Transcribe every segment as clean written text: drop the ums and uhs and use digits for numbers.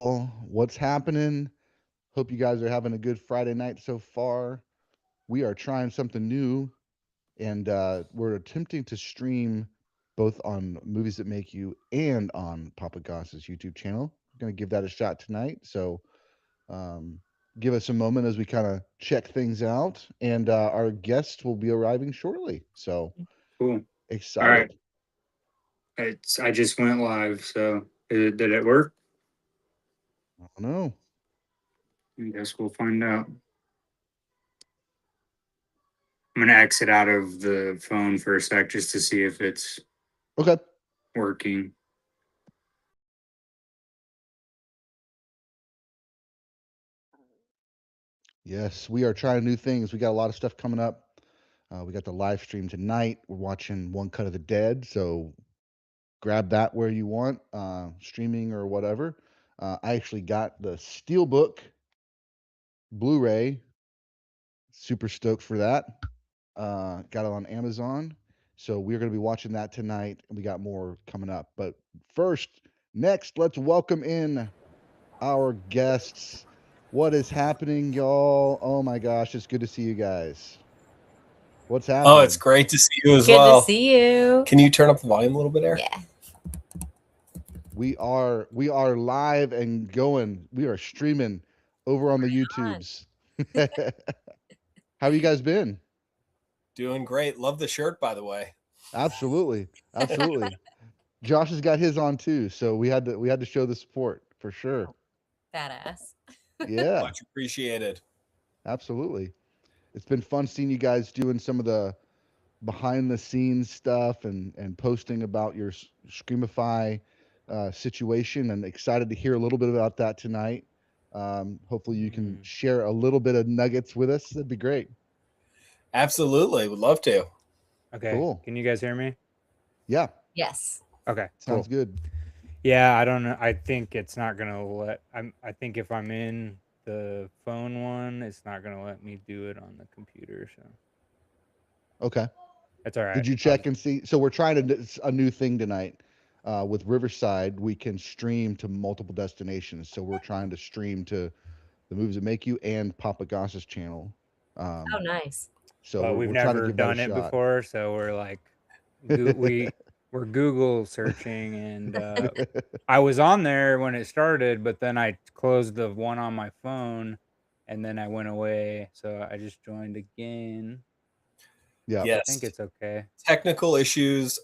What's happening? Hope you guys are having a good Friday night so far. We are trying something new, and we're attempting to stream both on Movies That Make You and on Papa Goss's YouTube channel. We're going to give that a shot tonight. So um, give us a moment as we kind of check things out, and our guests will be arriving shortly. So Cool. All right. excited. I just went live, so did it work? I don't know. I guess we'll find out. I'm gonna exit out of the phone for a sec just to see if it's Okay. working. Yes, we are trying new things. We got a lot of stuff coming up. We got the live stream tonight. We're watching One Cut of the Dead, so grab that where you want, streaming or whatever. I actually got the Steelbook Blu-ray. Super stoked for that. Got it on Amazon, so we're going to be watching that tonight, and we got more coming up. But next, let's welcome in our guests. What is happening, y'all? Oh my gosh, it's good to see you guys. What's Oh, it's happening? great to see you as Good well. to see you. Can you turn up the volume a little bit, Eric? Yeah. We are live and going. We are streaming over on the YouTubes. How have you guys been? Doing great. Love the shirt, by the way. Absolutely. Absolutely. Josh has got his on too, so we had to show the support for sure. Badass. Yeah, Much appreciated. absolutely. It's been fun seeing you guys doing some of the behind the scenes stuff and posting about your Screamify situation, and excited to hear a little bit about that tonight. Hopefully, you can share a little bit of nuggets with us. That'd be great. Absolutely. Would love to. Okay. Cool. Can you guys hear me? Yeah, Yes. Okay. sounds Cool. good. Yeah, I don't know. I think it's not gonna let. I think if I'm in the phone one, it's not gonna let me do it on the computer. So Okay. that's all right. Did you check and see? So we're trying a new thing tonight. With Riverside, we can stream to multiple destinations. So we're trying to stream to the Movies That Make You and Papa Goss's channel. Oh, Um, nice. so Well, we're we've trying to never give that a done it shot. before, so we're like, we're Google searching, and I was on there when it started, but then I closed the one on my phone, and then I went away. So I just joined again. Yeah, I think Yes. it's okay. Technical issues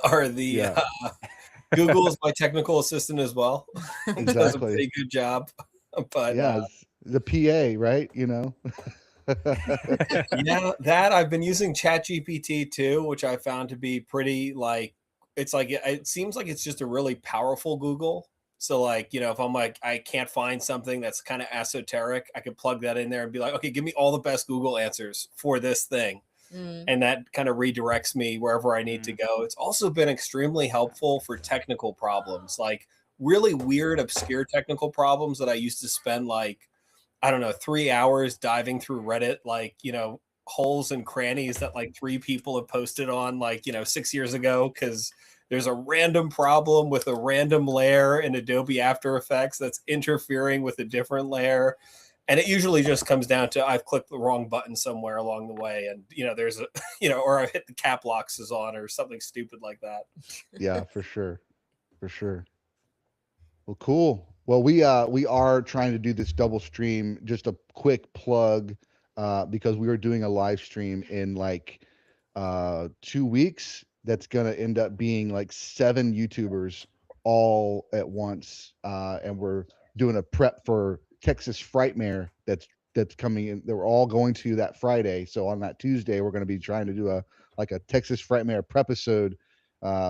are the yeah, Google is my technical assistant as well. Does a exactly. pretty good job. But Yeah, it's the PA, right? You know. yeah, that I've been using ChatGPT too, which I found to be pretty like it's like it seems like it's just a really powerful Google. So like, if I'm like I can't find something that's kind of esoteric, I could plug that in there and be like, okay, give me all the best Google answers for this thing. Mm. And that kind of redirects me wherever I need to Mm. go. It's also been extremely helpful for technical problems, like really weird, obscure technical problems that I used to spend like I don't know, 3 hours diving through Reddit, like, holes and crannies that like three people have posted on like, 6 years ago because there's a random problem with a random layer in Adobe After Effects that's interfering with a different layer. And it usually just comes down to I've clicked the wrong button somewhere along the way. And, there's a, or I hit the cap locks is on or something stupid like that. Yeah, for sure, for sure. Well, cool. Well, we are trying to do this double stream. Just a quick plug, because we are doing a live stream in like 2 weeks. That's gonna end up being like 7 YouTubers all at once, and we're doing a prep for Texas Frightmare. That's coming in. They're all going to that Friday. So on that Tuesday, we're going to be trying to do a Texas Frightmare prep episode,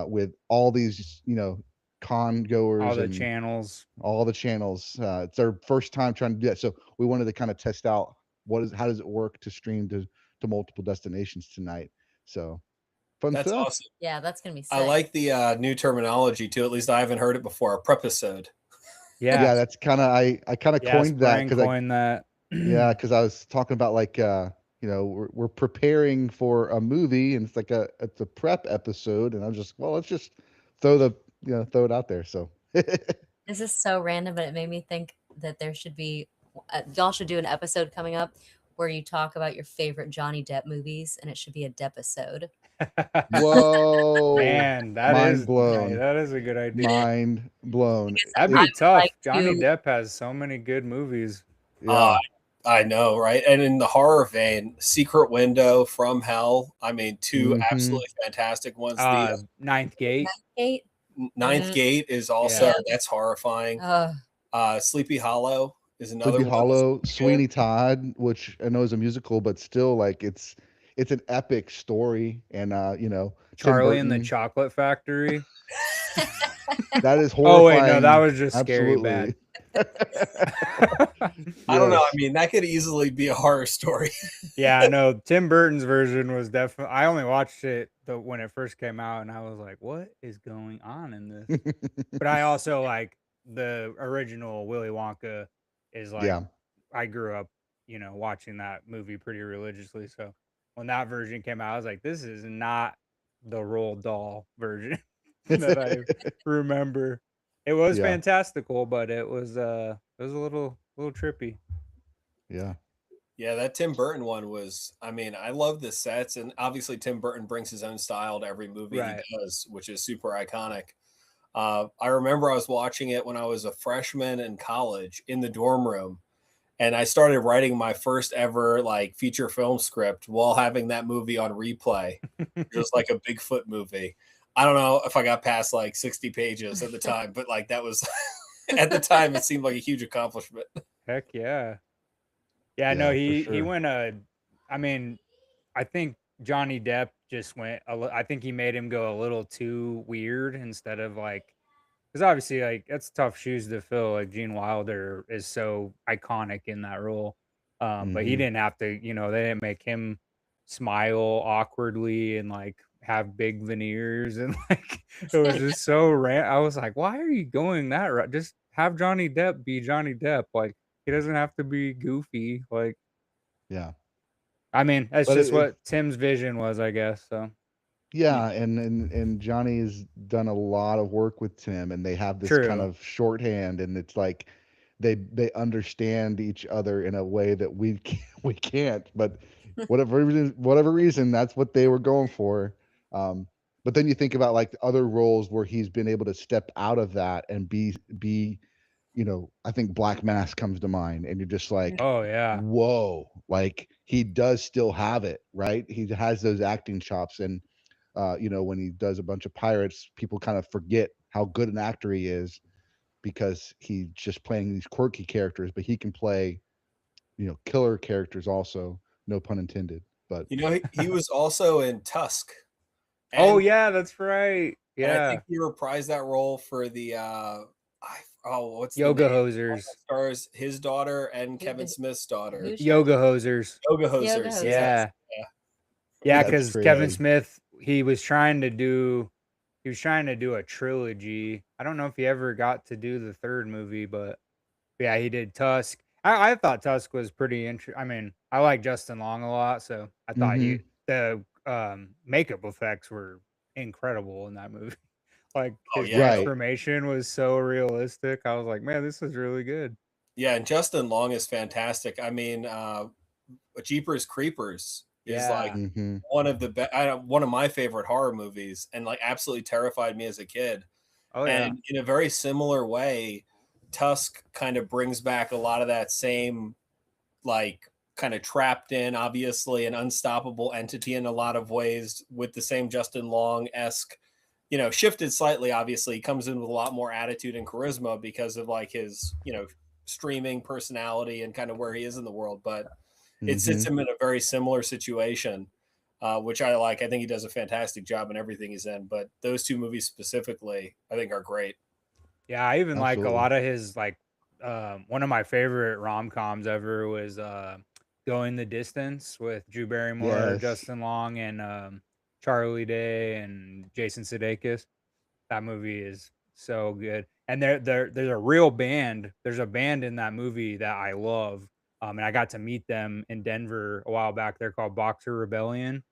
with all these con All goers the and channels. all the channels. It's our first time trying to do that, so we wanted to kind of test out how does it work to stream to multiple destinations tonight. So fun That's stuff. awesome. Yeah, that's gonna be sick. I like the new terminology too. At least I haven't heard it before. A prepisode. Yeah. Yeah, that's kind of I kind of Yeah. coined that Spring because coined that. because I was talking about like we're preparing for a movie, and it's a prep episode, and I'm just, well, let's just throw the throw it out there. So This is so random, but it made me think that there should be, y'all should do an episode coming up where you talk about your favorite Johnny Depp movies, and it should be a Depp-isode. Whoa. Man, that Mind is blown. that is a good idea. Mind blown. That'd I be would tough. like Johnny to- Depp has so many good movies. Yeah. I know, right? And in the horror vein, Secret Window, From Hell. I mean, two Mhm. absolutely fantastic ones. The Ninth Gate. Kate? Ninth Mhm. Gate is also Yeah. that's horrifying. Sleepy Hollow is another Sleepy one. Hollow, Sweeney Todd, which I know is a musical, but still, like it's an epic story, and you know, Tim Charlie and the Burton, Chocolate Factory. that is Oh horrifying. wait, no, that was just scary Absolutely. I don't know. I Yes. mean, that could easily be a horror story. Yeah, no, Tim Burton's version was definitely. I only watched it when it first came out, and I was like, "What is going on in this?" But I also like the original Willy Wonka. Is like Yeah. I grew up, watching that movie pretty religiously. So when that version came out, I was like, "This is not the Roald Dahl version that I remember." It was Yeah. fantastical, but it was a little trippy. Yeah. Yeah, that Tim Burton one was. I mean, I love the sets, and obviously Tim Burton brings his own style to every movie Right. he does, which is super iconic. I remember I was watching it when I was a freshman in college in the dorm room, and I started writing my first ever like feature film script while having that movie on replay. It was like a Bigfoot movie. I don't know if I got past like 60 pages at the time, but like that was at the time it seemed like a huge accomplishment. Heck yeah. Yeah, no, Yeah, for he sure. went I mean, I think Johnny Depp just went I think he made him go a little too weird instead of like because obviously like that's tough shoes to fill. Like Gene Wilder is so iconic in that role. But he Mhm. didn't have to, they didn't make him smile awkwardly and like have big veneers and like it was just so I was like, why are you going that route? Just have Johnny Depp be Johnny Depp. Like he doesn't have to be goofy. Like Yeah. I mean, that's But just it- what Tim's vision was, I guess. So Yeah, and Johnny's done a lot of work with Tim, and they have this kind True. of shorthand, and it's like they understand each other in a way that we can't. But whatever reason, that's what they were going for. But then you think about like other roles where he's been able to step out of that and be, I think Black Mass comes to mind, and you're just like, oh yeah. whoa, like he does still have it, right? He has those acting chops, and when he does a bunch of pirates, people kind of forget how good an actor he is because he's just playing these quirky characters, but he can play, killer characters also, no pun intended. But You know, he was also in Tusk. Oh And- yeah, that's right. And I Yeah. think he reprised that role for the what's the Yoga name? hosers. Stars his daughter and Who Kevin did- Smith's daughter. who- Yoga hosers. Yoga hosers. Yoga Hosers. Yeah. Yeah. Yeah, That's because Kevin crazy. Smith, he was trying to do a trilogy. I don't know if he ever got to do the third movie, but yeah, he did Tusk. I thought Tusk was pretty interesting. I mean, I like Justin Long a lot, so I thought the makeup effects were incredible in that movie. Like Oh, his yeah. Right. transformation was so realistic. I was like, man, this is really good. Yeah, and Justin Long is fantastic. I mean, Jeepers Creepers is Yeah. like Mhm. one of the one of my favorite horror movies, and like absolutely terrified me as a kid. Oh yeah. And in a very similar way, Tusk kind of brings back a lot of that same, like, kind of trapped in, obviously, an unstoppable entity in a lot of ways with the same Justin Long esque, shifted slightly. Obviously, he comes in with a lot more attitude and charisma because of like his, streaming personality and kind of where he is in the world. But it sits Mhm. him in a very similar situation, which I like. I think he does a fantastic job in everything he's in. But those two movies specifically, I think, are great. Yeah, I even like a Absolutely. lot of his like one of my favorite rom-coms ever was Going the Distance with Drew Barrymore, Yes. Justin Long, and Charlie Day and Jason Sudeikis. That movie is so good. And there's a real band. There's a band in that movie that I love. And I got to meet them in Denver a while back. They're called Boxer Rebellion.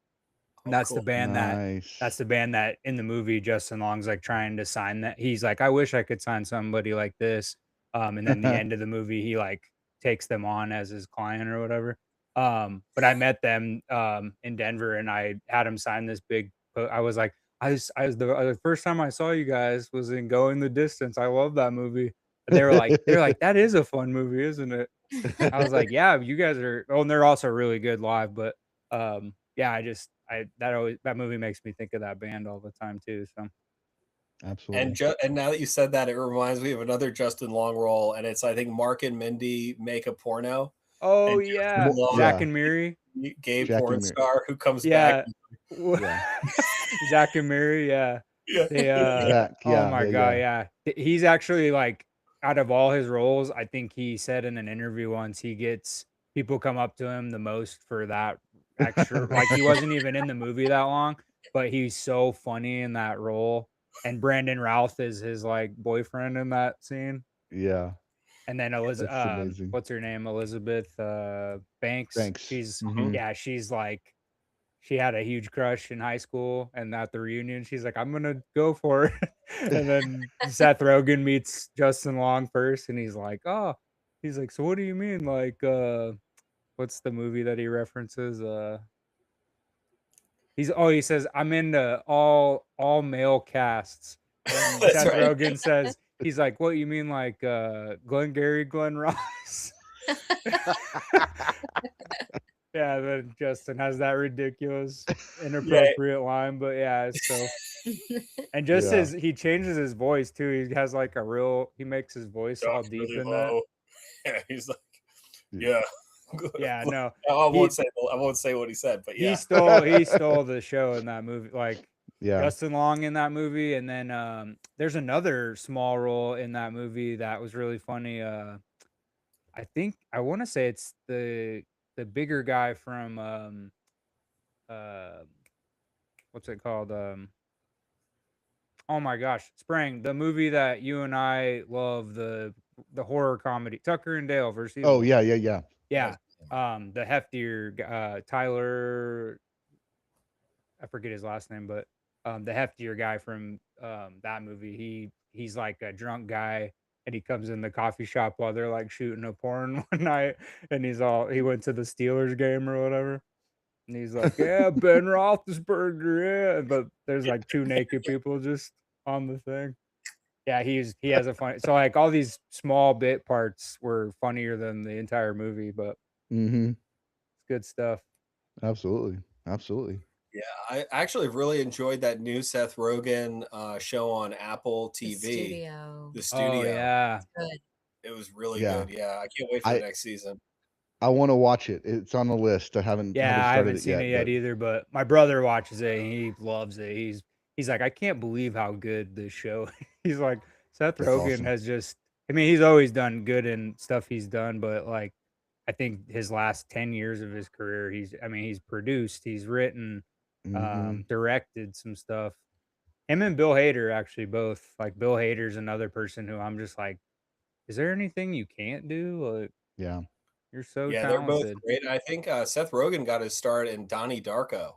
And that's the cool. band Nice. that's the band that in the movie Justin Long's like trying to sign that. He's like, I wish I could sign somebody like this. And then the end of the movie, he like takes them on as his client or whatever. But I met them in Denver and I had him sign this big. I was like, the first time I saw you guys was in Going the Distance. I love that movie. And they're like, that is a fun movie, isn't it? I was like, yeah, you guys are. Oh, and they're also really good live. But yeah, that movie makes me think of that band all the time too. So Absolutely. And now that you said that, it reminds me of another Justin Long role, and it's I think Mark and Mindy make a porno. oh And yeah, Justin Long, Zach Yeah. and Miri. gay Jack porn and Mary. star who comes Yeah, back. Yeah. Zach and Miri. Yeah, Yeah. they. Zach. Oh Yeah. my Yeah. god, Yeah. yeah. He's actually like out of all his roles, I think he said in an interview once he gets people come up to him the most for that extra. Like he wasn't even in the movie that long, but he's so funny in that role. And Brandon Routh is his like boyfriend in that scene. Yeah. And then That's amazing. what's her name? Elizabeth Banks. Thanks. She's Mhm. yeah, she's like she had a huge crush in high school, and at the reunion, she's like, I'm gonna go for it. And then Seth Rogen meets Justin Long first, and he's like, oh, he's like, so what do you mean? Like, what's the movie that he references? He says, I'm into all male casts. And That's Seth right. Rogen says, he's like, what you mean like Glengarry Glen Ross? Yeah, then Justin has that ridiculous, inappropriate line, but yeah, so and just Yeah. he changes his voice too. He has like he makes his voice all Talks deep really in low. Yeah, he's like, yeah. that. Yeah, no, I he won't say what he said, but yeah. he stole the show in that movie. Like Yeah. Justin Long in that movie, and then there's another small role in that movie that was really funny. I think I want to say it's the bigger guy from uh what's it called? Oh my gosh, Spring, the movie that you and I love, the horror comedy, Tucker and Dale versus Oh Evil. yeah. Yeah. Yeah. Yeah. The heftier Tyler, I forget his last name, but the heftier guy from that movie, he's like a drunk guy and he comes in the coffee shop while they're like shooting a porn one night and he went to the Steelers game or whatever. And he's like, yeah, Ben Roethlisberger, yeah. But there's like two naked people just on the thing. Yeah, he has a funny. So like all these small bit parts were funnier than the entire movie, but Mm-hmm. it's good stuff. Absolutely. Absolutely. Yeah, I actually really enjoyed that new Seth Rogen show on Apple The TV. studio. The Studio. Oh yeah, Good. It was really Yeah. good. Yeah, I can't wait for the next season. I want to watch it. It's on the list. I haven't yeah. I started haven't it seen it yet but either, but my brother watches it and he loves it. He's like, I can't believe how good this show. He's like, Seth That's Rogen awesome. has just. I mean, he's always done good in stuff he's done, but like, I think his last 10 years of his career, he's produced, he's written, Mhm. directed some stuff. Him and Bill Hader actually both. Like Bill Hader's another person who I'm just like, is there anything you can't do? Like Yeah. you're so Yeah, they're both talented. great. I think Seth Rogen got his start in Donnie Darko.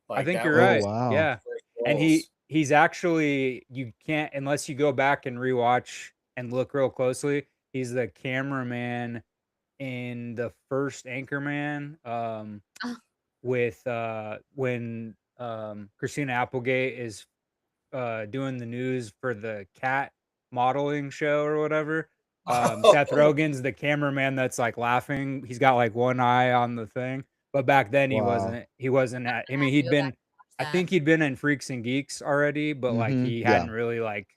I Like think that you're was Oh right. wow. Yeah. great And roles. he's actually you can't unless you go back and rewatch and look real closely. He's the cameraman in the first Anchorman. Oh. With when Christina Applegate is doing the news for the cat modeling show or whatever. Seth Rogen's the cameraman that's like laughing. He's got like one eye on the thing. But back then he Wow. wasn't at I I mean have to go back and watch I that. think he'd been in Freaks and Geeks already, but like Mhm. he Yeah. hadn't really like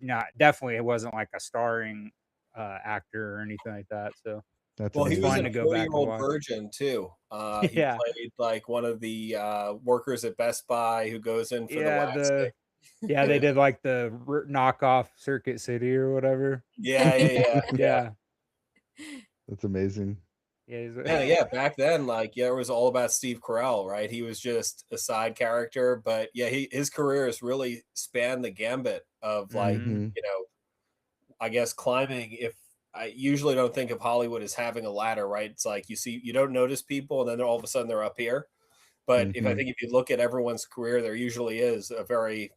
not definitely it wasn't like a starring actor or anything like that. So That's Well, he it's was fun in to a go back and 40-year-old watch. virgin too. He Yeah. played like one of the workers at Best Buy who goes in for the Yeah, waxing. yeah, they did like the knockoff Circuit City or whatever. Yeah. Yeah. That's amazing. Yeah, he's Yeah, back then, like, yeah, it was all about Steve Carell, right? He was just a side character, but yeah, his career has really spanned the gambit of like, Mhm. you know, I guess climbing. If I usually don't think of Hollywood as having a ladder, right? It's like you don't notice people, and then all of a sudden they're up here. But if I Mhm. think if you look at everyone's career, there usually is a very,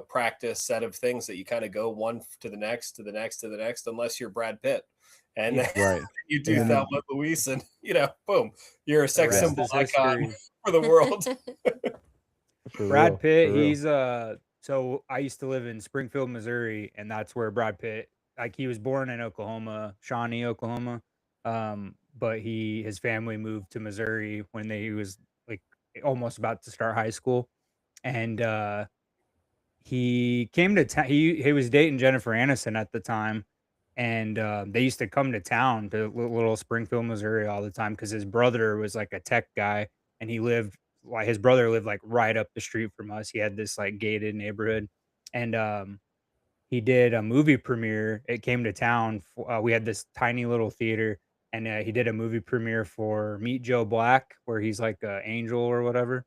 practice set of things that you kind of go one to the next, to the next, to the next, unless you're Brad Pitt. And Yeah. Right. you do And then Thelma Louise, and boom, you're a The sex Yeah. rest symbol is icon history. for the world. For Brad real. Pitt, For real. he's so I used to live in Springfield, Missouri, and that's where Brad Pitt, like, he was born in Oklahoma, Shawnee, Oklahoma. But his family moved to Missouri when he was like almost about to start high school. And he came to town. He was dating Jennifer Aniston at the time, and they used to come to town to little Springfield, Missouri, all the time because his brother was like a tech guy, and his brother lived like right up the street from us. He had this like gated neighborhood, and he did a movie premiere. It came to town. We had this tiny little theater, and he did a movie premiere for Meet Joe Black, where he's like an angel or whatever.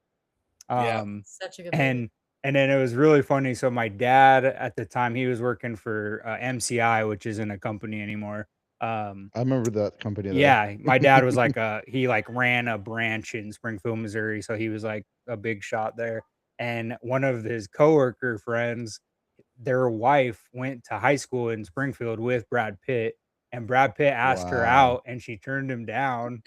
Yeah. Such a good movie. And then it was really funny. So my dad at the time, he was working for MCI, which isn't a company anymore. I remember that company though. Yeah, my dad was like he like ran a branch in Springfield, Missouri, so he was like a big shot there. And one of his coworker friends, their wife went to high school in Springfield with Brad Pitt, and Brad Pitt asked her Wow. out, and she turned him down.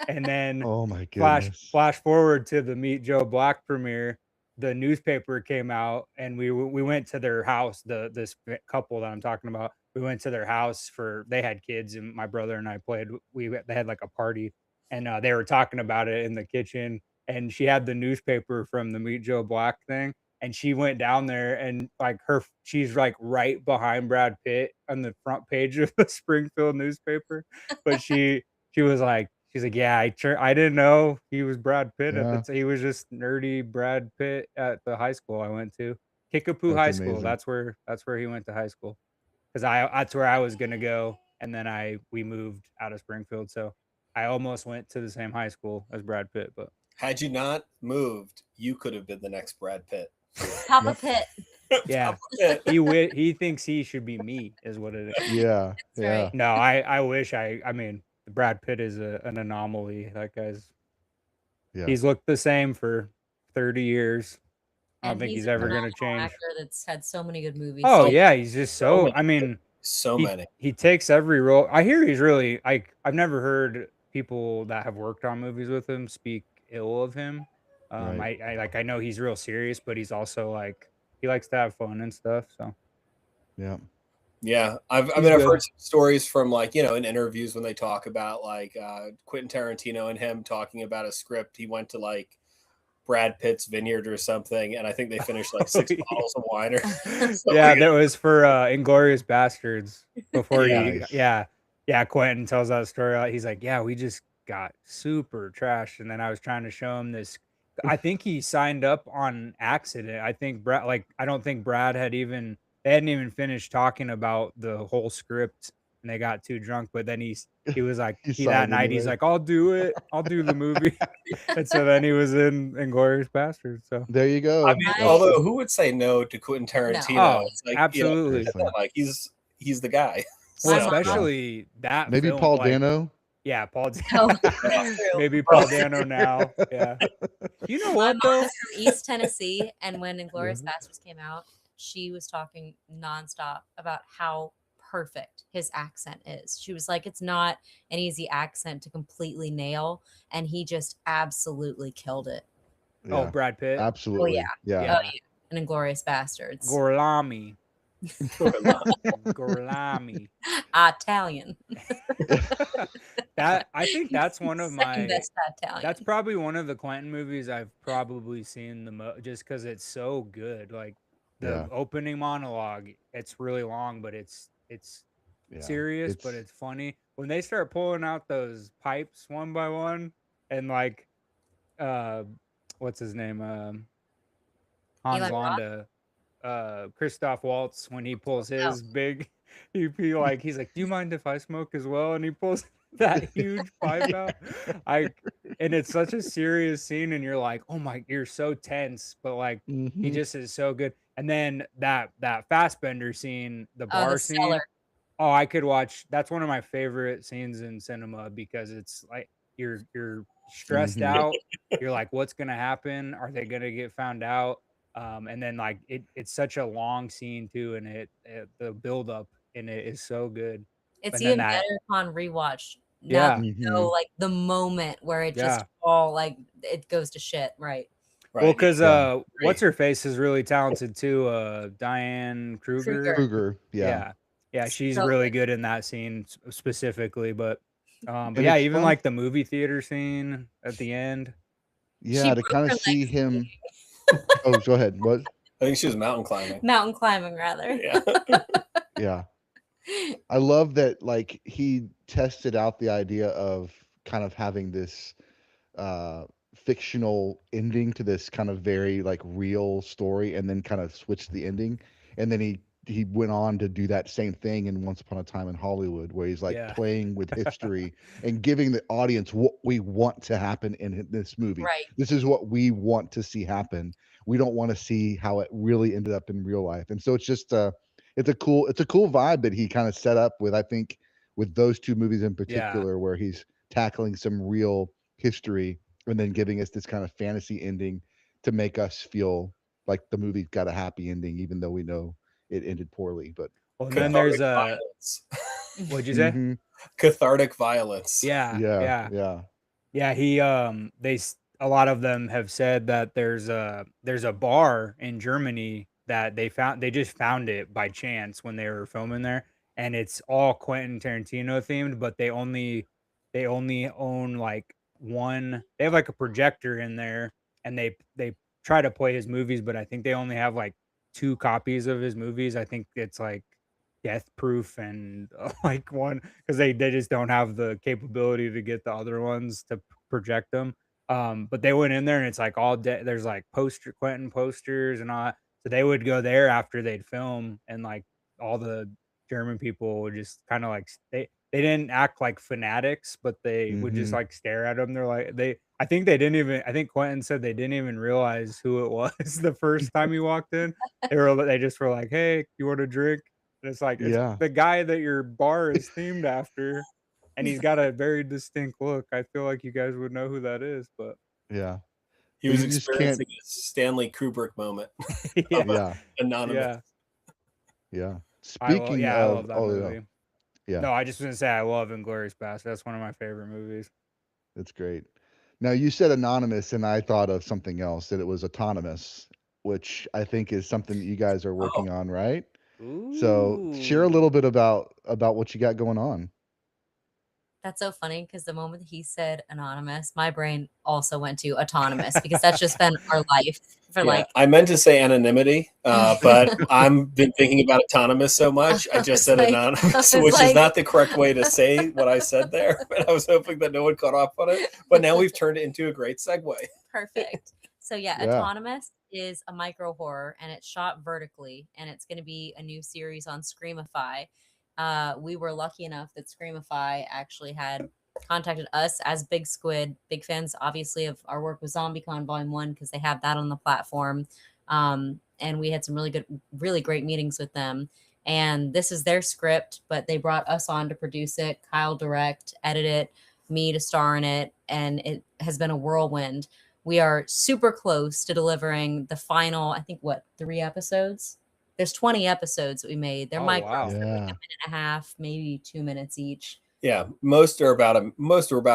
And then Oh my flash goodness. flash forward to the Meet Joe Black premiere, the newspaper came out, and we went to their house. This couple that I'm talking about, we went to their house they had kids, and my brother and I played. They had like a party, and they were talking about it in the kitchen. And she had the newspaper from the Meet Joe Black thing, and she went down there, and like she's like right behind Brad Pitt on the front page of the Springfield newspaper. But she was like, she's like, yeah, I didn't know he was Brad Pitt at the Yeah. time. He was just nerdy Brad Pitt at the high school I went to, Kickapoo That's High School. amazing. That's where he went to high school, because that's where I was gonna go, and then we moved out of Springfield, so I almost went to the same high school as Brad Pitt, but Had you not moved, you could have been the next Brad Pitt. Papa Yep. Pitt. yeah, Papa Pitt. he thinks he should be me, is what it is. Yeah. That's Yeah. right. No, I wish I mean, Brad Pitt is an anomaly. That guy's Yeah. he's looked the same for 30 years. I don't And think he's he's a ever gonna phenomenal change. actor that's had so many good movies. Oh So- yeah, he's just so so. many I mean, So he many. he takes every role. I hear he's really like, I've never heard people that have worked on movies with him speak ill of him. Right. I know he's real serious, but he's also like, he likes to have fun and stuff. So Yeah. Yeah, I've He's good. heard some stories from in interviews when they talk about Quentin Tarantino and him talking about a script. He went to like Brad Pitt's vineyard or something, and I think they finished like 6 Yeah. bottles of wine. Or Yeah, that was for Inglorious Bastards. Before Yeah. he, Nice. yeah, Quentin tells that story. He's like, yeah, we just got super trashed, and then I was trying to show him this. I think he signed up on accident. I think I don't think Brad they hadn't even finished talking about the whole script, and they got too drunk. But then he was like, He that signed night he's anyway. like, I'll do it. I'll do the movie. And so then he was in Inglorious Bastards. So There you go. I mean, Nice. although who would say no to Quentin Tarantino? Oh, It's like, absolutely. Seriously. like he's the guy. Well, So- especially that Maybe film, Paul like, Dano. Yeah, Paul Oh, Dano. that's true. Maybe Paul Dano now. Yeah. You know My what mom though? is from East Tennessee, and when Inglorious Mhm. Bastards came out, she was talking nonstop about how perfect his accent is. She was like, it's not an easy accent to completely nail, and he just absolutely killed it. Oh, Yeah. Brad Pitt. Absolutely. yeah. Yeah. Yeah. Oh, yeah. And Inglorious Bastards. Gorlami. Gorlami. Italian. I think that's one of Second my best Italian. that's probably one of the Quentin movies I've probably seen the most, just because it's so good. Like the Yeah. opening monologue, it's really long, but it's Yeah. serious, but it's funny. When they start pulling out those pipes one by one, and like what's his name? Hans Eli Roth? Landa, Christoph Waltz, when he pulls Oh. his big he's like, do you mind if I smoke as well? And he pulls that huge pipe out. And it's such a serious scene, and you're like, oh my, you're so tense, but like he Mhm. just is so good. And then that Fassbender scene, the Oh, bar the scene. cellar. I could watch. That's one of my favorite scenes in cinema, because it's like you're stressed Mhm. out. You're like, what's gonna happen? Are they gonna get found out? And then like it's such a long scene too, and the build up in it is so good. It's And then even that, better upon rewatch. Now that yeah, you know, Mhm. like the moment where it just yeah. all like it goes to shit, right? Well, Right. because Yeah. what's her face is really talented too. Diane Kruger. Kruger. Kruger. Yeah. Yeah, yeah, she's So really good in that scene specifically. But And yeah, it's even fun. like the movie theater scene at the end. she Yeah, to broke kind of her see leg him. Oh, go ahead. What? I think she was mountain climbing. mountain climbing rather. Yeah. Yeah. I love that like he tested out the idea of kind of having this uh fictional ending to this kind of very like real story and then kind of switched the ending. And then he went on to do that same thing in Once Upon a Time in Hollywood where he's like Yeah. playing with history and giving the audience what we want to happen in this movie. Right. This is what we want to see happen. We don't want to see how it really ended up in real life. And so it's just it's a cool vibe that he kind of set up with, I think, with those two movies in Yeah. particular, where he's tackling some real history and then giving us this kind of fantasy ending to make us feel like the movie got a happy ending, even though we know it ended poorly. But Well, and then there's Cathartic violence. what'd you say? mhm. Cathartic violence. Yeah, Yeah, yeah, yeah. He a lot of them have said that there's a bar in Germany that they just found it by chance when they were filming there, and it's all Quentin Tarantino themed, but they only own like one. They have like a projector in there, and they try to play his movies, but I think they only have like 2 copies of his movies. I think it's like Death Proof and like one because they just don't have the capability to get the other ones to project them. But they went in there and it's like there's like Quentin posters and all that. So they would go there after they'd film, and like all the German people would just kind of like they didn't act like fanatics, but they would just Mhm. like stare at them. They're like I think they didn't even I think Quentin said they didn't even realize who it was the first time he walked in. They just were like, "Hey, you want a drink?" And it's like it's Yeah. the guy that your bar is themed after, and he's got a very distinct look. I feel like you guys would know who that is, but Yeah. He But was you just can't. experiencing a Stanley Kubrick moment. yeah, Yeah. Anonymous. Yeah. Speaking I of, love that oh yeah, movie. yeah, No, I just want to say I love Inglourious Basterds. That's one of my favorite movies. it's great. Now you said anonymous, and I thought of something else that it was autonomous, which I think is something that you guys are Oh, working on, right? So share a little Ooh. bit about what you got going on. That's so funny because the moment he said anonymous, my brain also went to autonomous because that's just been our life for yeah. like I meant to say anonymity, but I'm been thinking about autonomous so much. I I just was said like- anonymous, I was which is like- not the correct way to say what I said there. But I was hoping that no one caught off on it. But now we've turned it into a great segue. perfect. So yeah, Yeah. Autonomous is a micro horror and it's shot vertically and it's going to be a new series on Screamify. We were lucky enough that Screamify actually had contacted us as Big Squid, big fans obviously of our work with ZombieCon Volume 1 because they have that on the platform. And we had some really great meetings with them. And this is their script, but they brought us on to produce it, Kyle direct, edit it, me to star in it, and it has been a whirlwind. We are super close to delivering the final, I think, 3 episodes? There's 20 episodes that we made. They're Oh, micro, wow. so they're like Yeah. a minute and a half, maybe 2 minutes each. Yeah, most are about a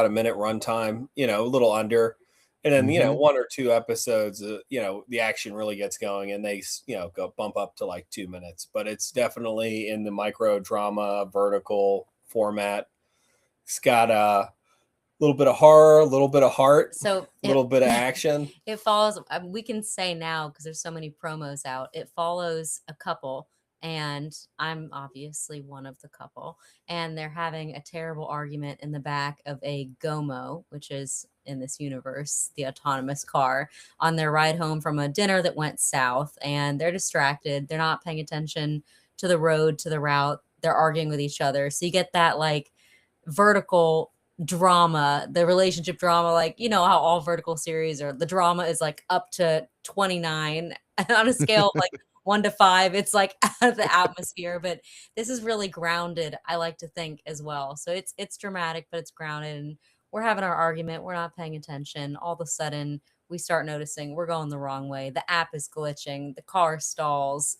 minute runtime, a little under, and then Mhm. 1 or 2 episodes, the action really gets going, and they go bump up to like 2 minutes. But it's definitely in the micro drama vertical format. It's got a little bit of horror, a little bit of heart, So a little bit of action. It follows, we can say now because there's so many promos out, it follows a couple, and I'm obviously one of the couple, and they're having a terrible argument in the back of a Gomo, which is in this universe, the autonomous car, on their ride home from a dinner that went south, and they're distracted. They're not paying attention to the road, to the route. They're arguing with each other. So you get that like vertical drama, the relationship drama, like how all vertical series or the drama is like up to 29 on a scale of like 1 to 5. It's like the atmosphere, but this is really grounded, I like to think, as well. So it's dramatic, but it's grounded, and we're having our argument, we're not paying attention. All of a sudden, we start noticing we're going the wrong way. The app is glitching, the car stalls.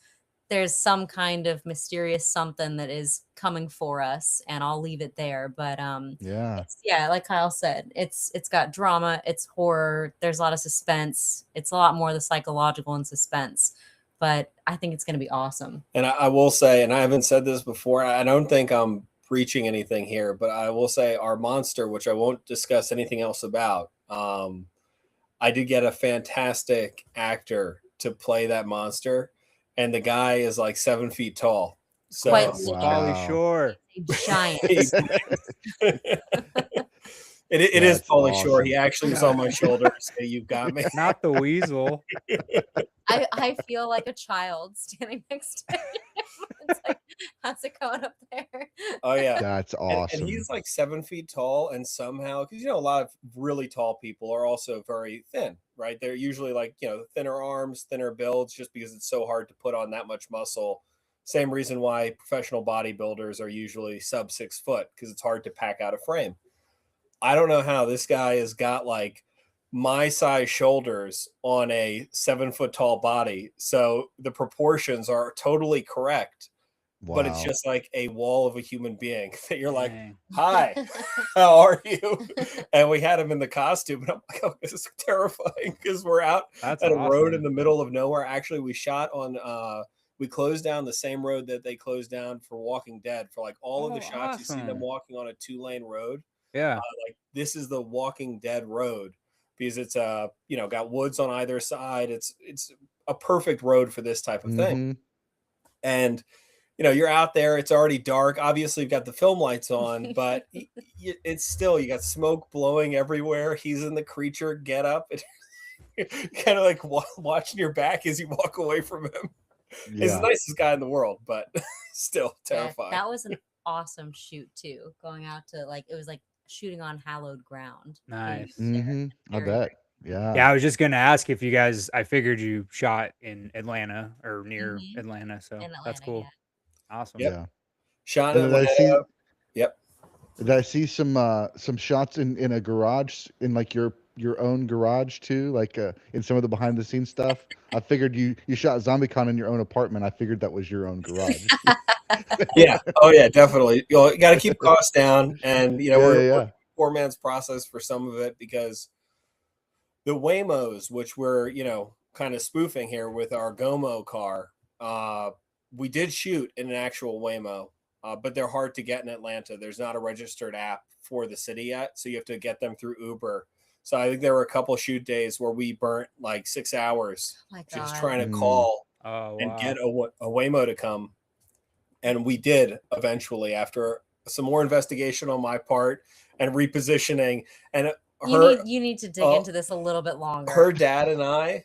There's some kind of mysterious something that is coming for us, and I'll leave it there. But Yeah. it's, yeah, like Kyle said, it's got drama, it's horror, there's a lot of suspense. It's a lot more the psychological and suspense. But I think it's going to be awesome. And I will say, and I haven't said this before, I don't think I'm preaching anything here, but I will say our monster, which I won't discuss anything else about. I did get a fantastic actor to play that monster, and the guy is like 7 feet tall. So Quite Pauly Wow. Shore. A giant. it is That's Pauly Shore. He awesome. actually was on my shoulder. So you got me. Not the weasel. I feel like a child standing next to him. It's like, how's it going up there? Oh yeah. That's And awesome. he's like 7 feet tall, and somehow, because a lot of really tall people are also very thin, right? They're usually like thinner arms, thinner builds, just because it's so hard to put on that much muscle. Same reason why professional bodybuilders are usually sub 6 foot, because it's hard to pack out a frame. I don't know how this guy has got like my size shoulders on a 7 foot tall body, so the proportions are totally correct. Wow. But it's just like a wall of a human being that you're like, Dang. hi, how are you? And we had him in the costume, and I'm like, oh, this is terrifying, because we're out That's at a road in awesome. the middle of nowhere. Actually, we shot on we closed down the same road that they closed down for Walking Dead. For like all of the Oh, shots, you see them awesome. walking on a 2-lane road. Yeah. Like this is the Walking Dead road, because it's got woods on either side. It's a perfect road for this type of thing. Mhm. And you're out there, it's already dark. Obviously, you've got the film lights on, but it's still, you got smoke blowing everywhere. He's in the creature get up, and kind of like watching your back as you walk away from him. He's the Yeah. nicest guy in the world, but still Yeah, terrifying. that was an awesome shoot too. Going out to it was like shooting on hallowed ground. Nice. Mhm. I Very, bet. Yeah. Yeah, I was just gonna ask if you guys. I figured you shot in Atlanta or near Mhm. Atlanta, so in that's Atlanta, cool. yeah. Awesome. Yep. Yeah. Shot And in did I see Atlanta. Yep. did I see some shots in a garage, in like your own garage too, like in some of the behind the scenes stuff? I figured you shot ZombieCon in your own apartment. I figured that was your own garage. Yeah. Oh yeah, definitely. You got to keep costs down, and we're yeah. poor man's process for some of it, because the Waymos, which we're kind of spoofing here with our Gomo car, we did shoot in an actual Waymo, but they're hard to get in Atlanta. There's not a registered app for the city yet, so you have to get them through Uber. So I think there were a couple shoot days where we burnt like 6 hours Oh my just God. trying to Mm. call Oh and wow. get a Waymo to come. And we did eventually, after some more investigation on my part and repositioning. And You need to dig into this a little bit longer. her dad and I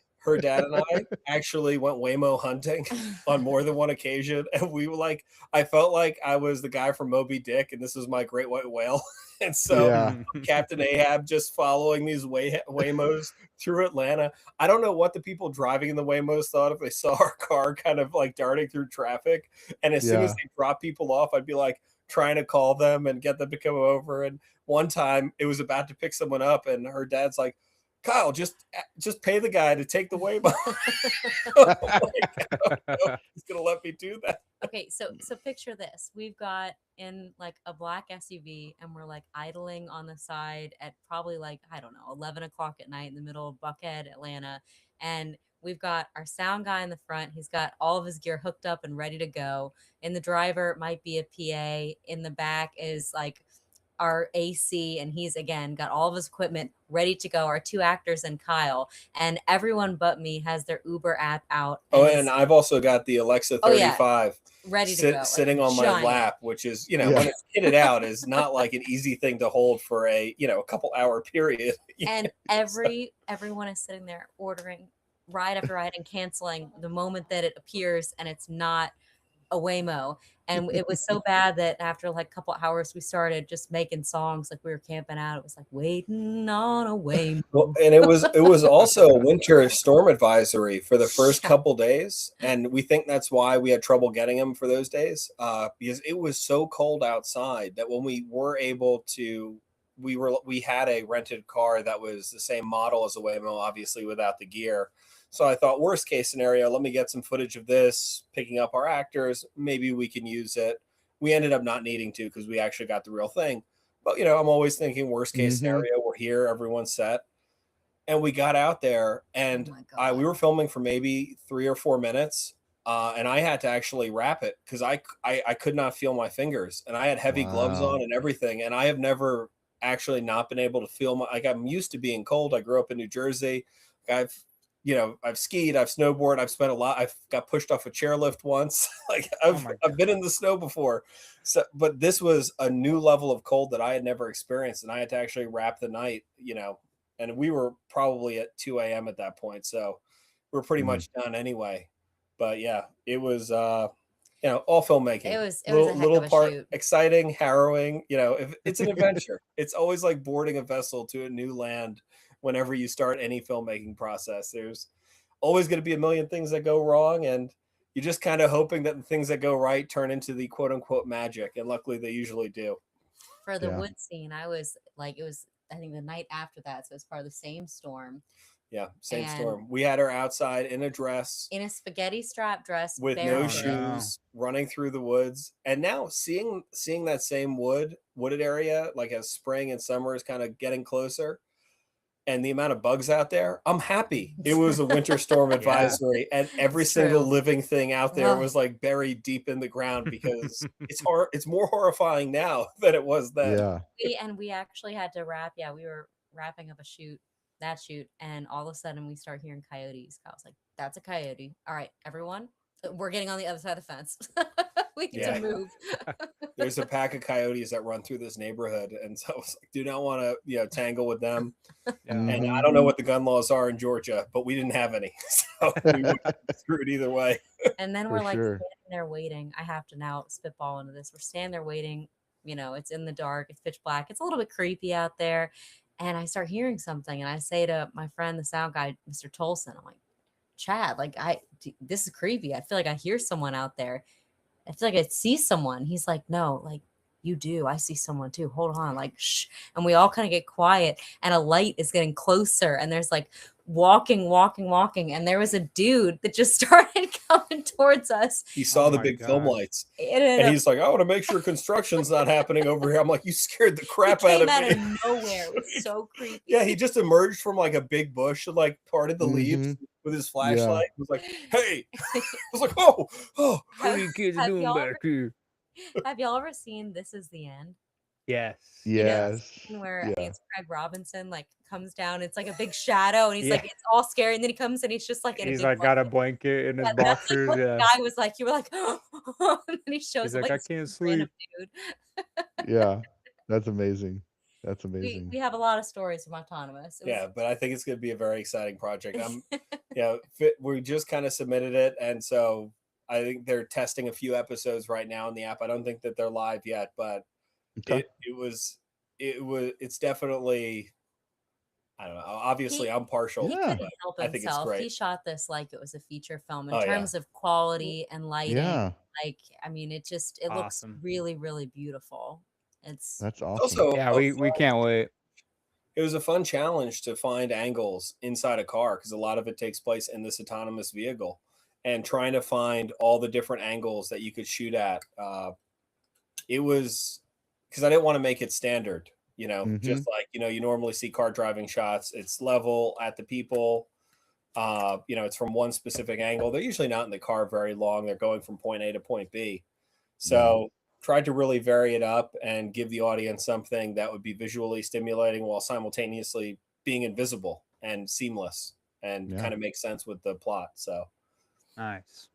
actually went Waymo hunting on more than one occasion. And we were like, I felt like I was the guy from Moby Dick, and this was my great white whale. And so Yeah. Captain Ahab just following these Waymos through Atlanta. I don't know what the people driving in the Waymos thought if they saw our car kind of like darting through traffic. And as soon as Yeah. they drop people off, I'd be like trying to call them and get them to come over. And one time it was about to pick someone up, and her dad's like, Kyle, just pay the guy to take the Waymo. He's gonna let me do that. Okay, so picture this. We've got in like a black SUV, and we're like idling on the side at probably like, I don't know, 11 o'clock at night in the middle of Buckhead, Atlanta. And we've got our sound guy in the front. He's got all of his gear hooked up and ready to go. In the driver might be a PA. In the back is like our AC, and he's again got all of his equipment ready to go. Our 2 actors and Kyle, and everyone but me has their Uber app out. Oh, is and I've also got the Alexa Oh, yeah. 35 ready to go, like, sitting on my giant. lap, which is, Yeah. when it's kitted out, is not like an easy thing to hold for a couple hour period. And everyone is sitting there ordering ride after ride and canceling the moment that it appears, and it's not a Waymo. And it was so bad that after like a couple hours, we started just making songs like we were camping out. It was like waiting on a Waymo. Well, and it was also a winter storm advisory for the first couple days, and we think that's why we had trouble getting them for those days, because it was so cold outside that when we were able to we had a rented car that was the same model as the Waymo, obviously without the gear. So I thought, worst case scenario, let me get some footage of this, picking up our actors. Maybe we can use it. We ended up not needing to because we actually got the real thing. But, I'm always thinking worst case scenario, we're here, everyone's set. And we got out there and we were filming for maybe 3 or 4 minutes. And I had to actually wrap it because I could not feel my fingers, and I had heavy gloves on and everything. And I have never actually not been able to feel I'm used to being cold. I grew up in New Jersey. I've skied, I've snowboarded, I've spent I've got pushed off a chairlift once. I've been in the snow before. So, but this was a new level of cold that I had never experienced. And I had to actually wrap the night, and we were probably at 2 a.m. at that point. So we're pretty much done anyway. But yeah, it was, all filmmaking. It was a little, heck little of a part, shoot. exciting, harrowing. If it's an adventure, it's always like boarding a vessel to a new land. Whenever you start any filmmaking process, there's always going to be a million things that go wrong, and you're just kind of hoping that the things that go right turn into the quote unquote magic. And luckily, they usually do. For the wood scene, I was like, it was, I think, the night after that, so it's part of the same storm. Yeah, same storm. We had her outside in a dress, in a spaghetti strap dress, with no shoes, running through the woods. And now seeing that same wooded area, like as spring and summer is kind of getting closer, and the amount of bugs out there, I'm happy. It was a winter storm advisory, and every single living thing out there was like buried deep in the ground because it's more horrifying now than it was then. Yeah. We actually had to wrap. Yeah, we were wrapping up that shoot, and all of a sudden we start hearing coyotes. I was like, that's a coyote. All right, everyone, we're getting on the other side of the fence. We need to move. There's a pack of coyotes that run through this neighborhood, and so I was like, do not want to tangle with them. And I don't know what the gun laws are in Georgia, but we didn't have any, so we would have screwed either way. And then we're standing there waiting. I have to now spitball into this. We're standing there waiting. It's in the dark, it's pitch black, it's a little bit creepy out there. And I start hearing something, and I say to my friend, the sound guy, Mr. Tolson, I'm like, Chad, this is creepy. I feel like I hear someone out there. I feel like I see someone. He's like, no, you do. I see someone too. Hold on, shh. And we all kind of get quiet, and a light is getting closer, and there's walking. And there was a dude that just started coming towards us. He saw the big film lights, and he's like, I want to make sure construction's not happening over here. I'm like, you scared the crap out of me. Out of nowhere. It was so creepy. Yeah, he just emerged from a big bush and parted the leaves with his flashlight. He was like, hey. I was like, oh. What are you kids doing back here? Have y'all ever seen This Is the End? Yes. Where I think it's Craig Robinson comes down. It's like a big shadow, and he's like, it's all scary. And then he comes and he's just in he's a big got a blanket in his boxers. The guy was like, you were like, and then he shows he's I can't sleep. Dude. Yeah, that's amazing. That's amazing. We have a lot of stories from Autonomous. But I think it's going to be a very exciting project. We just kind of submitted it, and so I think they're testing a few episodes right now in the app. I don't think that they're live yet, but it's definitely, I don't know. Obviously, I'm partial. He couldn't help himself. I think it's great. He shot this like it was a feature film in terms of quality and lighting. Yeah. It looks really, really beautiful. That's awesome. Also, we can't wait. It was a fun challenge to find angles inside a car because a lot of it takes place in this autonomous vehicle, and trying to find all the different angles that you could shoot at. It was because I didn't want to make it standard, just you normally see car driving shots. It's level at the people. It's from one specific angle. They're usually not in the car very long. They're going from point A to point B. So tried to really vary it up and give the audience something that would be visually stimulating while simultaneously being invisible and seamless and kind of make sense with the plot. So nice.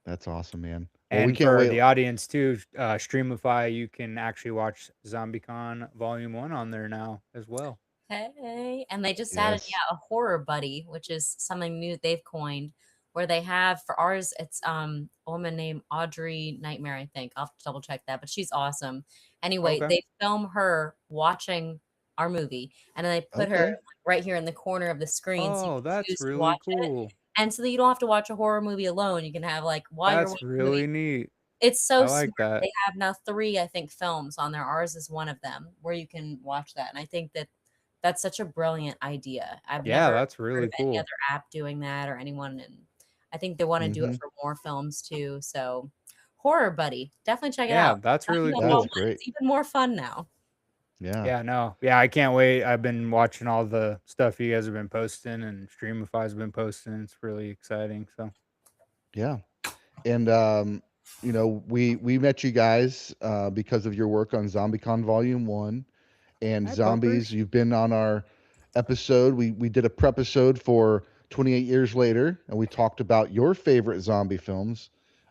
That's awesome, man. And we for the audience too, Streamify, you can actually watch ZombieCon Volume 1 on there now as well. Hey, and they just added a horror buddy, which is something new they've coined, where they have for ours, it's a woman named Audrey Nightmare, I think. I'll have to double check that, but she's awesome. Anyway, they film her watching our movie, and then they put her right here in the corner of the screen. Oh, so that's really cool. And so that you don't have to watch a horror movie alone. You can have while that's you're really neat. It's so I like smart. that. They have now 3, I think, films on there. Ours is one of them where you can watch that. And I think that that's such a brilliant idea. I've Yeah, never that's heard really of any cool. other app doing that or anyone. And I think they want to do it Mhm. for more films too. So, Horror Buddy, definitely check it Yeah, out. that's really Nothing That's about cool. one. great. It's even more fun now. Yeah. Yeah, no. Yeah, I can't wait. I've been watching all the stuff you guys have been posting and Streamify's been posting. It's really exciting. So Yeah. And you know, we met you guys because of your work on ZombieCon Volume 1 and hi, Zombies. Pokers. You've been on our episode. We did a prep episode for 28 Years Later, and we talked about your favorite zombie films.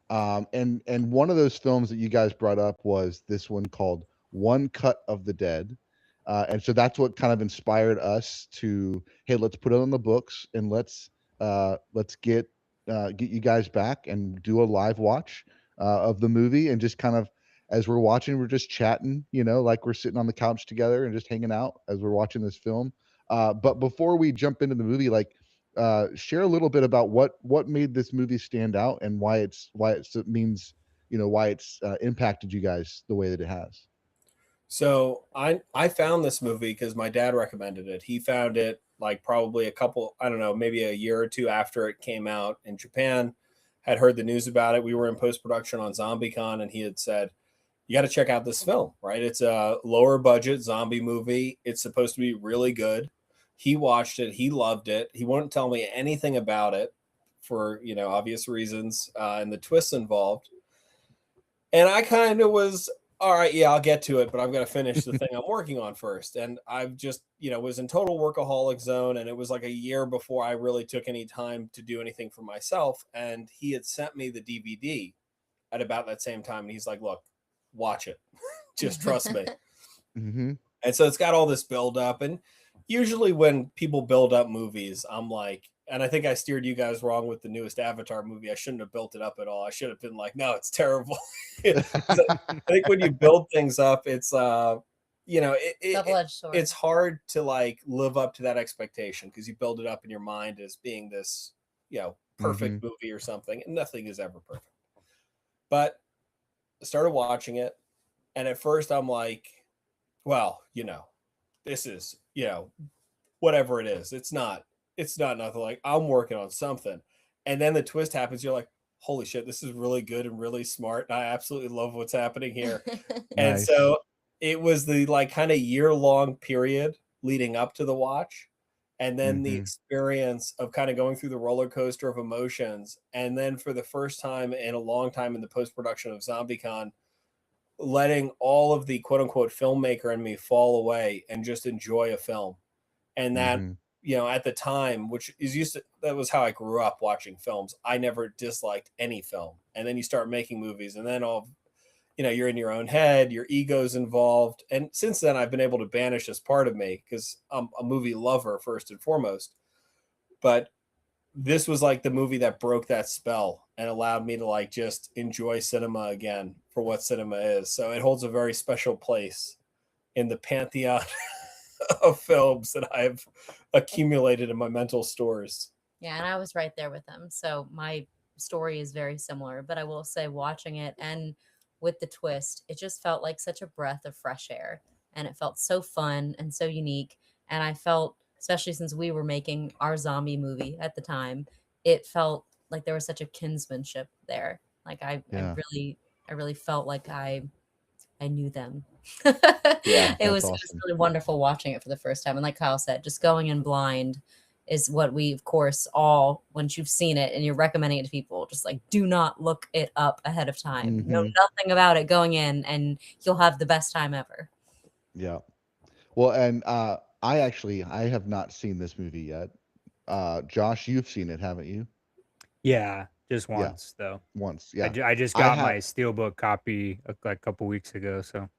And one of those films that you guys brought up was this one called One Cut of the Dead. And so that's what kind of inspired us to, hey, let's put it on the books and let's get you guys back and do a live watch of the movie, and just kind of as we're watching, we're just chatting, you know, like we're sitting on the couch together and just hanging out as we're watching this film. But before we jump into the movie, like share a little bit about what made this movie stand out and it means, you know, why it's impacted you guys the way that it has. So I found this movie because my dad recommended it. He found it like probably a couple, I don't know, maybe a year or two after it came out in Japan. Had heard the news about it. We were in post production on ZombieCon, and he had said, "You got to check out this film, right? It's a lower budget zombie movie. It's supposed to be really good." He watched it. He loved it. He wouldn't tell me anything about it for obvious reasons and the twists involved. And I kind of was, all right, yeah, I'll get to it, but I've got to finish the thing I'm working on first. And I've just, was in total workaholic zone. And it was like a year before I really took any time to do anything for myself. And he had sent me the DVD at about that same time. And he's like, look, watch it. Just trust me. Mm-hmm. And so it's got all this build up. And usually when people build up movies, I'm like, and I think I steered you guys wrong with the newest Avatar movie. I shouldn't have built it up at all. I should have been like, no, it's terrible. I think when you build things up, it's Double-edged sword. it's hard to like live up to that expectation because you build it up in your mind as being this, perfect movie or something, and nothing is ever perfect. But I started watching it, and at first I'm like, well, this is, whatever it is. It's not nothing. Like, I'm working on something. And then the twist happens. You're like, holy shit, this is really good and really smart. And I absolutely love what's happening here. And Nice. so it was the like kind of year-long period leading up to the watch. And then the experience of kind of going through the roller coaster of emotions. And then for the first time in a long time in the post-production of ZombieCon, letting all of the quote unquote filmmaker in me fall away and just enjoy a film. And that, at the time, which is that was how I grew up watching films. I never disliked any film. And then you start making movies, and then you're in your own head, your ego's involved. And since then I've been able to banish this part of me because I'm a movie lover first and foremost. But this was like the movie that broke that spell and allowed me to like just enjoy cinema again for what cinema is. So it holds a very special place in the pantheon of films that I've accumulated in my mental stores. Yeah, and I was right there with them. So my story is very similar, but I will say watching it and with the twist, it just felt like such a breath of fresh air, and it felt so fun and so unique. And I felt, especially since we were making our zombie movie at the time, it felt like there was such a kinsmanship there. Like I really felt like I knew them. It was awesome. really wonderful watching it for the first time. And like Kyle said, just going in blind is what we, of course, all, once you've seen it and you're recommending it to people, just like, do not look it up ahead of time. Know nothing about it going in, and you'll have the best time ever. Yeah. Well, and I have not seen this movie yet. Josh, you've seen it, haven't you? Yeah, just once though. Once, yeah. I just got my Steelbook copy like a couple weeks ago. So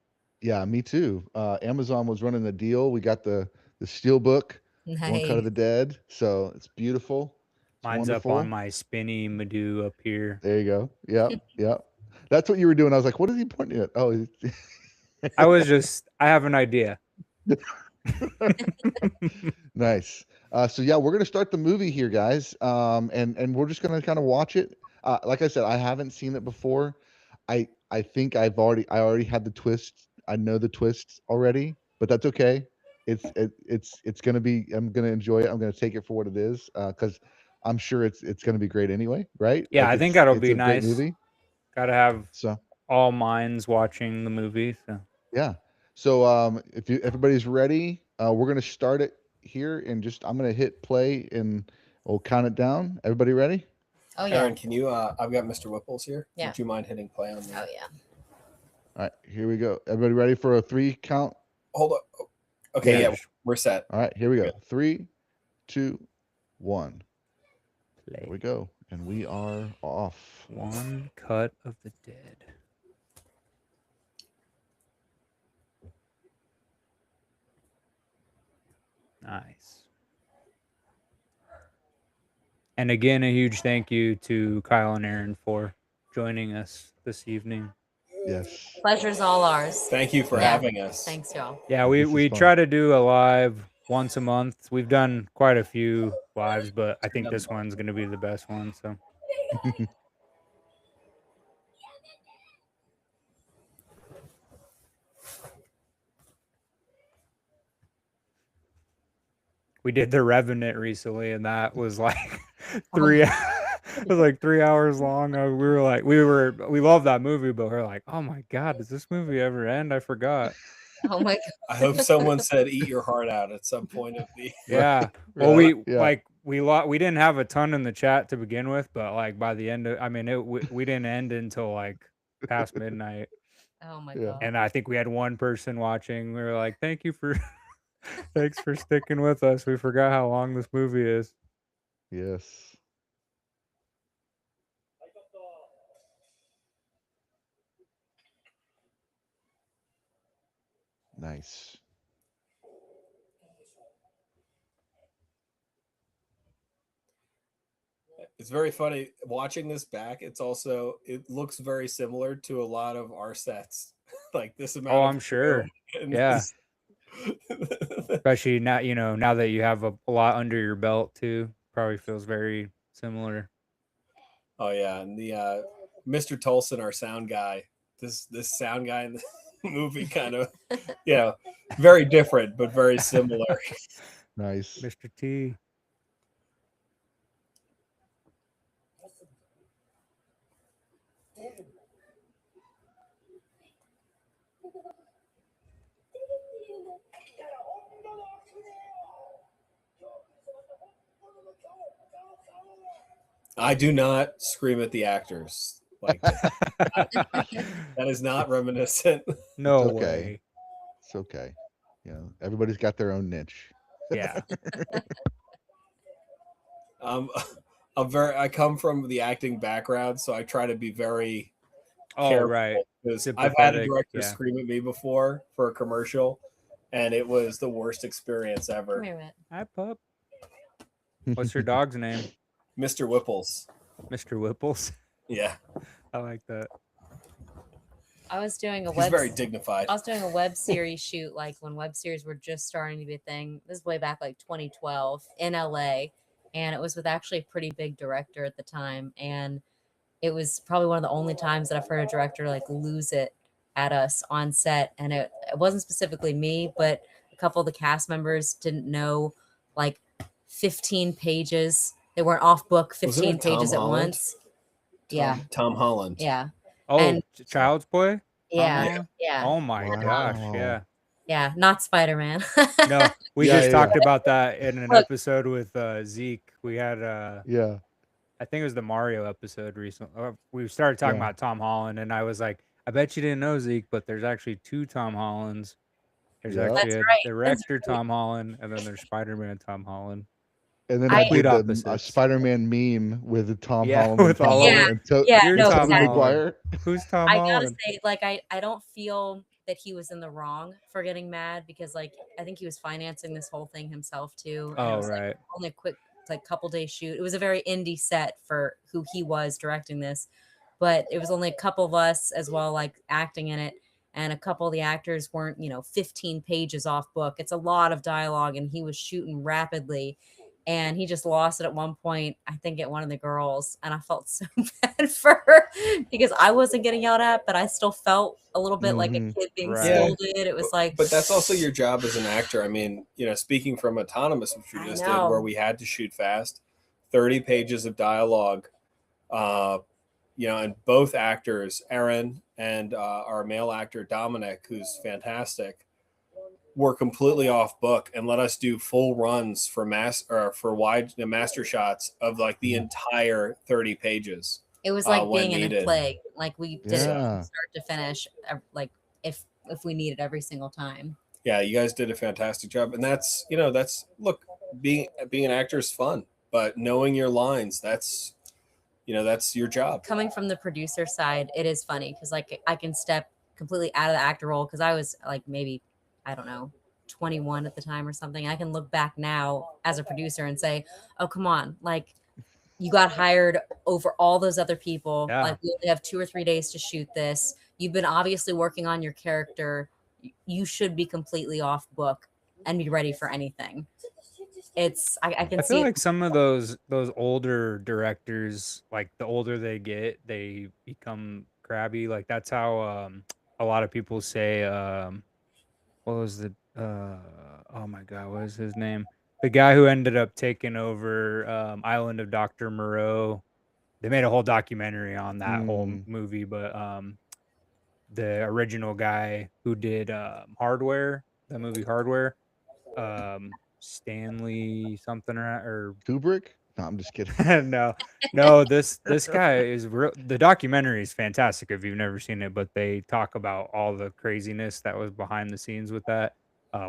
yeah, me too. Amazon was running a deal. We got the Steelbook, One Cut of the Dead. So it's beautiful. It's mine's wonderful. up on my spinny Madoo up here. There you go. Yep, yep. That's what you were doing. I was like, what is he pointing at? Oh, I have an idea. Nice. So yeah, we're gonna start the movie here, guys. And we're just gonna kind of watch it. Like I said, I haven't seen it before. I think I already had the twist. I know the twists already, but that's okay. It's gonna be. I'm gonna enjoy it. I'm gonna take it for what it is, because I'm sure it's gonna be great anyway, right? Yeah, Like I think that'll it's be a great nice. movie. Gotta have So all minds watching the movie. So yeah. So if everybody's ready, we're gonna start it here and just I'm gonna hit play and we'll count it down. Everybody ready? Oh yeah. Aaron, can you? I've got Mr. Whipples here. Yeah. Would you mind hitting play on that? Oh yeah. All right, here we go. Everybody ready for a 3 count? Hold on. Okay, Yeah. yeah, we're set. All right, here we go. Good. 3, 2, 1. play. Here we go. And we are off. One cut of the dead. Nice. And again, a huge thank you to Kyle and Aaron for joining us this evening. Yes. Pleasure's all ours. Thank you for Yeah. having us. Thanks, y'all. Yeah, This is we fun. try to do a live once a month. We've done quite a few lives, but I think this one's going to be the best one. So we did The Revenant recently, and that was like it was like 3 hours long. We love that movie, but we're like, oh my god, does this movie ever end? I forgot. Oh my god. I hope someone said "eat your heart out" at some point of the. Yeah. Well, Yeah. we didn't have a ton in the chat to begin with, but like by the end of, I mean, we didn't end until like past midnight, Oh my Yeah. god. and I think we had one person watching. We were like, thank you for, thanks for sticking with us. We forgot how long this movie is. Yes. Nice. It's very funny watching this back. It looks very similar to a lot of our sets. Like this amount. Oh, of I'm sure. film and Yeah. this- Especially now, now that you have a lot under your belt too, probably feels very similar. Oh yeah, and the Mr. Tolson, our sound guy. This sound guy in the movie kind of, very different but very similar. Nice. Mr. T. I do not scream at the actors like that. That is not reminiscent. No It's okay. way. It's okay. Everybody's got their own niche. Yeah. I come from the acting background, so I try to be very Oh, careful, right. because I've had a Sympathetic, director yeah. scream at me before for a commercial, and it was the worst experience Come ever. here, Matt. Hi, pup. What's your dog's name? Mr. Whipples. Mr. Whipples. Yeah, I like that. I was doing a he's web very dignified. I was doing a web series shoot like when web series were just starting to be a thing. This is way back like 2012 in LA, and it was with actually a pretty big director at the time, and it was probably one of the only times that I've heard a director like lose it at us on set. And it wasn't specifically me, but a couple of the cast members didn't know like 15 pages. They weren't off book Wasn't 15 it Tom pages at Holland? once. Yeah. Tom Holland. Yeah. Oh, And- Child's Play? Yeah. Holland? Yeah. Oh my gosh. Wow. Yeah. Yeah. Not Spider-Man. No, we Yeah, just yeah. talked about that in an Look. episode with Zeke. We had Yeah. I think it was the Mario episode recently. We started talking Yeah. about Tom Holland, and I was like, I bet you didn't know, Zeke, but there's actually 2 Tom Hollands. There's Yep. actually That's a right. director Tom Holland, and then there's Spider-Man Tom Holland. And then I- I did Complete a opposites. Spider-Man meme with Tom Yeah, Holland and with Tom all of Holland them. and Yeah, You're no, Tom Tobey exactly. Holland. Maguire. Who's Tom I gotta Holland? say, like, I don't feel that he was in the wrong for getting mad, because like I think he was financing this whole thing himself too. And it Oh, was like right. only a quick like couple days shoot. It was a very indie set for who he was directing this, but it was only a couple of us as well, like acting in it, and a couple of the actors weren't 15 pages off book. It's a lot of dialogue, and he was shooting rapidly, and he just lost it at one point, I think at one of the girls, and I felt so bad for her because I wasn't getting yelled at, but I still felt a little bit like a Mhm. kid being Right. Yeah. scolded. It was like, But that's also your job as an actor. I mean, speaking from Autonomous, which we I just did, where know. we had to shoot fast, 30 pages of dialogue, and both actors, Aaron and our male actor Dominic, who's fantastic, were completely off book and let us do full runs for master shots of like the entire 30 pages. it was like when being in a needed. play. Like we did it Yeah. from start to finish, like if we needed every single time. Yeah, you guys did a fantastic job, and that's look, being an actor is fun, but knowing your lines, that's your job. Coming from the producer side, it is funny because like I can step completely out of the actor role because I was like maybe, I don't know, 21 at the time or something. I can look back now as a producer and say, oh, come on, like you got hired over all those other people. Yeah. Like we only have 2 or 3 days to shoot this. You've been obviously working on your character. You should be completely off book and be ready for anything. It's I can I see feel it. like some of those older directors, like the older they get, they become crabby. Like that's how a lot of people say what was the oh my god, what is his name? The guy who ended up taking over Island of Dr. Moreau. They made a whole documentary on that whole Mm. movie, but the original guy who did Hardware, the movie Hardware, Stanley something or Kubrick? No, I'm just kidding. no, this guy is real. The documentary is fantastic if you've never seen it, but they talk about all the craziness that was behind the scenes with that,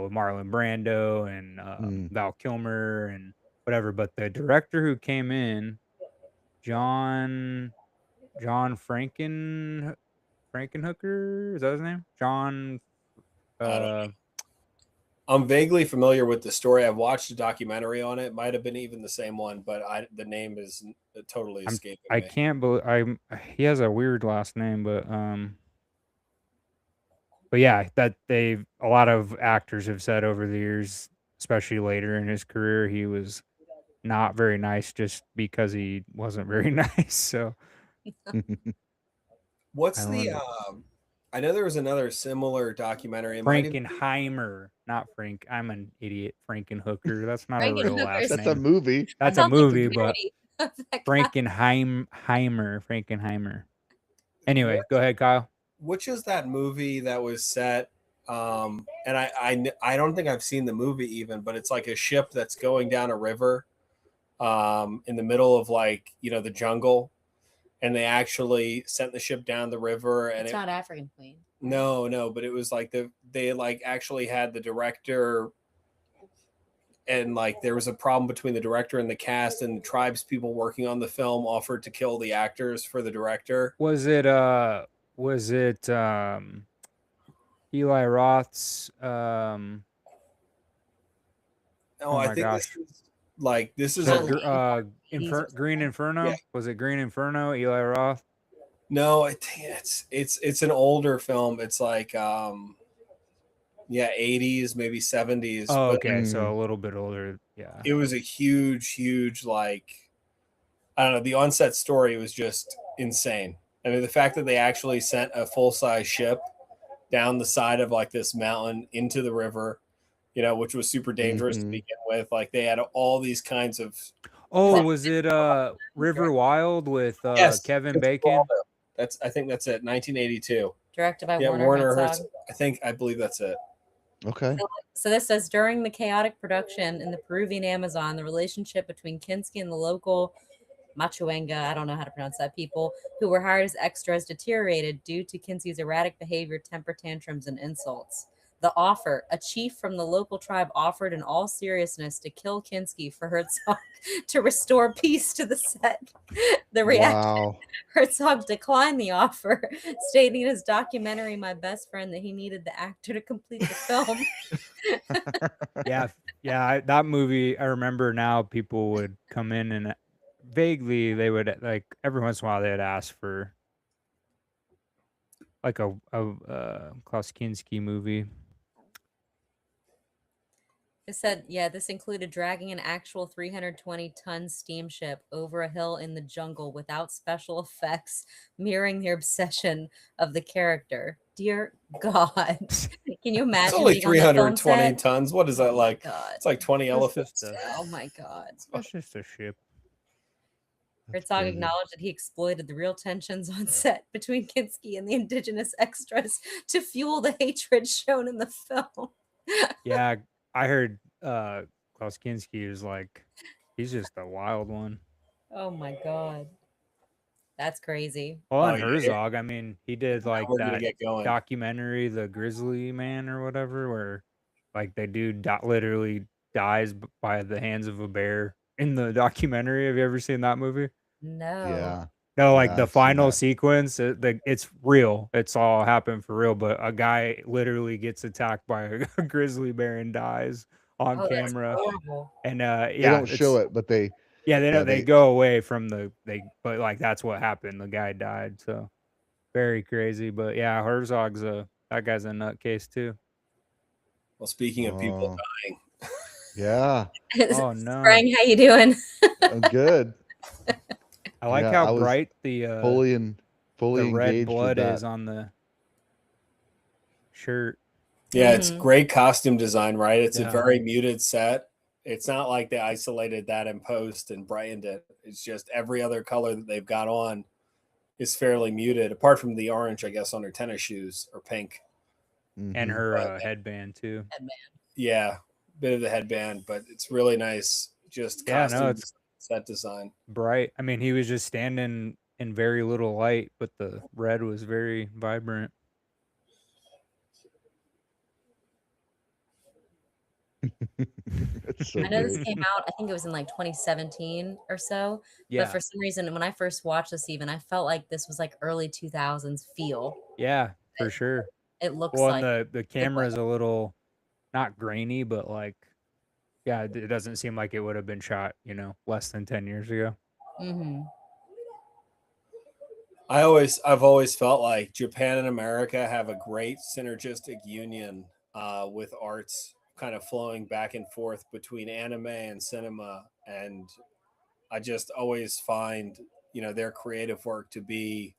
with Marlon Brando and Mm. Val Kilmer and whatever. But the director who came in, John Frankenhooker, is that his name? John. I don't know. I'm vaguely familiar with the story. I've watched a documentary on it. Might have been even the same one, but the name is totally escaping I me. can't believe he has a weird last name, but yeah, that a lot of actors have said over the years, especially later in his career, he was not very nice just because he wasn't very nice. So What's I the? wonder. I know there was another similar documentary. It might even- Frankenheimer, not Frank. I'm an idiot. Frankenhooker. That's not a real Frankenhooker last That's a name. movie. That's a sounds like the movie, but parody of that guy. Frankenheimer. Anyway, go ahead, Kyle. which is that movie that was set? And I don't think I've seen the movie even, but it's like a ship that's going down a river, in the middle of like the jungle, and they actually sent the ship down the river, and It's not African Queen. No, but it was like they like actually had the director, and like there was a problem between the director and the cast, and the tribes people working on the film offered to kill the actors for the director. Was it Eli Roth's Oh, oh I my think gosh. this is The, Jesus. Green Inferno? Yeah. Was it Green Inferno? Eli Roth? no, I think it's an older film. It's like 80s, maybe 70s. Oh, but okay. So a little bit older. Yeah. it was a huge, like, I don't know. The onset story was just insane. I mean, the fact that they actually sent a full size ship down the side of like this mountain into the river, which was super dangerous to Mhm. begin with. Like they had all these kinds of. Oh, was it River Wild with Yes, Kevin Chris Bacon? Waldo. I think that's it. 1982. Directed by Yeah, Warner Warner Herzog. Herzog. I believe that's it. Okay. So this says during the chaotic production in the Peruvian Amazon, the relationship between Kinski and the local Machuenga, I don't know how to pronounce that, people who were hired as extras deteriorated due to Kinski's erratic behavior, temper tantrums, and insults. The offer, a chief from the local tribe offered in all seriousness to kill Kinski for Herzog to restore peace to the set. The reaction, Wow. Herzog declined the offer, stating in his documentary, My Best Friend, that he needed the actor to complete the film. Yeah. That movie, I remember now people would come in and vaguely they would like every once in a while they would ask for like a Klaus Kinski movie. It said, yeah, this included dragging an actual 320-ton steamship over a hill in the jungle without special effects, mirroring the obsession of the character. Dear God. Can you It's imagine only being on the film 320 set? tons. What is Oh that my like? God. It's like 20 That's elephants. just Oh my God. that's just a ship. That's Herzog crazy. acknowledged that he exploited the real tensions on set between Kinski and the indigenous extras to fuel the hatred shown in the film. Yeah, I heard Klaus Kinski is like he's just a wild one. Oh my God. That's crazy. Well, Oh, and yeah. Herzog, I mean, he did like We're gonna that get going. documentary, The Grizzly Man or whatever, where like they do literally dies by the hands of a bear in the documentary. Have you ever seen that movie? No. Yeah. No, like Yeah, the I've seen final that. sequence, it's real. It's all happened for real. But a guy literally gets attacked by a grizzly bear and dies on Oh, that's camera. horrible. And They yeah, don't show it, but they yeah, they yeah, they they go away from but like that's what happened. The guy died, so very crazy. But yeah, Herzog's that guy's a nutcase too. Well, speaking of people Oh, dying, yeah. Oh no, Sprang, how you doing? I'm good. I like Yeah, how I was bright the fully red engaged with blood is that. on the shirt. yeah, it's Mhm. great costume design, right? It's a Yeah. very muted set. It's not like they isolated that in post and brightened it. It's just every other color that they've got on is fairly muted, apart from the orange, I guess, on her tennis shoes or pink. And Mhm. her headband too. Yeah, bit of the headband, but it's really nice. Just Yeah, no, costume it's set design. bright. I mean, he was just standing in very little light, but the red was very vibrant. It's so I know this great. came out, I think it was in like 2017 or so. Yeah, But for some reason, when I first watched this, even I felt like this was like early 2000s feel. yeah, for sure. It looks Well, like and the camera's a little not grainy, but like, yeah, it doesn't seem like it would have been shot, less than 10 years ago. hmm I've always felt like Japan and America have a great synergistic union with arts kind of flowing back and forth between anime and cinema, and I just always find their creative work to be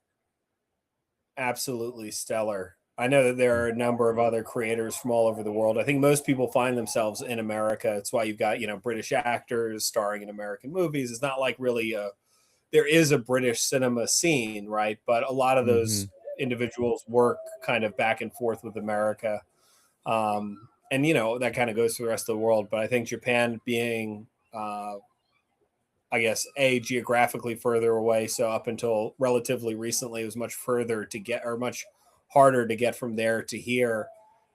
absolutely stellar. I know that there are a number of other creators from all over the world. I think most people find themselves in America. It's why you've got British actors starring in American movies. It's not like really there is a British cinema scene, right? But a lot of those Mhm. individuals work kind of back and forth with America. And that kind of goes to the rest of the world. But I think Japan being, I guess, geographically further away. So up until relatively recently, it was much further to get, or much harder to get from there to here.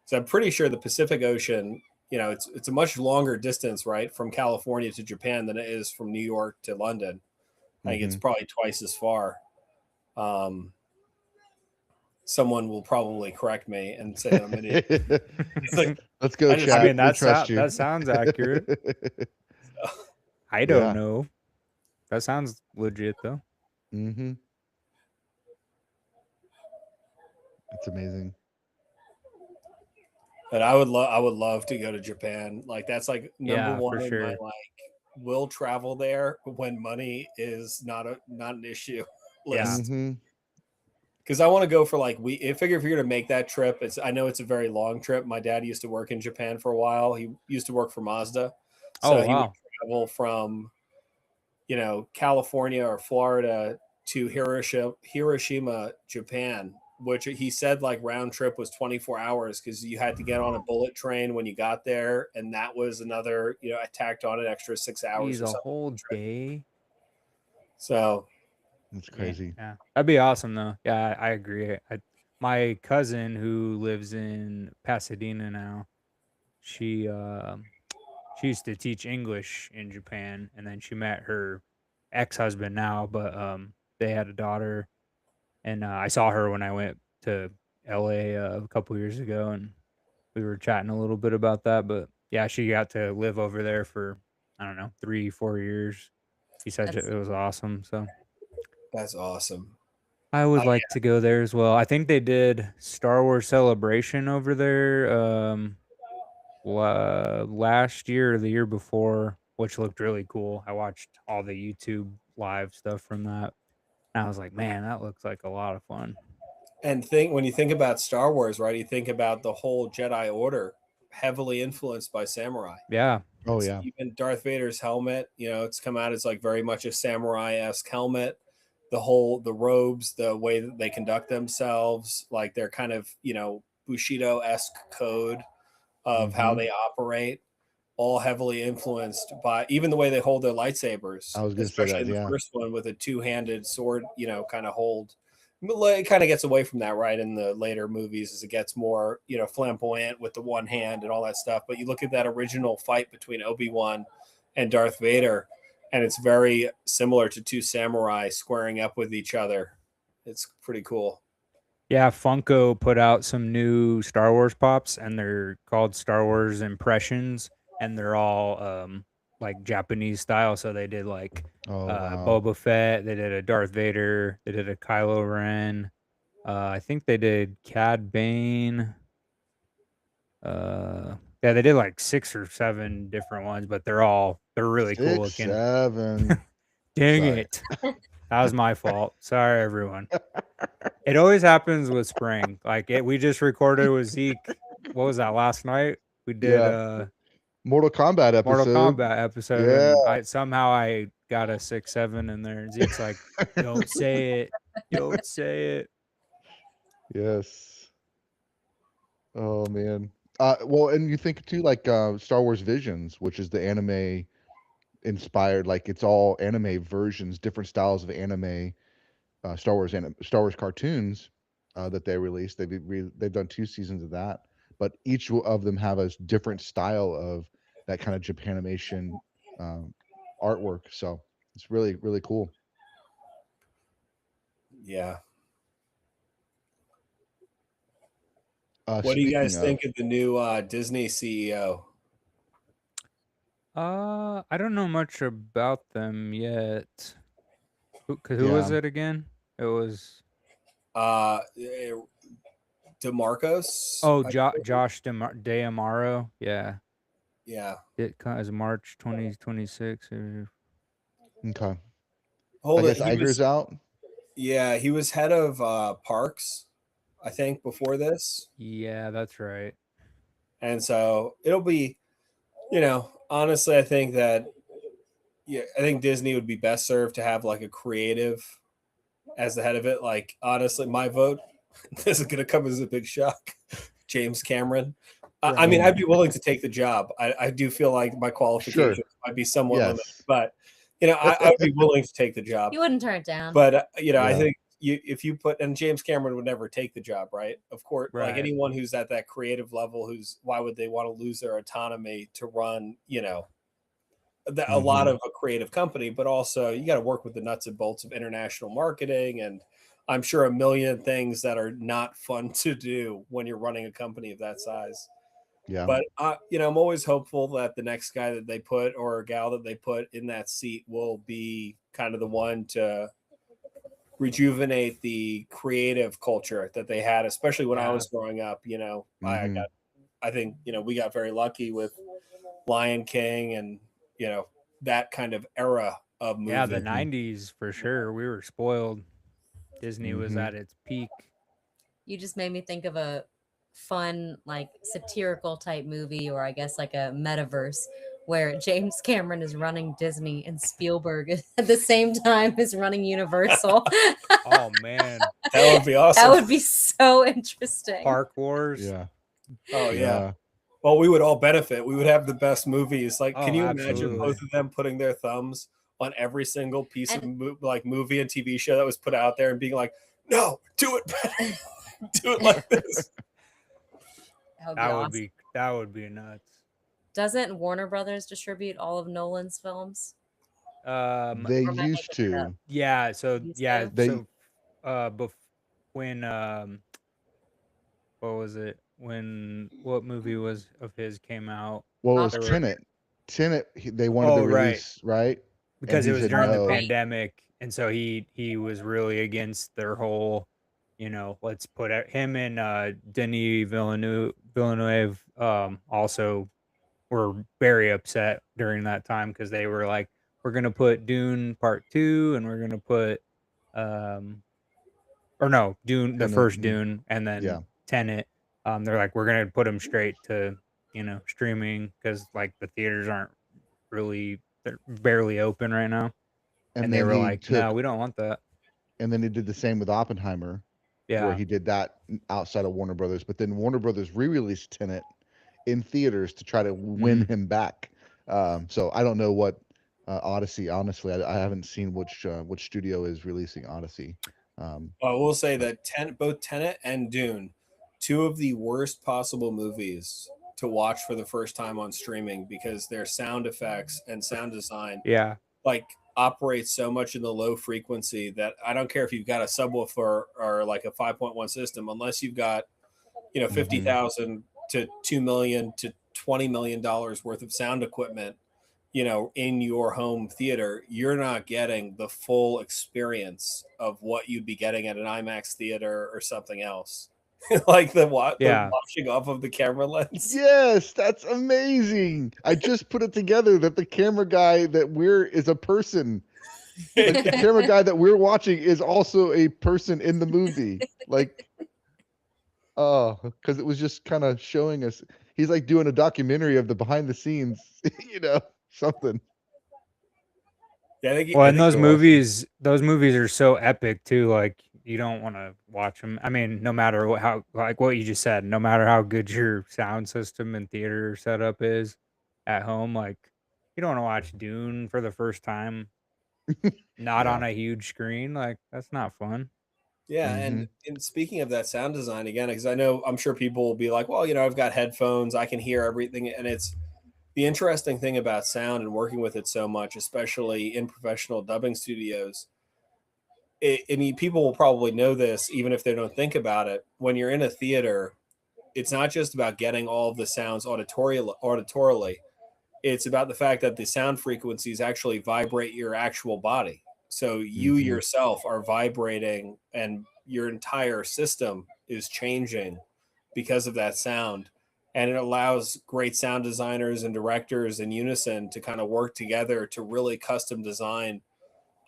So I'm pretty sure the Pacific Ocean, it's a much longer distance, right, from California to Japan than it is from New York to London. I think it's Mhm. probably twice as far. Someone will probably correct me and say that I'm an idiot. It's like, Let's go, I just- chat. I mean, we trust you. that sounds accurate. I don't Yeah. know. That sounds legit though. Mhm. It's amazing. but I would love to go to Japan. Like that's like number Yeah, one for on sure. my will travel there when money is not an issue Yeah. list. Mhm. Because I want to go for I figure if you're gonna make that trip, I know it's a very long trip. My dad used to work in Japan for a while. He used to work for Mazda, so Oh, he would wow. travel from California or Florida to Hiroshima, Japan, which he said round trip was 24 hours because you had to get on a bullet train when you got there, and that was another I tacked on an extra 6 hours Geez, or a something. whole day. So It's crazy. Yeah, that'd be awesome though. Yeah, I agree. My cousin who lives in Pasadena now, she used to teach English in Japan, and then she met her ex-husband now, but they had a daughter, and I saw her when I went to LA a couple years ago, and we were chatting a little bit about that. But yeah, she got to live over there for I don't know 3-4 years. She said That's- it was awesome. So that's awesome. I would Oh, like to go there as well. I think they did Star Wars Celebration over there last year or the year before, which looked really cool. I watched all the YouTube live stuff from that. And I was like, man, that looks like a lot of fun. And when you think about Star Wars, right? You think about the whole Jedi Order, heavily influenced by samurai. Yeah. Oh yeah. Even Darth Vader's helmet, it's come out as like very much a samurai-esque helmet. The robes, the way that they conduct themselves, like they're kind of, Bushido-esque code of how Mhm. they operate, all heavily influenced by even the way they hold their lightsabers. I was gonna say Especially that, in the yeah. first one with a two-handed sword, kind of hold. It kind of gets away from that, right? In the later movies, as it gets more, flamboyant with the one hand and all that stuff. But you look at that original fight between Obi-Wan and Darth Vader, and it's very similar to two samurai squaring up with each other. It's pretty cool. Yeah, Funko put out some new Star Wars pops, and they're called Star Wars Impressions, and they're all like Japanese style. So they did like Oh wow. Boba Fett, they did a Darth Vader, they did a Kylo Ren. I think they did Cad Bane. Yeah, they did like 6 or 7 different ones, but they're really cool 6, looking. 7. Dang Sorry. it. That was my fault. Sorry, everyone. It always happens with spring. Like we just recorded with Zeke. What was that, last night? We did Yeah. Mortal Kombat episode. Mortal Kombat episode. Yeah. And I got a 6, 7 in there. And Zeke's like, don't say it. Don't say it. Yes. Oh man. Well, and you think too, like Star Wars Visions, which is the anime inspired, like it's all anime versions, different styles of anime, Star Wars cartoons that they released. They've done 2 seasons of that, but each of them have a different style of that kind of Japanimation artwork. So it's really, really cool. Yeah. What do you guys think of the new Disney CEO? I don't know much about them yet. Who was it again? It was DeMarcos. Oh, Josh D'Amaro. Yeah. Yeah. It is March 2026. Okay. Hold I it. guess Iger's out. Yeah, he was head of Parks, I think, before this. Yeah, that's right. And so it'll be, honestly, I think that, I think Disney would be best served to have like a creative as the head of it. Like, honestly, my vote, this is going to come as a big shock. James Cameron. Right. I mean, I'd be willing to take the job. I do feel like my qualifications might be somewhat limited, but I would be willing to take the job. You wouldn't turn it down. But I think if you put, and James Cameron would never take the job, right? Of course, Right. like anyone who's at that creative level, why would they want to lose their autonomy to run, a lot of a creative company? But also, you got to work with the nuts and bolts of international marketing, and I'm sure a million things that are not fun to do when you're running a company of that size. Yeah. But I'm always hopeful that the next guy that they put, or a gal that they put in that seat, will be kind of the one to rejuvenate the creative culture that they had, especially when I was growing up. I think we got very lucky with Lion King and that kind of era of movie. Yeah, the 90s for sure. We were spoiled. Disney was at its peak. You just made me think of a fun, like satirical type movie, or I guess like a metaverse, where James Cameron is running Disney and Spielberg at the same time is running Universal. Oh man, that would be awesome. That would be so interesting. Park Wars. Yeah. Oh yeah. Well, we would all benefit. We would have the best movies. Like, can you imagine both of them putting their thumbs on every single piece of movie and TV show that was put out there and being like, "No, do it better. Do it like this." That would be nuts. Doesn't Warner Brothers distribute all of Nolan's films? They used to. Yeah. So yeah. When what was it? What movie of his came out? Well, it was Tenet. Tenet, they wanted to release, right? Because it was during the pandemic, and so he was really against their whole, let's put him and Denis Villeneuve also were very upset during that time because they were like, we're gonna put Dune Part 2 and we're gonna put or no, Dune, the Tenet, first Dune, and then yeah. Tenet. They're like, we're gonna put them straight to streaming because like the theaters aren't really, they're barely open right now, and they then were he like, took, no, we don't want that. and then he did the same with Oppenheimer, where Yeah, he did that outside of Warner Brothers. But then Warner Brothers re-released Tenet in theaters to try to win him back. So I don't know what Odyssey. Honestly, I haven't seen which studio is releasing Odyssey. I will say that both Tenet and Dune, two of the worst possible movies to watch for the first time on streaming because their sound effects and sound design yeah, like operate so much in the low frequency that I don't care if you've got a subwoofer or like a 5.1 system, unless you've got $50,000 to $2 million to $20 million worth of sound equipment, in your home theater, you're not getting the full experience of what you'd be getting at an IMAX theater or something else. Like the washing off of the camera lens. Yes, that's amazing. I just put it together that the camera guy that is a person. Like the camera guy that we're watching is also a person in the movie. Like, because it was just kind of showing us. He's like doing a documentary of the behind the scenes, something. Yeah, well, and those movies are so epic too. Like, you don't want to watch them. I mean, no matter what you just said, no matter how good your sound system and theater setup is at home, like, you don't want to watch Dune for the first time, not on a huge screen. Like, that's not fun. Yeah, and speaking of that sound design again, because I'm sure people will be like, well, I've got headphones, I can hear everything, and it's the interesting thing about sound and working with it so much, especially in professional dubbing studios. I mean, people will probably know this even if they don't think about it. When you're in a theater, it's not just about getting all of the sounds auditorily. It's about the fact that the sound frequencies actually vibrate your actual body. So you yourself are vibrating and your entire system is changing because of that sound. And it allows great sound designers and directors in unison to kind of work together to really custom design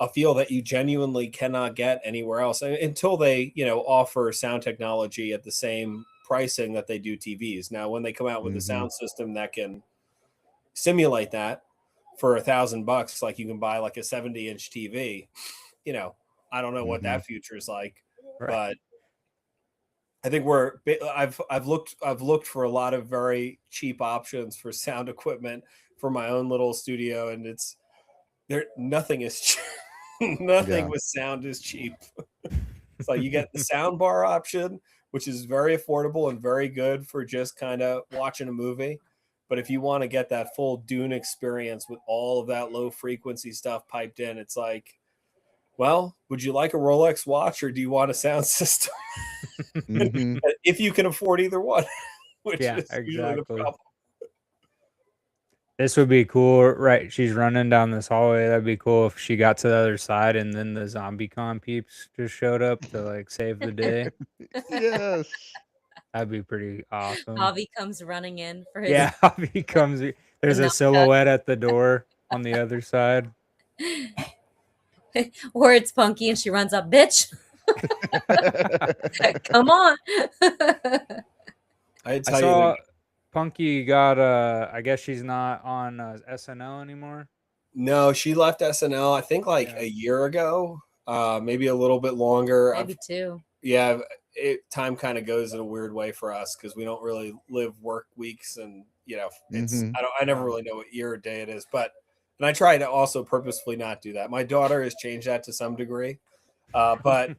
a feel that you genuinely cannot get anywhere else until they, offer sound technology at the same pricing that they do TVs. Now, when they come out with a sound system that can simulate that for $1,000, like you can buy like a 70-inch TV, I don't know what that future is like, but I think I've looked for a lot of very cheap options for sound equipment for my own little studio, and nothing is nothing with sound is cheap. It's like you get the sound bar option, which is very affordable and very good for just kind of watching a movie. But if you want to get that full Dune experience with all of that low frequency stuff piped in, it's like, well, would you like a Rolex watch or do you want a sound system? If you can afford either one, which is usually the problem. This would be cool, right? She's running down this hallway. That'd be cool if she got to the other side and then the ZombieCon peeps just showed up to like save the day. Yes. That'd be pretty awesome. Avi comes running in for his. Yeah, Avi comes. There's a silhouette at the door on the other side. Or it's Punky and she runs up, bitch. Come on. I saw Punky got I guess she's not on SNL anymore. No, she left SNL I think like a year ago, maybe a little bit longer. Maybe two. Yeah, time kind of goes in a weird way for us because we don't really live work weeks, and it's I never really know what year or day it is, and I try to also purposefully not do that. My daughter has changed that to some degree, but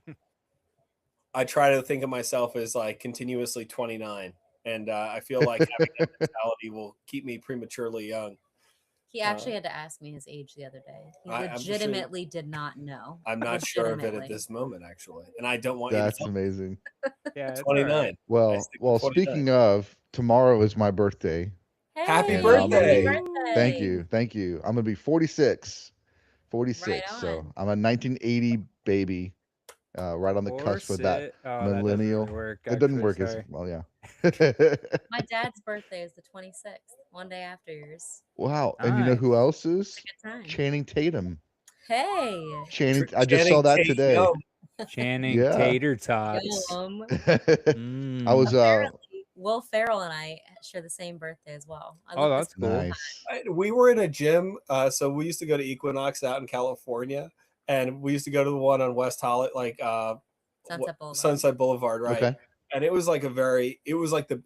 I try to think of myself as like continuously 29, and I feel like having that mentality will keep me prematurely young. He actually had to ask me his age the other day. He legitimately did not know. I'm not sure of it at this moment, actually, and I don't want That's you to amazing. Yeah, 29. Right. Well, 29. Speaking of, tomorrow is my birthday. Hey, Happy birthday. Thank you. I'm gonna be 46. 46. Right on. So I'm a 1980 baby. right on the cusp of that Oh, that millennial. doesn't really work. It doesn't Actually, work as sorry. well, yeah. My dad's birthday is the 26th, one day after yours. Wow, and you know Nice. who else is? Good time. Channing Tatum. Hey. Channing, I just saw that today. Tatum. Channing Yeah. Tater Tots. Yum. I Mm. was Apparently, Will Ferrell and I share the same birthday as well. I Oh, looked that's this cool. nice. We were in a gym, so we used to go to Equinox out in California, and we used to go to the one on West Hollywood, like Sunset Boulevard. Sunset Boulevard, right? Okay. And it was like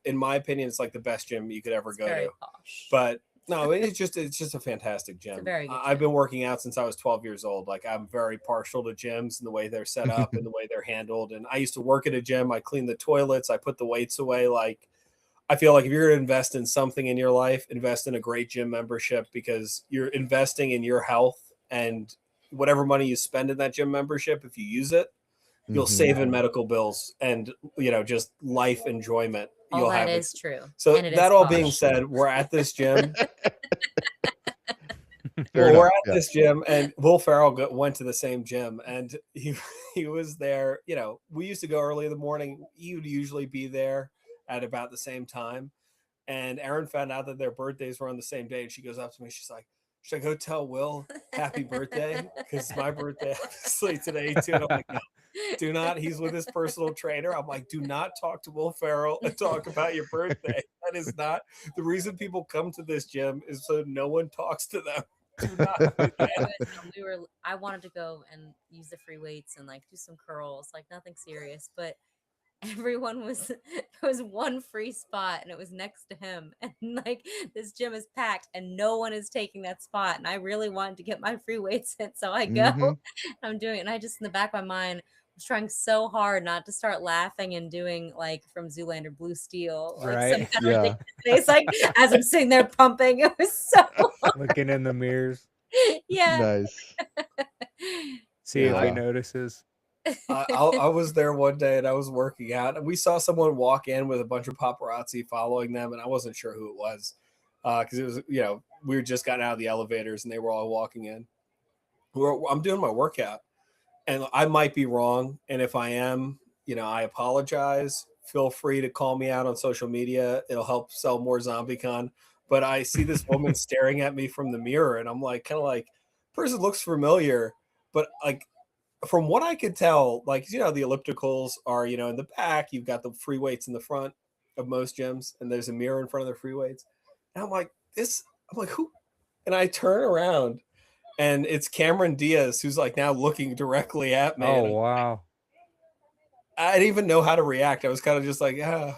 in my opinion, it's like the best gym you could ever It's go very to. posh. But no, it's just a fantastic gym. a very good I've gym. been working out since I was 12 years old. Like, I'm very partial to gyms and the way they're set up and the way they're handled. And I used to work at a gym. I cleaned the toilets. I put the weights away. Like, I feel like if you're going to invest in something in your life, invest in a great gym membership, because you're investing in your health, and whatever money you spend in that gym membership, if you use it, you'll Mhm. save in medical bills and, just life enjoyment. All You'll that have is true. So and it that is all posh. being said, we're at this gym. Fair We're enough, at this gym, and Will Ferrell went to the same gym, and he was there. We used to go early in the morning. He would usually be there at about the same time. And Erin found out that their birthdays were on the same day, and she goes up to me. She's like, "Should I go tell Will happy birthday? Because it's my birthday, obviously, today too." And I'm like, "No, do not." He's with his personal trainer. I'm like, "Do not talk to Will Ferrell and talk about your birthday. That is not the reason people come to this gym, is so no one talks to them." Do not do that. I wanted to go and use the free weights and like do some curls, like nothing serious, but everyone was there was one free spot and it was next to him, and like this gym is packed and no one is taking that spot, and I really wanted to get my free weights in, so I go. Mhm. I'm doing it, and I just in the back of my mind was trying so hard not to start laughing and doing like from Zoolander Blue Steel, like some Right. kind of Yeah. ridiculous face, like as I'm sitting there pumping. It was so Looking in the mirrors. yeah. Nice. See if he Yeah. notices. I was there one day and I was working out, and we saw someone walk in with a bunch of paparazzi following them, and I wasn't sure who it was, because it was, we were just gotten out of the elevators and they were all walking in. I'm doing my workout, and I might be wrong, and if I am, I apologize. Feel free to call me out on social media. It'll help sell more ZombieCon. But I see this woman staring at me from the mirror, and I'm like, kind of like, person looks familiar, but like, from what I could tell, like, the ellipticals are, in the back, you've got the free weights in the front of most gyms, and there's a mirror in front of the free weights. And I'm like, who? And I turn around, and it's Cameron Diaz, who's like now looking directly at me. Oh, And wow. I didn't even know how to react. I was kind of just like, ah.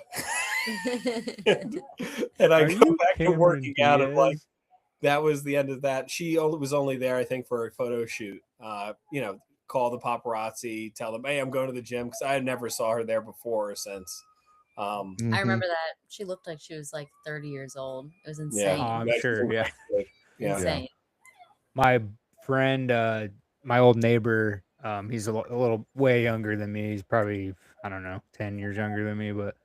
and I Are go you back to Cameron working out of like, Diaz? that was the end of that. She was only there, I think, for a photo shoot. Call the paparazzi, tell them, hey, I'm going to the gym, because I never saw her there before or since. I Mhm. remember that she looked like she was like 30 years old. It was Yeah, insane. Oh, I'm That's sure. Yeah. Yeah. Insane. My friend, my old neighbor, he's a little way younger than me. He's probably, I don't know, 10 years younger than me, but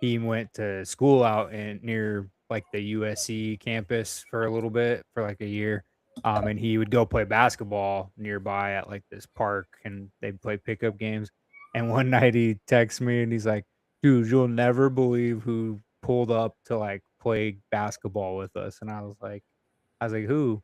he went to school out near like the USC campus for a little bit, for like a year. And he would go play basketball nearby at like this park, and they'd play pickup games. And one night he texts me and he's like, "Dude, you'll never believe who pulled up to like play basketball with us." And I was like, "Who?"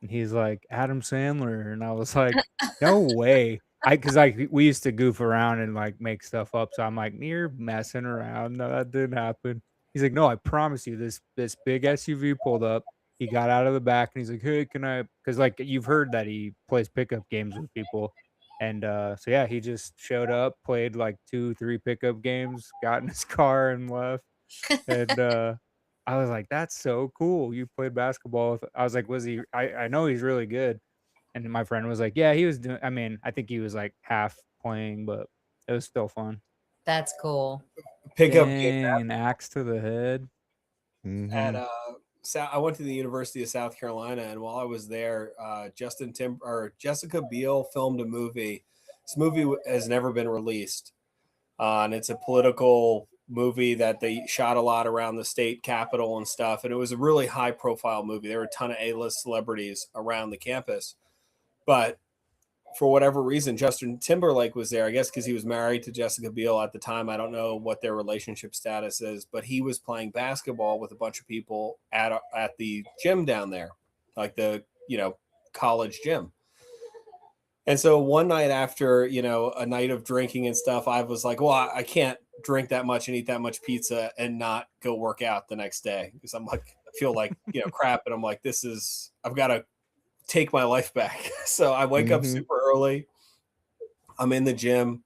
And he's like, "Adam Sandler." And I was like, "No way." Because like we used to goof around and like make stuff up. So I'm like, "You're messing around. No, that didn't happen." He's like, "No, I promise you, this big SUV pulled up. He got out of the back and he's like, 'Hey, can I?" Because like you've heard that he plays pickup games with people. And so yeah, he just showed up, played like 2, 3 pickup games, got in his car and left. And I was like, "That's so cool. You played basketball with." I was like, "Was he?" I know he's really good. And my friend was like, "Yeah, he was doing." I mean, I think he was like half playing, but it was still fun. That's cool. Pickup game Dang, an axe to the head. at Mhm. I went to the University of South Carolina, and while I was there, Jessica Biel filmed a movie. This movie has never been released, and it's a political movie that they shot a lot around the state capitol and stuff. And it was a really high profile movie. There were a ton of A-list celebrities around the campus, but for whatever reason, Justin Timberlake was there, I guess because he was married to Jessica Biel at the time. I don't know what their relationship status is, but he was playing basketball with a bunch of people at the gym down there, like the, college gym. And so one night after, a night of drinking and stuff, I was like, well, I can't drink that much and eat that much pizza and not go work out the next day, because I'm like, I feel like, crap. And I'm like, I've got to take my life back. So I wake up super early. I'm in the gym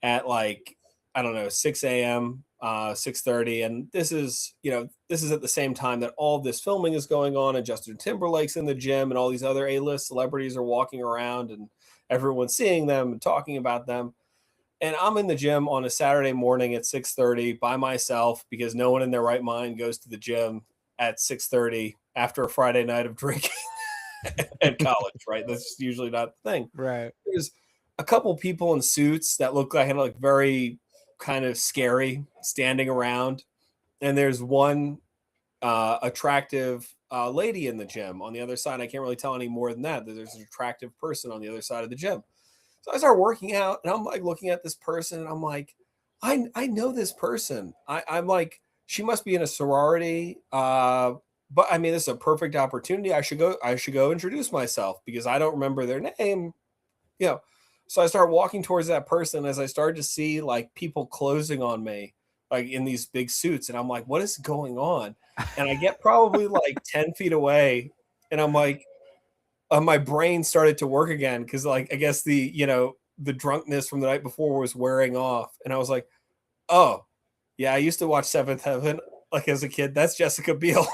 at like, I don't know, 6 a.m., 6:30. And this is at the same time that all this filming is going on, and Justin Timberlake's in the gym, and all these other A-list celebrities are walking around, and everyone's seeing them and talking about them. And I'm in the gym on a Saturday morning at 6:30 by myself, because no one in their right mind goes to the gym at 6:30 after a Friday night of drinking at college, right? That's usually not the thing. Right. There's a couple people in suits that look like very kind of scary standing around. And there's one attractive lady in the gym on the other side. I can't really tell any more than that. There's an attractive person on the other side of the gym. So I start working out, and I'm like looking at this person, and I'm like, I know this person. I'm like, she must be in a sorority. But I mean, this is a perfect opportunity. I should go introduce myself, because I don't remember their name. So I start walking towards that person as I started to see like people closing on me, like in these big suits. And I'm like, what is going on? And I get probably like 10 feet away, and I'm like, my brain started to work again, because like, I guess the drunkenness from the night before was wearing off. And I was like, oh yeah, I used to watch Seventh Heaven like as a kid. That's Jessica Biel.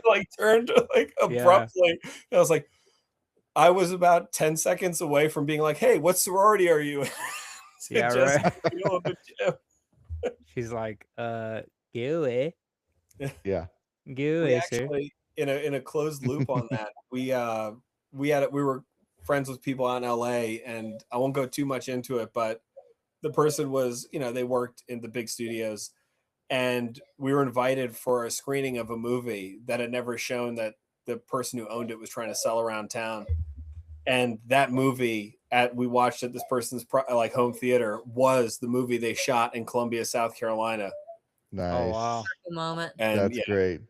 Like turned like abruptly. Yeah. And I was like, I was about 10 seconds away from being like, hey, what sorority are you in? Yeah, right. She's like, gooey. Yeah. Gooey, actually, in a closed loop on that. We were friends with people out in LA, and I won't go too much into it, but the person was, they worked in the big studios, and we were invited for a screening of a movie that had never shown, that the person who owned it was trying to sell around town. And that movie we watched at this person's like home theater was the movie they shot in Columbia, South Carolina. Nice. Oh wow. Moment. And that's great.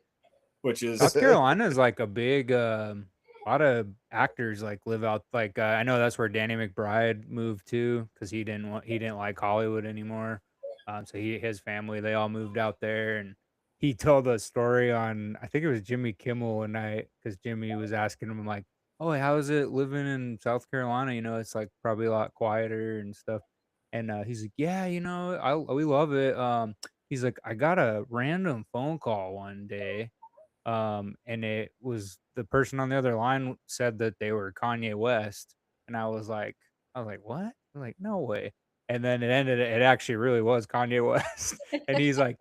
Which is South Carolina is like a big lot of actors like live out, like I know that's where Danny McBride moved to, because he didn't like Hollywood anymore. So his family, they all moved out there, and he told a story on, I think it was Jimmy Kimmel one night, because Jimmy was asking him like, oh, how is it living in South Carolina? It's like probably a lot quieter and stuff. And he's like, yeah, we love it. He's like, I got a random phone call one day. And it was the person on the other line said that they were Kanye West. And I was like, what? I'm like, no way. And then it actually really was Kanye West. And he's like,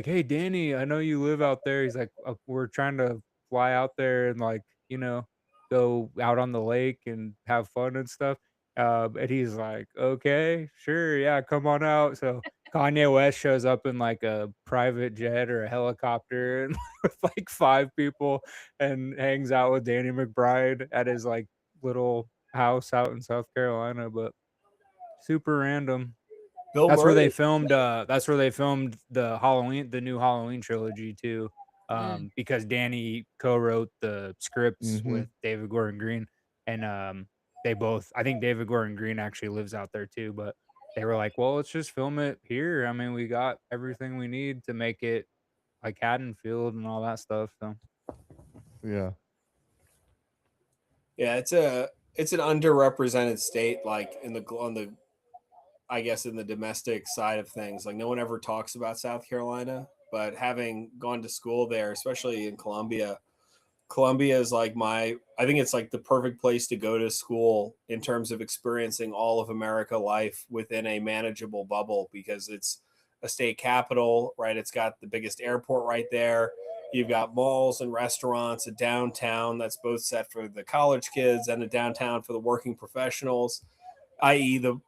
hey, Danny, I know you live out there. He's like, we're trying to fly out there and like, go out on the lake and have fun and stuff. And he's like, okay, sure. Yeah, come on out. So Kanye West shows up in like a private jet or a helicopter and with like 5 people, and hangs out with Danny McBride at his like little house out in South Carolina. But super random. That's where they filmed the new Halloween trilogy too. Because Danny co-wrote the scripts with David Gordon Green, and I think David Gordon Green actually lives out there too, but they were like, well, let's just film it here. I mean, we got everything we need to make it like Haddonfield and all that stuff. So yeah, it's an underrepresented state, like I guess in the domestic side of things. Like no one ever talks about South Carolina, but having gone to school there, especially in Columbia is like I think it's like the perfect place to go to school in terms of experiencing all of America life within a manageable bubble, because it's a state capital, right? It's got the biggest airport right there. You've got malls and restaurants, a downtown that's both set for the college kids and a downtown for the working professionals, i.e. the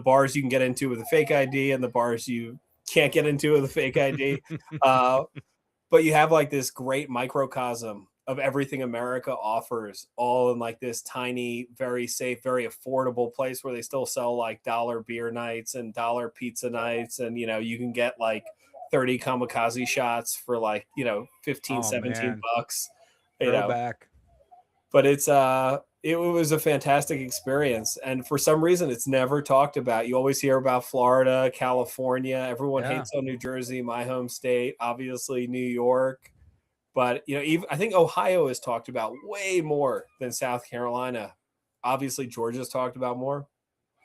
bars you can get into with a fake ID and the bars you can't get into with a fake ID. But you have like this great microcosm of everything America offers, all in like this tiny, very safe, very affordable place where they still sell like dollar beer nights and dollar pizza nights. And, you know, you can get like 30 kamikaze shots for like, you know, 15, Oh, 17 man. bucks, you know, Throwback. but it was a fantastic experience. And for some reason, it's never talked about. You always hear about Florida, California. Everyone Yeah. hates on New Jersey, my home state, obviously New York. But, you know, even I think Ohio is talked about way more than South Carolina. Obviously, Georgia's talked about more.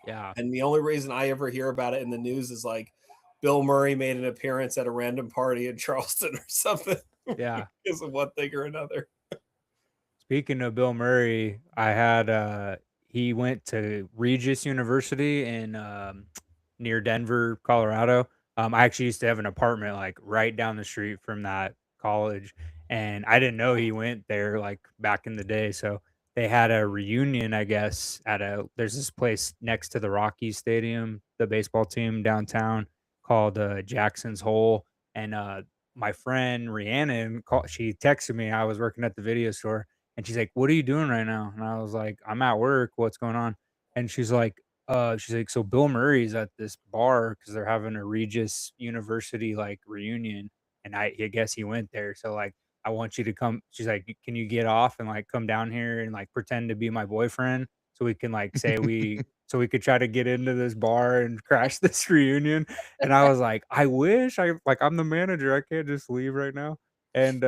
Yeah. And the only reason I ever hear about it in the news is like Bill Murray made an appearance at a random party in Charleston or something. Yeah. Because of one thing or another. Speaking of Bill Murray, I had he went to Regis University in near Denver, Colorado. I actually used to have an apartment like right down the street from that college, and I didn't know he went there like back in the day. So they had a reunion, I guess, there's this place next to the Rockies Stadium, the baseball team downtown called Jackson's Hole, and my friend Rhiannon she texted me. I was working at the video store, and she's like, "What are you doing right now?" And I was like, "I'm at work. What's going on?" And she's like, "So Bill Murray's at this bar because they're having a Regis University like reunion, and I guess he went there. So like, I want you to come." She's like, "Can you get off and like come down here and like pretend to be my boyfriend so we can like say so we could try to get into this bar and crash this reunion?" And I was like, "I wish I'm the manager. I can't just leave right now." And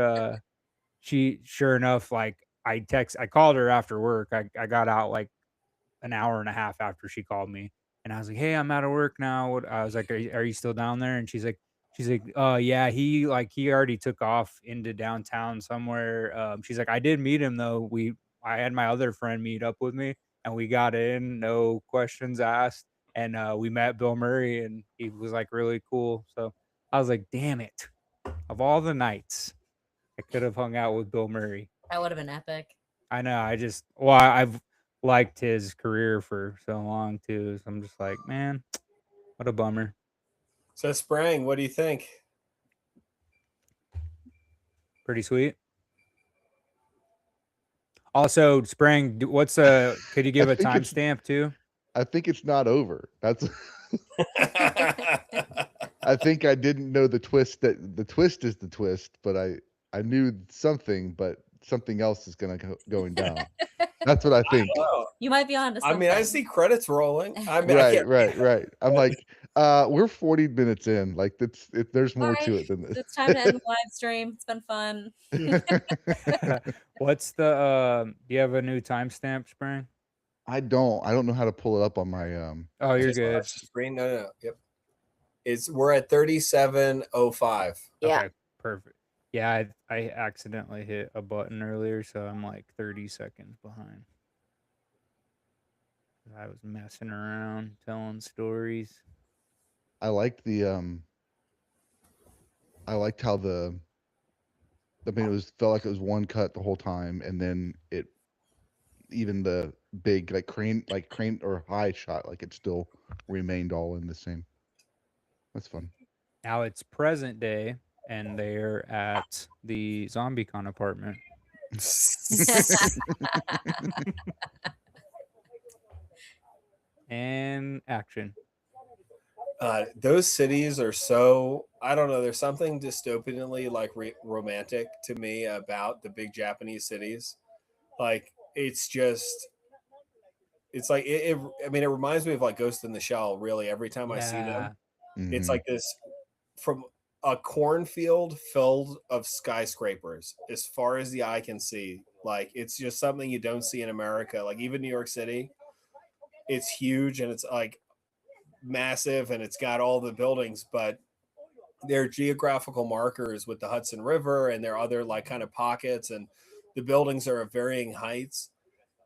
she sure enough, like I called her after work. I got out like an hour and a half after she called me, and I was like, "Hey, I'm out of work now." I was like, are you still down there?" And she's like, yeah, he already took off into downtown somewhere." She's like, "I did meet him though. I had my other friend meet up with me, and we got in, no questions asked, and we met Bill Murray, and he was like really cool." So I was like, "Damn it! Of all the nights, I could have hung out with Bill Murray." That would have been epic. I know. I've liked his career for so long too. So I'm just like, man, what a bummer. So, Sprang, what do you think? Pretty sweet. Also, Spring, could you give I a think it's timestamp too? I think it's not over. That's I think I didn't know the twist, that the twist is the twist, but I knew something, but something else is going down. That's what I think. Oh, You might be on to I something. mean, I see credits rolling. I mean, I Right, can't. right. I'm like, we're 40 minutes in. Like there's more to Sorry. it than this. It's time to end the live stream. It's been fun. What's the do you have a new timestamp, Spring? I don't know how to pull it up on my Oh, you're Just good. watch the screen. No. Yep. We're at 37:05. Yeah. Okay, perfect. Yeah, I accidentally hit a button earlier, so I'm like 30 seconds behind. I was messing around, telling stories. I liked how it felt like it was one cut the whole time, and then even the big like crane or high shot, like it still remained all in the same. That's fun. Now it's present day, and they're at the ZombieCon apartment. And action. Those cities are so, I don't know, there's something dystopianly like romantic to me about the big Japanese cities. Like it's like I mean, it reminds me of like Ghost in the Shell. Really, every time I see them, it's Mhm. like this from a cornfield filled of skyscrapers as far as the eye can see. Like it's just something you don't see in America. Like even New York City, it's huge and it's like massive and it's got all the buildings, but there are geographical markers with the Hudson River and there are other like kind of pockets, and the buildings are of varying heights.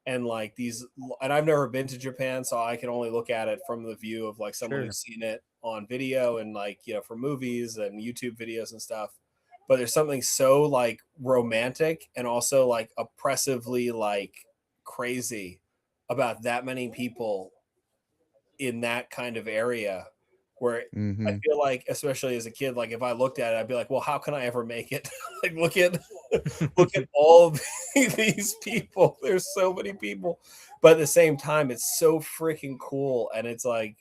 And like these, and I've never been to Japan, so I can only look at it from the view of like someone Sure. who's seen it on video and like, you know, for movies and YouTube videos and stuff. But there's something so like romantic and also like oppressively like crazy about that many people in that kind of area where I Mhm. feel like, especially as a kid, like if I looked at it, I'd be like, well, how can I ever make it? Like look at all of these people. There's so many people. But at the same time, it's so freaking cool. And it's like,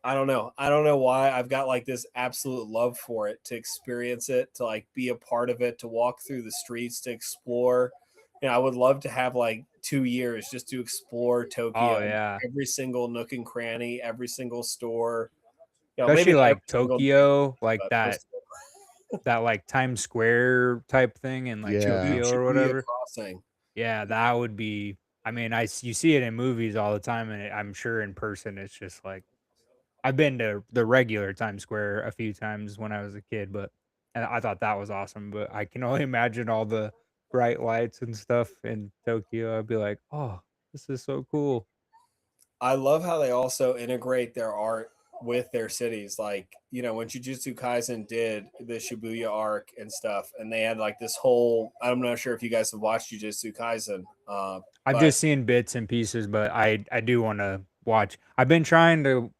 I don't know. I don't know why I've got like this absolute love for it, to experience it, to like be a part of it, to walk through the streets, to explore. I would love to have like 2 years just to explore Oh Tokyo, yeah. every single nook and cranny, every single store. Maybe Especially not like every single day, Tokyo, like but that like Times Square type thing in like Yeah. Tokyo or Shibuya whatever. Crossing. Yeah, that would be. I mean, you see it in movies all the time, and I'm sure in person it's just like I've been to the regular Times Square a few times when I was a kid, but and I thought that was awesome. But I can only imagine all the bright lights and stuff in Tokyo. I'd be like, oh, this is so cool. I love how they also integrate their art with their cities. Like, when Jujutsu Kaisen did the Shibuya arc and stuff, and they had like this whole, I'm not sure if you guys have watched Jujutsu Kaisen. I've But just seen bits and pieces, but I do want to watch. I've been trying to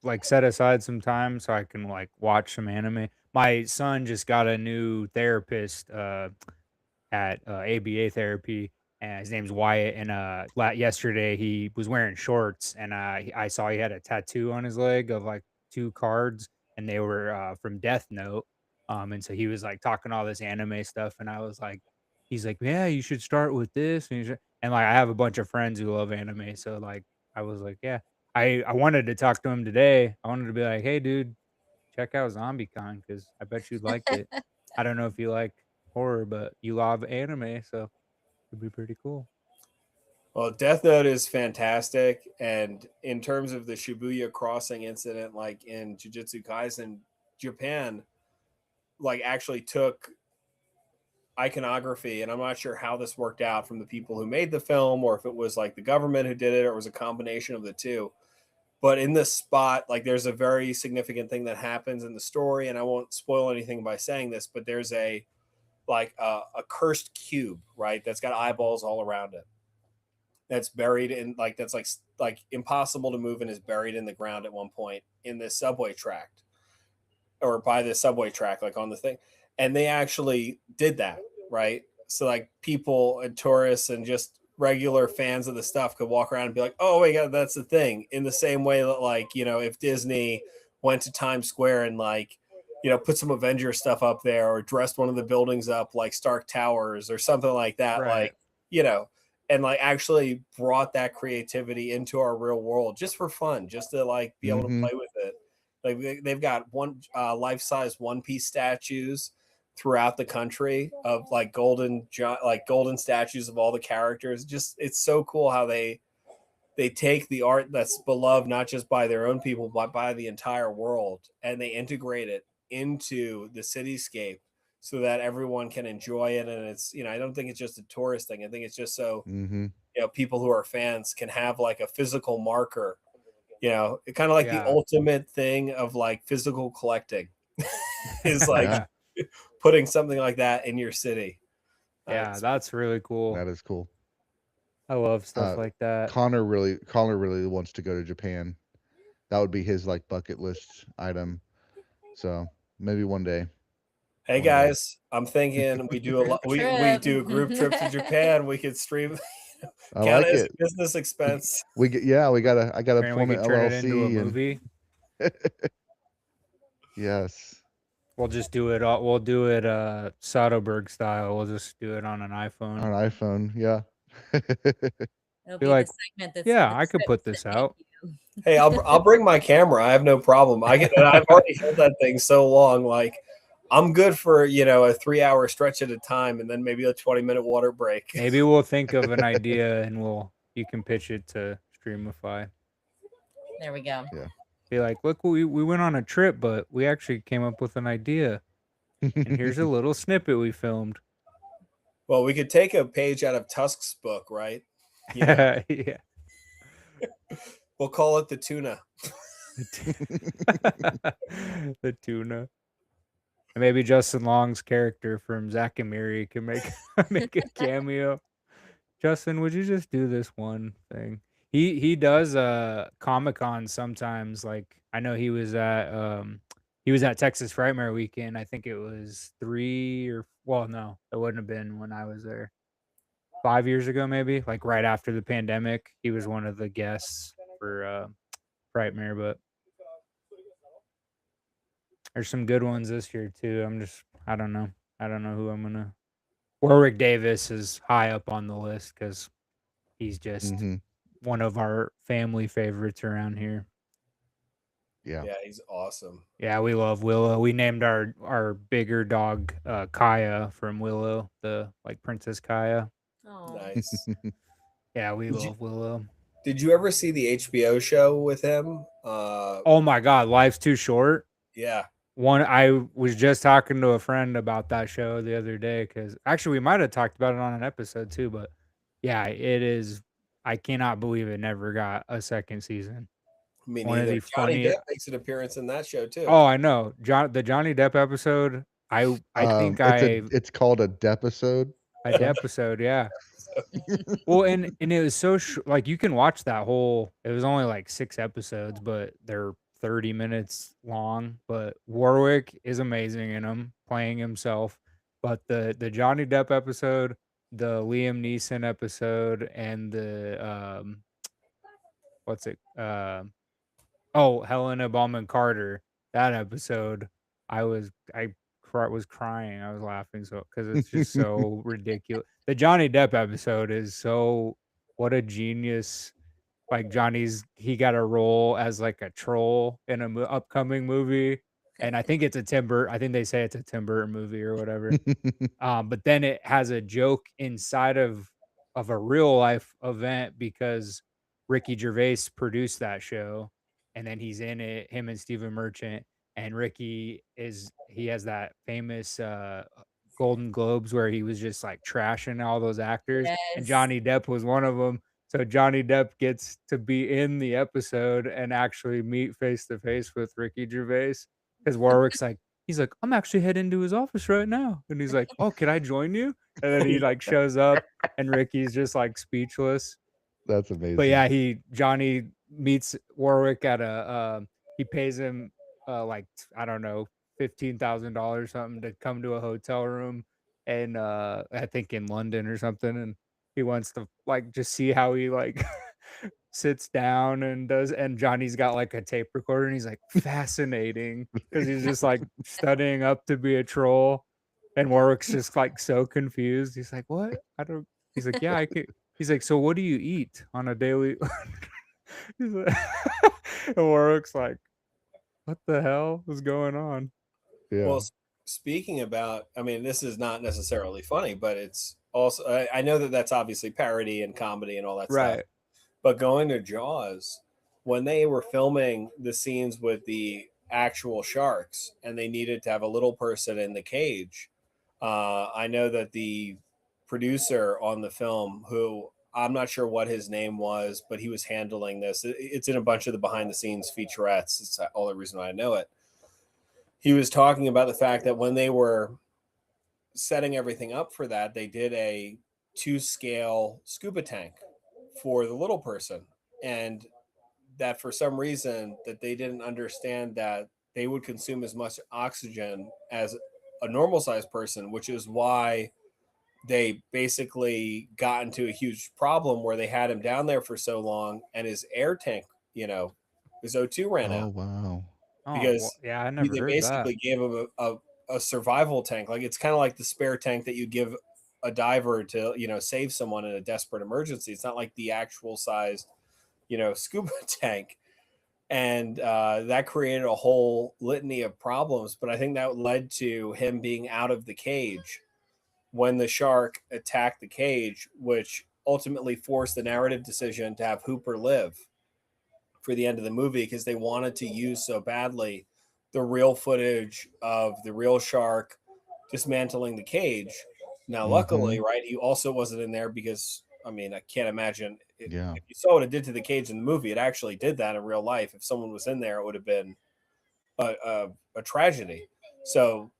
like set aside some time so I can like watch some anime. My son just got a new therapist at ABA therapy, and his name's Wyatt. And yesterday he was wearing shorts, and I saw he had a tattoo on his leg of like two cards, and they were from Death Note. And so he was like talking all this anime stuff, and I was like, he's like, yeah, you should start with this, and like I have a bunch of friends who love anime, so like I was like, yeah. I wanted to talk to him today. I wanted to be like, hey, dude, check out ZombieCon because I bet you'd like it. I don't know if you like horror, but you love anime, so it'd be pretty cool. Well, Death Note is fantastic. And in terms of the Shibuya crossing incident, like in Jujutsu Kaisen, Japan like actually took iconography, and I'm not sure how this worked out from the people who made the film, or if it was like the government who did it, or it was a combination of the two. But in this spot, like there's a very significant thing that happens in the story, and I won't spoil anything by saying this, but there's a cursed cube, right? That's got eyeballs all around it. That's buried in that's like impossible to move, and is buried in the ground at one point in this subway tract, or by the subway track, like on the thing. And they actually did that, right? So like people and tourists and just regular fans of the stuff could walk around and be like, oh my god, that's the thing. In the same way that like, if Disney went to Times Square and like, put some Avenger stuff up there, or dressed one of the buildings up like Stark Towers or something like that, Right. like, and like actually brought that creativity into our real world just for fun, just to like be able to play with it. Like they've got life-size One Piece statues throughout the country of like golden statues of all the characters. Just it's so cool how they take the art that's beloved not just by their own people but by the entire world, and they integrate it into the cityscape so that everyone can enjoy it. And it's, I don't think it's just a tourist thing. I think it's just so people who are fans can have like a physical marker, it kind of like the ultimate thing of like physical collecting is like putting something like that in your city. Yeah, that's really cool. That is cool. I love stuff like that. Connor really wants to go to Japan. That would be his like bucket list item. So maybe one day. Hey guys, I'm thinking we do we do a group trip to Japan. We could stream. I count like it as it. a business expense. I gotta Apparently form we an could turn it into a LLC movie. Yes. We'll just do it all. We'll do it Soderbergh style. We'll just do it on an iPhone. On an iPhone, yeah. It'll Be be like, the segment that's yeah, the I could put script this that out. you- Hey, I'll bring my camera. I have no problem. I've already held that thing so long. Like I'm good for, a 3-hour stretch at a time, and then maybe a 20-minute water break. Maybe we'll think of an idea and you can pitch it to Streamify. There we go. Yeah. Be like, look, we went on a trip, but we actually came up with an idea. And here's a little snippet we filmed. Well, we could take a page out of Tusk's book, right? Yeah. We'll call it the tuna. The tuna. And maybe Justin Long's character from Zack and Miri can make a cameo. Justin, would you just do this one thing? He does Comic-Con sometimes. Like I know he was at Texas Frightmare Weekend. I think it was 3 or well, no, it wouldn't have been when I was there. 5 years ago, maybe, like right after the pandemic. He was one of the guests for Frightmare, but there's some good ones this year too. I don't know. I don't know who I'm gonna. Warwick Davis is high up on the list because he's just Hmm. one of our family favorites around here. Yeah. Yeah, he's awesome. Yeah, we love Willow. We named our bigger dog Kaya from Willow, the like Princess Kaya. Oh, Nice. Yeah, we Did you- love Willow. Did you ever see the HBO show with him? Oh my God, Life's Too Short. Yeah. I was just talking to a friend about that show the other day because actually we might have talked about it on an episode too, but yeah, it is. I cannot believe it never got a second season. Me One of neither. the Johnny funny. Depp makes an appearance in that show too. Oh, I know. The Johnny Depp episode. I think It's called a Depisode. a episode. Yeah. Well, and it was so like you can watch that whole. It was only like 6 episodes, but they're 30 minutes long. But Warwick is amazing in them, playing himself. But the Johnny Depp episode, the Liam Neeson episode, and the what's it? Oh, Helena Bonham Carter. That episode, I was crying. I was laughing so because it's just so ridiculous. The Johnny Depp episode is so what a genius. Like he got a role as like a troll in a upcoming movie, and I think I think they say it's a Tim Burton movie or whatever. But then it has a joke inside of a real life event because Ricky Gervais produced that show, and then he's in it. Him and Stephen Merchant, and he has that famous Golden Globes where he was just like trashing all those actors, and yes. Johnny Depp was one of them. So Johnny Depp gets to be in the episode and actually meet face to face with Ricky Gervais because Warwick's like. He's like, I'm actually heading to his office right now. And he's like, oh, can I join you? And then he like shows up and Ricky's just like speechless. That's amazing. But yeah, Johnny meets Warwick at he pays him like, I don't know, $15,000 something to come to a hotel room. And I think in London or something. And he wants to like just see how he like sits down and Johnny's got like a tape recorder and he's like fascinating because he's just like studying up to be a troll and Warwick's just like so confused. He's like, what? He's like, yeah, I could. He's like, so what do you eat on a daily? He's like, and Warwick's like, what the hell is going on? Yeah. Well, speaking about, I mean, this is not necessarily funny, but it's also, I know that that's obviously parody and comedy and all that stuff. Right. But going to Jaws, when they were filming the scenes with the actual sharks and they needed to have a little person in the cage, I know that the producer on the film, who I'm not sure what his name was, but he was handling this. It's in a bunch of the behind the scenes featurettes. It's the only reason why I know it. He was talking about the fact that when they were setting everything up for that, they did a 2-scale scuba tank for the little person, and that for some reason that they didn't understand that they would consume as much oxygen as a normal sized person, which is why they basically got into a huge problem where they had him down there for so long and his air tank, his O2 ran Oh out wow. Oh, because yeah, I never they heard basically that. gave him a survival tank. Like it's kind of like the spare tank that you give a diver to, save someone in a desperate emergency. It's not like the actual size, scuba tank. And that created a whole litany of problems. But I think that led to him being out of the cage when the shark attacked the cage, which ultimately forced the narrative decision to have Hooper live for the end of the movie because they wanted to use so badly the real footage of the real shark dismantling the cage. Now, luckily, right, he also wasn't in there because, I mean, I can't imagine if you saw what it did to the cage in the movie, it actually did that in real life. If someone was in there, it would have been a tragedy. So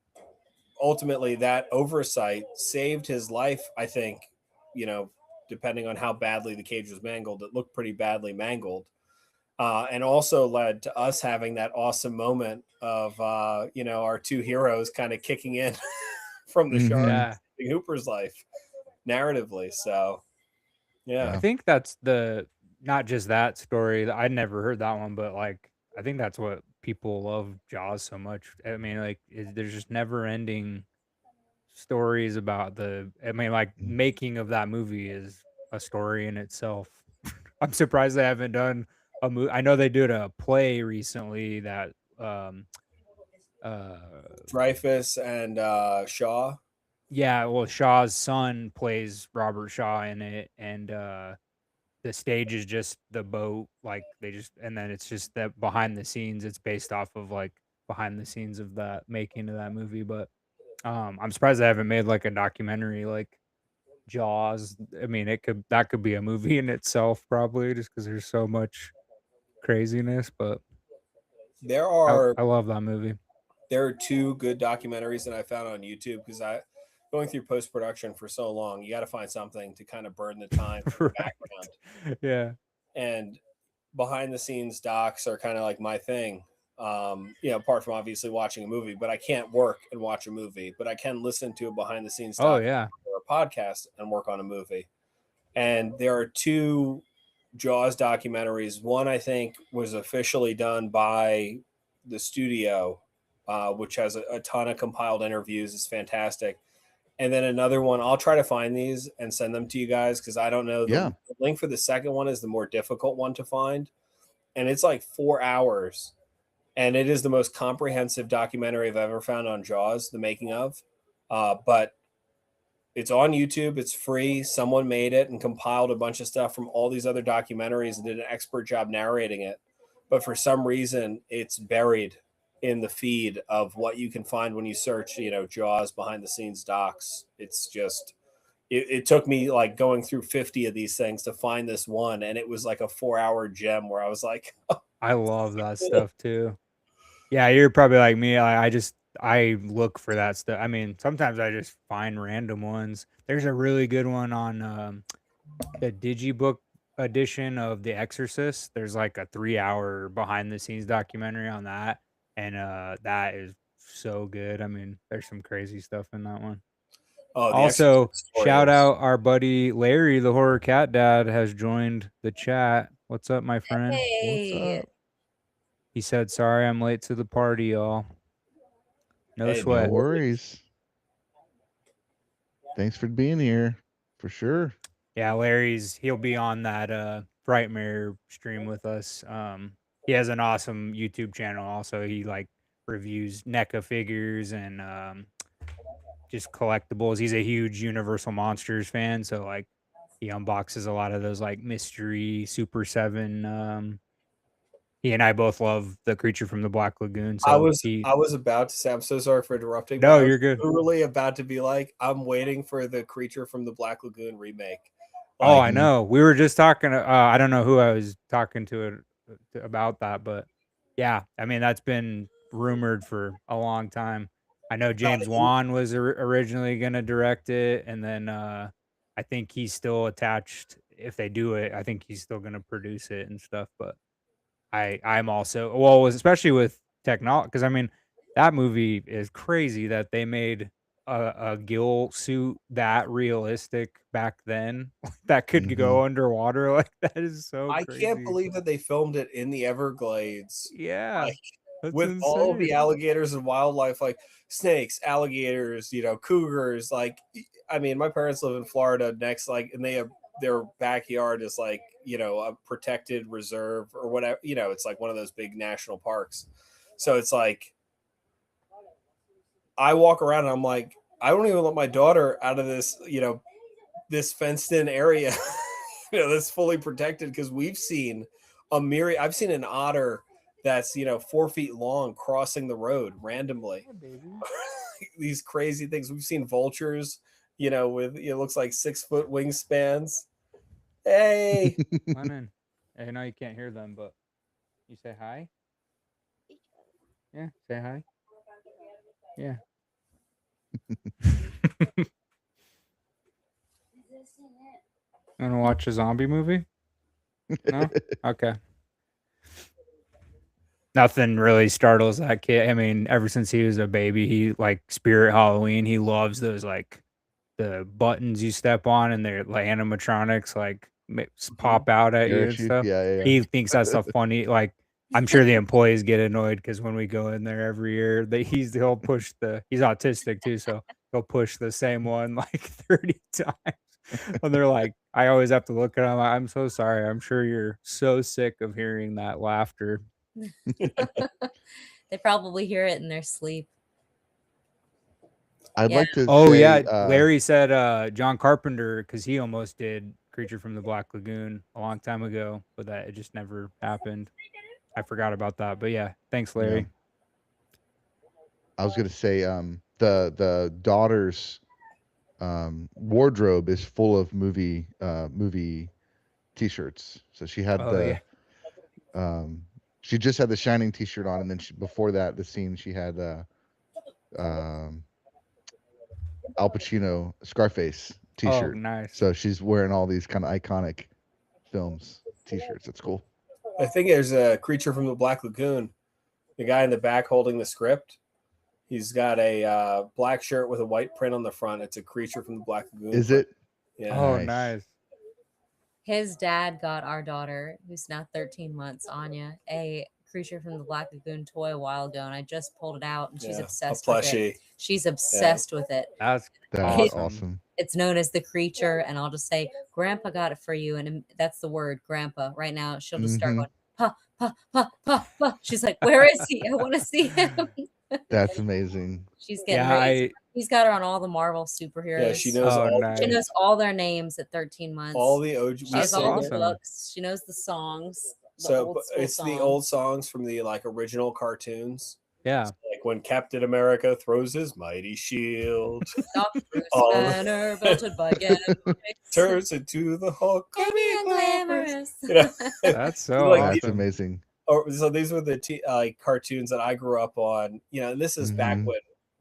ultimately, that oversight saved his life, I think, depending on how badly the cage was mangled. It looked pretty badly mangled. And also led to us having that awesome moment of our two heroes kind of kicking in from the shark, Yeah. saving Hooper's life narratively. So I yeah, think that's not just that story. I'd never heard that one, but like I think that's what people love Jaws so much. I mean, like there's just never ending stories about like making of that movie is a story in itself. I'm surprised they haven't done a movie. I know they did a play recently that uh Dreyfus and Shaw. yeah, well Shaw's son plays Robert Shaw in it, and the stage is just the boat, like and then it's just that behind the scenes. It's based off of like behind the scenes of that making of that movie. But I'm surprised they haven't made like a documentary like Jaws. I mean, that could be a movie in itself probably, just because there's so much craziness. But There I love that movie. are two good documentaries that I found on YouTube because going through post production for so long, you got to find something to kind of burn the time in the background. Yeah. And behind the scenes docs are kind of like my thing. Apart from obviously watching a movie, but I can't work and watch a movie, but I can listen to a behind the scenes Oh doc yeah. or a podcast and work on a movie. And there are two Jaws documentaries. One I think was officially done by the studio, which has a ton of compiled interviews. It's fantastic. And then another one, I'll try to find these and send them to you guys because I don't know. Yeah. The link for the second one is the more difficult one to find. And it's like 4 hours. And it is the most comprehensive documentary I've ever found on Jaws, the making of. But it's on YouTube. It's free. Someone made it and compiled a bunch of stuff from all these other documentaries and did an expert job narrating it. But for some reason, it's buried in the feed of what you can find when you search, Jaws behind the scenes docs. It's just, it took me like going through 50 of these things to find this one. And it was like a 4-hour gem where I was like, I love that stuff too. Yeah, you're probably like me. I look for that stuff. I mean, sometimes I just find random ones. There's a really good one on the Digibook edition of The Exorcist. There's like a 3-hour behind the scenes documentary on that, and that is so good. I mean, there's some crazy stuff in that one. oh, the Also, Exorcist story shout is- out our buddy Larry, the horror cat dad, has joined the chat. What's up, my friend? Hey, What's up? He said, "Sorry, I'm late to the party, y'all." No Hey, no sweat. No worries. Thanks for being here, for sure. Yeah, he'll be on that Frightmare stream with us. He has an awesome YouTube channel also. He like reviews NECA figures and just collectibles. He's a huge Universal Monsters fan, so like he unboxes a lot of those like mystery Super 7. He and I both love The Creature from the Black Lagoon. So I was about to say, I'm so sorry for interrupting. No, but I was you're good. Literally about to be like, I'm waiting for the Creature from the Black Lagoon remake. Oh, Like, I know. We were just talking. I don't know who I was talking to about that, but yeah, I mean that's been rumored for a long time. I know James Wan was originally going to direct it, and then I think he's still attached. If they do it, I think he's still going to produce it and stuff. But I'm also especially with technology, because I mean that movie is crazy that they made a gill suit that realistic back then that could go underwater. Like that is so I crazy. can't believe that they filmed it in the Everglades. Yeah, Like, that's with all of the insane. alligators and wildlife, like snakes, alligators, cougars. Like, I mean, my parents live in Florida next, like, and they have their backyard is like, a protected reserve or whatever. It's like one of those big national parks. So it's like, I walk around and I'm like, I don't even let my daughter out of this, this fenced in area, that's fully protected because we've seen I've seen an otter that's 4 feet long crossing the road randomly. These crazy things. We've seen vultures, with it looks like 6-foot wingspans. Hey, Come in. I know you can't hear them, but you say hi. Yeah, say hi. Yeah. Gonna watch a zombie movie? No? Okay. Nothing really startles that kid. I mean, ever since he was a baby, he like Spirit Halloween. He loves those like the buttons you step on and they're like animatronics like pop out at you and Parachute. stuff. Yeah, yeah. He thinks that's stuff funny. Like I'm sure the employees get annoyed because when we go in there every year, he'll push he's autistic too, so he'll push the same one like 30 times. And they're like, I always have to look at him. I'm so sorry. I'm sure you're so sick of hearing that laughter. They probably hear it in their sleep. I'd Yeah. like to. Oh say, yeah, Larry said John Carpenter because he almost did Creature from the Black Lagoon a long time ago, but that it just never happened. I forgot about that, but yeah, thanks, Larry. I was gonna say, the daughter's wardrobe is full of movie T-shirts. So she had she just had the Shining T-shirt on, and then before that, the scene she had Al Pacino Scarface T-shirt. Oh, nice. So she's wearing all these kind of iconic films T-shirts. That's cool. I think there's a Creature from the Black Lagoon. The guy in the back holding the script. He's got a black shirt with a white print on the front. It's a Creature from the Black Lagoon. Is it? Yeah. Oh, Nice. nice. His dad got our daughter, who's now 13 months, Anya, a Creature from the Black Lagoon toy a while ago, and I just pulled it out, and she's Yeah, obsessed a with plushie. it. She's obsessed with it. That's That's awesome. awesome. It's known as the Creature, and I'll just say, Grandpa got it for you, and that's the word, Grandpa. Right now, she'll just start Mhm. going, pa, pa, pa, pa, pa. She's like, where is he? I want to see him. That's amazing. She's getting Yeah, ready. He's got her on all the Marvel superheroes. Yeah, she knows Oh, all, nice. She knows all their names at 13 months. all the OG. She That's knows all awesome. the books. She knows the songs. The So old but school it's the songs. old songs from the like original cartoons. Yeah. Like when Captain America throws his mighty shield, Dr. Bruce all- Banner, belted by Gallifrey. turns into the Hulk. Baby and glamorous. You know? That's so Like, That's awesome. amazing. So these were the like cartoons that I grew up on. You know, and this is back Mhm. when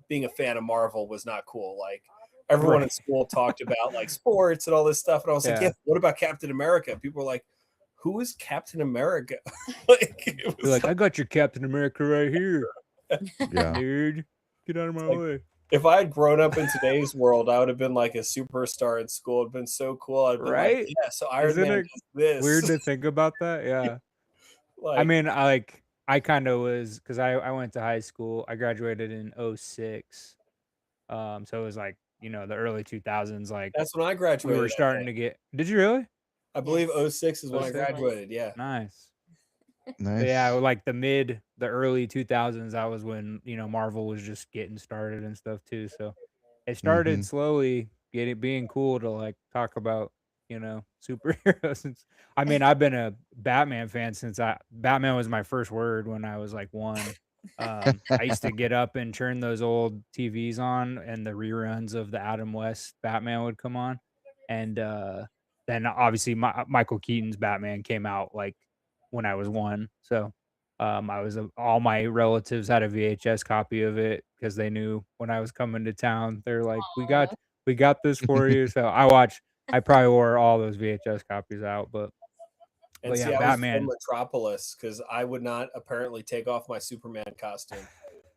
being a fan of Marvel was not cool. Like everyone in Right. school talked about like sports and all this stuff, and I was like, Yeah. "Yeah, what about Captain America?" People were like, "Who is Captain America?" Like, it was You're like, I got your Captain America right here, Yeah. dude. Get out of my like- way. if I had grown up in today's world, I would have been like a superstar in school. It'd been so cool. I'd been Right? like, "Yeah, so Iron Isn't Man it does this." Weird to think about that. Yeah. Like, I mean, I kind of was because I went to high school. I graduated in 06. So it was like, the early 2000s. Like that's when I we graduated. were starting to get. Did you really? I believe Yes. 06 is when I 06? graduated. Yeah. Nice. Nice. But yeah, like the early 2000s, that was when, Marvel was just getting started and stuff too. So it started Mhm. slowly being cool to like talk about, superheroes. I mean, I've been a Batman fan since Batman was my first word when I was like 1. I used to get up and turn those old TVs on, and the reruns of the Adam West Batman would come on. And then obviously Michael Keaton's Batman came out like when I was 1. So all my relatives had a VHS copy of it because they knew when I was coming to town. They're like, we got this for you. So I probably wore all those VHS copies out, but And But see, yeah, I Batman. was from Metropolis because I would not apparently take off my Superman costume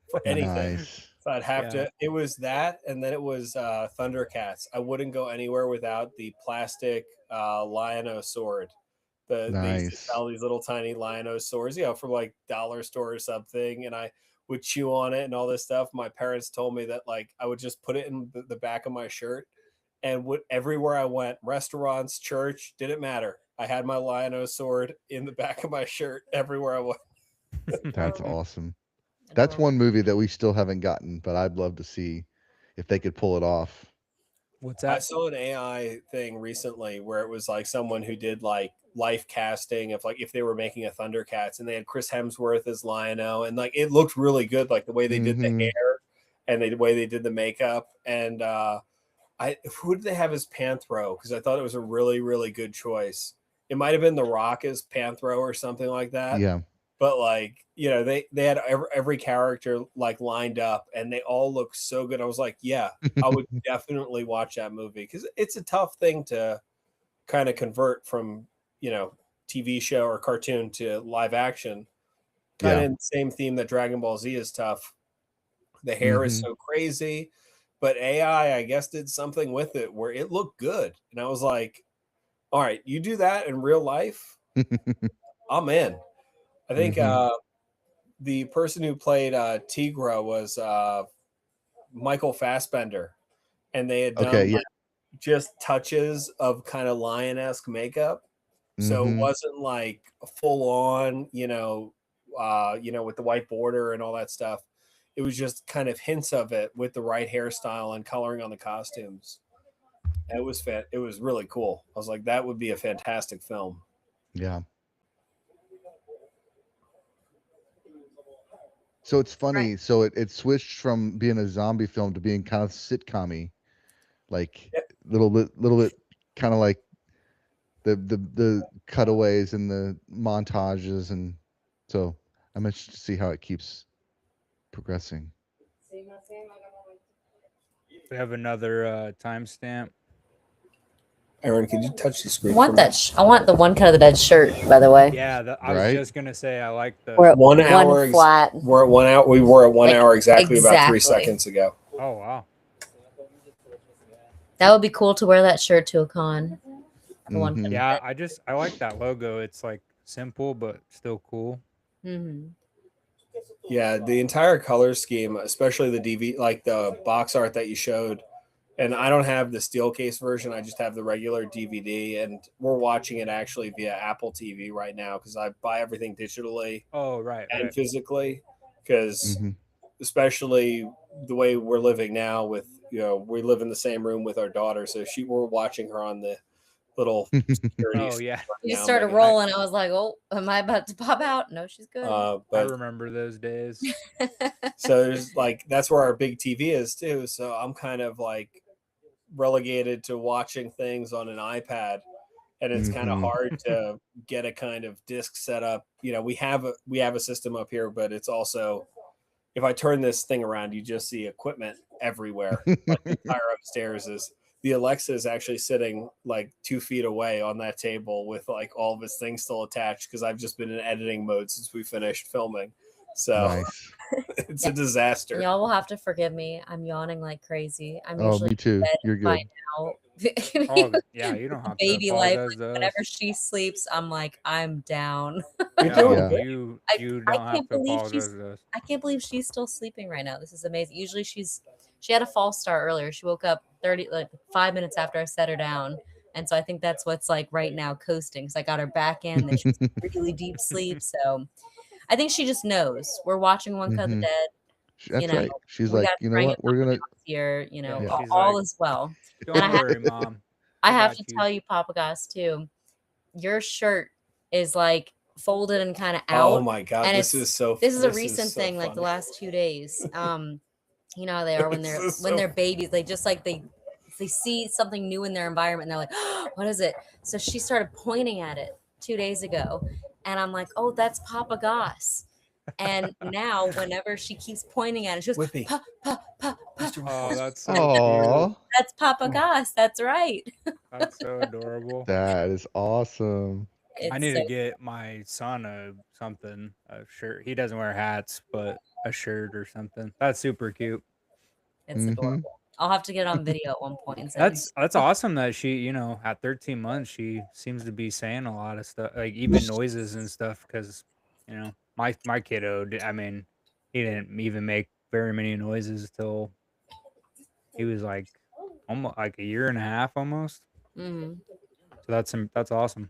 for anything. Nice. So I'd have Yeah. to. It was that, and then it was Thundercats. I wouldn't go anywhere without the plastic Lion-O sword. They used to Nice. sell these little tiny Lion-O swords, from like dollar store or something, and I would chew on it and all this stuff. My parents told me that like I would just put it in the back of my shirt, and everywhere I went, restaurants, church, didn't matter. I had my Lion-O sword in the back of my shirt everywhere I went. That's awesome. That's one movie that we still haven't gotten, but I'd love to see if they could pull it off. What's I that? saw an AI thing recently where it was like someone who did like life casting of like if they were making a Thundercats, and they had Chris Hemsworth as Lion-O, and like it looked really good, like the way they did the Mhm. hair and the way they did the makeup. And who did they have as Panthro? Because I thought it was a really, really good choice. It might have been The Rock as Panthro or something like that. Yeah. But like, they had every character like lined up, and they all look so good. I was like, yeah, I would definitely watch that movie because it's a tough thing to kind of convert from, TV show or cartoon to live action, kind of Yeah. in the same theme that Dragon Ball Z is tough. The hair is Mhm. so crazy, but AI, I guess, did something with it where it looked good. And I was like, all right, you do that in real life, I'm in. I think Mhm. the person who played Tigra was Michael Fassbender, and they had Okay. done Yeah. like just touches of kind of lion-esque makeup. So it Mhm. wasn't like full on, with the white border and all that stuff. It was just kind of hints of it with the right hairstyle and coloring on the costumes. It was it was really cool. I was like, that would be a fantastic film. Yeah. So it's funny. So it switched from being a zombie film to being kind of sitcom-y, like Yeah. little bit kind of like the cutaways and the montages, and so I'm interested to see how it keeps progressing. We have another timestamp. Aaron, could you touch the I screen? want for me? that. I want the one cut of the dead shirt, by the way. Yeah, I was Right? just gonna say I like the. We're at 1 one hour flat. We're at 1 hour. We were at 1 Like, hour exactly about 3 exactly. seconds ago. Oh wow. That would be cool to wear that shirt to a con. The one. Mhm. Yeah, I like that logo. It's like simple but still cool. Mm-hmm. Yeah, the entire color scheme, especially the DV, like the box art that you showed. And I don't have the steel case version. I just have the regular DVD, and we're watching it actually via Apple TV right now because I buy everything digitally Oh right, and right. physically. Because Mhm. especially the way we're living now, with we live in the same room with our daughter, so we're watching her on the little security. Oh yeah, You now, started maybe. rolling. I was like, "Oh, am I about to pop out?" No, she's good. I But remember those days. so there's like that's where our big TV is too. So I'm kind of like relegated to watching things on an iPad, and it's kind of Mhm. hard to get a kind of disc set up. We have a system up here, but it's also, if I turn this thing around, you just see equipment everywhere. Like the entire upstairs is the Alexa is actually sitting like 2 feet away on that table with like all of its things still attached because I've just been in editing mode since we finished filming. So Nice. it's a disaster. Y'all will have to forgive me. I'm yawning like crazy. I'm Oh, usually me too. in bed You're by good. now. Oh yeah, you don't have to Baby life. apologize to us. Whenever she sleeps, I'm like, I'm down. You're Yeah, doing Yeah. great. you I don't have can't to believe apologize to us. I can't believe she's still sleeping right now. This is amazing. Usually she had a false start earlier. She woke up 5 minutes after I set her down. And so I think that's what's like right now coasting because I got her back in. Then she's really deep sleep. So I think she just knows. We're watching One Cut of the Mhm. Dead. That's right. She's We like, got you know Frank what? We're gonna. here, Yeah, Yeah. she's all like, is well. don't And worry, mom. I I have got to you. tell you, Papa Goss, too, your shirt is like folded and kind of out. Oh my god, and this is so. This is a recent so thing, like the funny. last 2 days. You know how they are when they're This is when so they're babies. They just like they see something new in their environment and they're like, oh, what is it? So she started pointing at it 2 days ago, and I'm like, oh, that's Papa Goss. And now, whenever she keeps pointing at it, she goes, Whippy. pa, pa, pa, pa. Oh, that's so Aw, cute. That's Papa Goss. That's right. That's so adorable. that is awesome. I It's need so to get my son a shirt. He doesn't wear hats, but a shirt or something. That's super cute. it's Mhm. adorable. I'll have to get on video at one point and send it. That's awesome that she, at 13 months, she seems to be saying a lot of stuff, like even noises and stuff. Because, my kiddo, I mean, he didn't even make very many noises till he was like almost like a year and a half almost. Mhm. So that's awesome.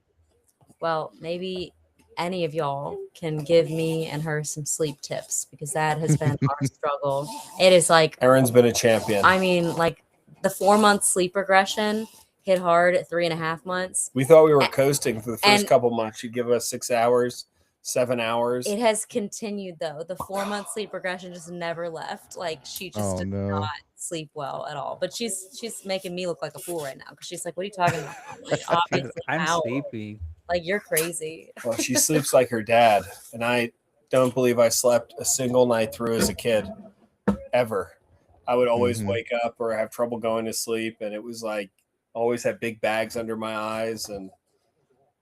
Well, maybe any of y'all can give me and her some sleep tips because that has been our struggle. It is like, Aaron's been a champion. I mean, like the 4-month sleep regression hit hard at 3.5 months. We thought we were coasting for the first and- couple months. She'd give us 6 hours, 7 hours. It has continued though. The 4-month sleep regression just never left. Like she just Oh did no. not sleep well at all. But she's making me look like a fool right now because she's like, "What are you talking about? Like, obviously, I'm how? sleepy. Like you're crazy." Well, she sleeps like her dad, and I don't believe I slept a single night through as a kid, ever. I would always Mhm. wake up or have trouble going to sleep, and it was like always have big bags under my eyes, and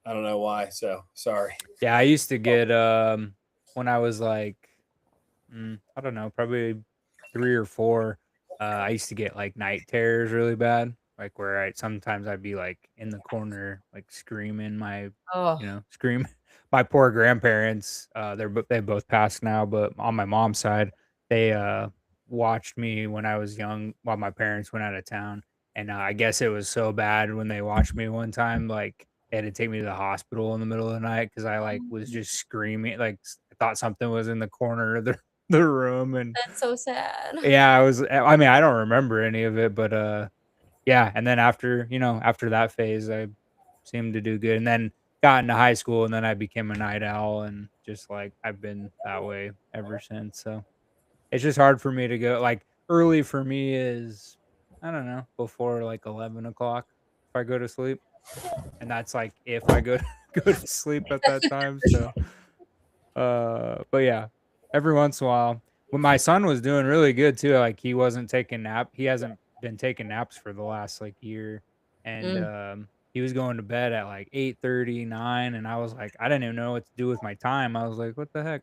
I don't know why. So sorry. Yeah, I used to get when I was like, I don't know, probably 3 or 4. I used to get like night terrors really bad, like where sometimes I'd be like in the corner, like screaming Oh, scream. My poor grandparents, they both passed now, but on my mom's side, they watched me when I was young while my parents went out of town, and I guess it was so bad when they watched me one time, like they had to take me to the hospital in the middle of the night because I like was just screaming, like I thought something was in the corner of the room, and that's so sad. yeah, I mean, I don't remember any of it, but yeah, and then after that phase, I seemed to do good, and then got into high school, and then I became a night owl, and just like I've been that way ever since. So it's just hard for me to go like early for me is I don't know before like 11 o'clock if I go to sleep, and that's like if I go go to sleep at that time. So but yeah, every once in a while. When my son was doing really good too, like he wasn't taking he hasn't been taking naps for the last like year. And Mm. he was going to bed at like 8:30, 9, and I was like, I didn't even know what to do with my time. I was like, what the heck?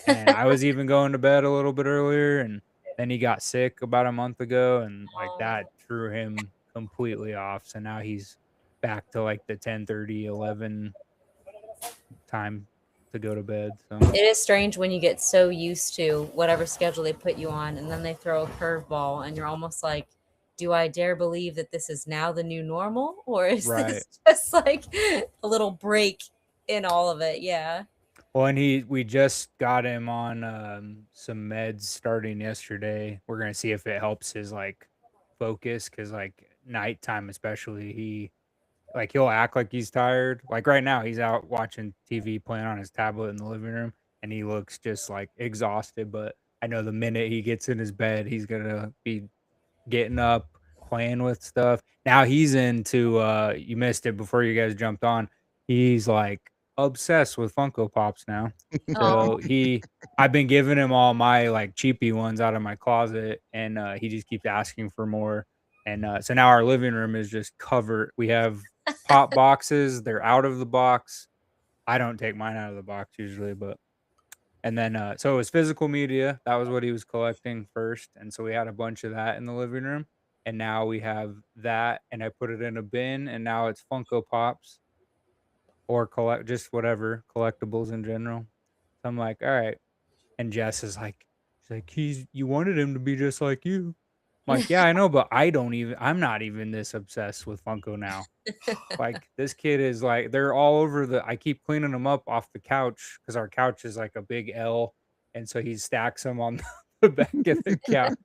And I was even going to bed a little bit earlier, and then he got sick about a month ago, and like Oh. that threw him completely off. So now he's back to like the 10:30, 11 time to go to bed. So It is strange when you get so used to whatever schedule they put you on, and then they throw a curveball, and you're almost like, do I dare believe that this is now the new normal, or is right. this just like a little break in all of it? Yeah. Well, and we just got him on some meds starting yesterday. We're gonna see if it helps his like focus, because like nighttime especially, he'll act like he's tired. Like right now, he's out watching TV, playing on his tablet in the living room, and he looks just like exhausted. But I know the minute he gets in his bed, he's gonna be getting up, playing with stuff. Now he's into you missed it before you guys jumped on. He's like obsessed with Funko Pops now. Oh, So I've been giving him all my like cheapy ones out of my closet, and he just keeps asking for more. And so now our living room is just covered. We have pop boxes. They're out of the box. I don't take mine out of the box usually, but and then so it was physical media. That was what he was collecting first. And so we had a bunch of that in the living room. And now we have that, and I put it in a bin, and now it's Funko Pops or collect just whatever collectibles in general. So I'm like, all right. And Jess is like, she's like, you wanted him to be just like you. I'm like, yeah, I know, but I'm not even this obsessed with Funko now. Like this kid is like, they're all over I keep cleaning them up off the couch because our couch is like a big L. And so he stacks them on the back of the couch.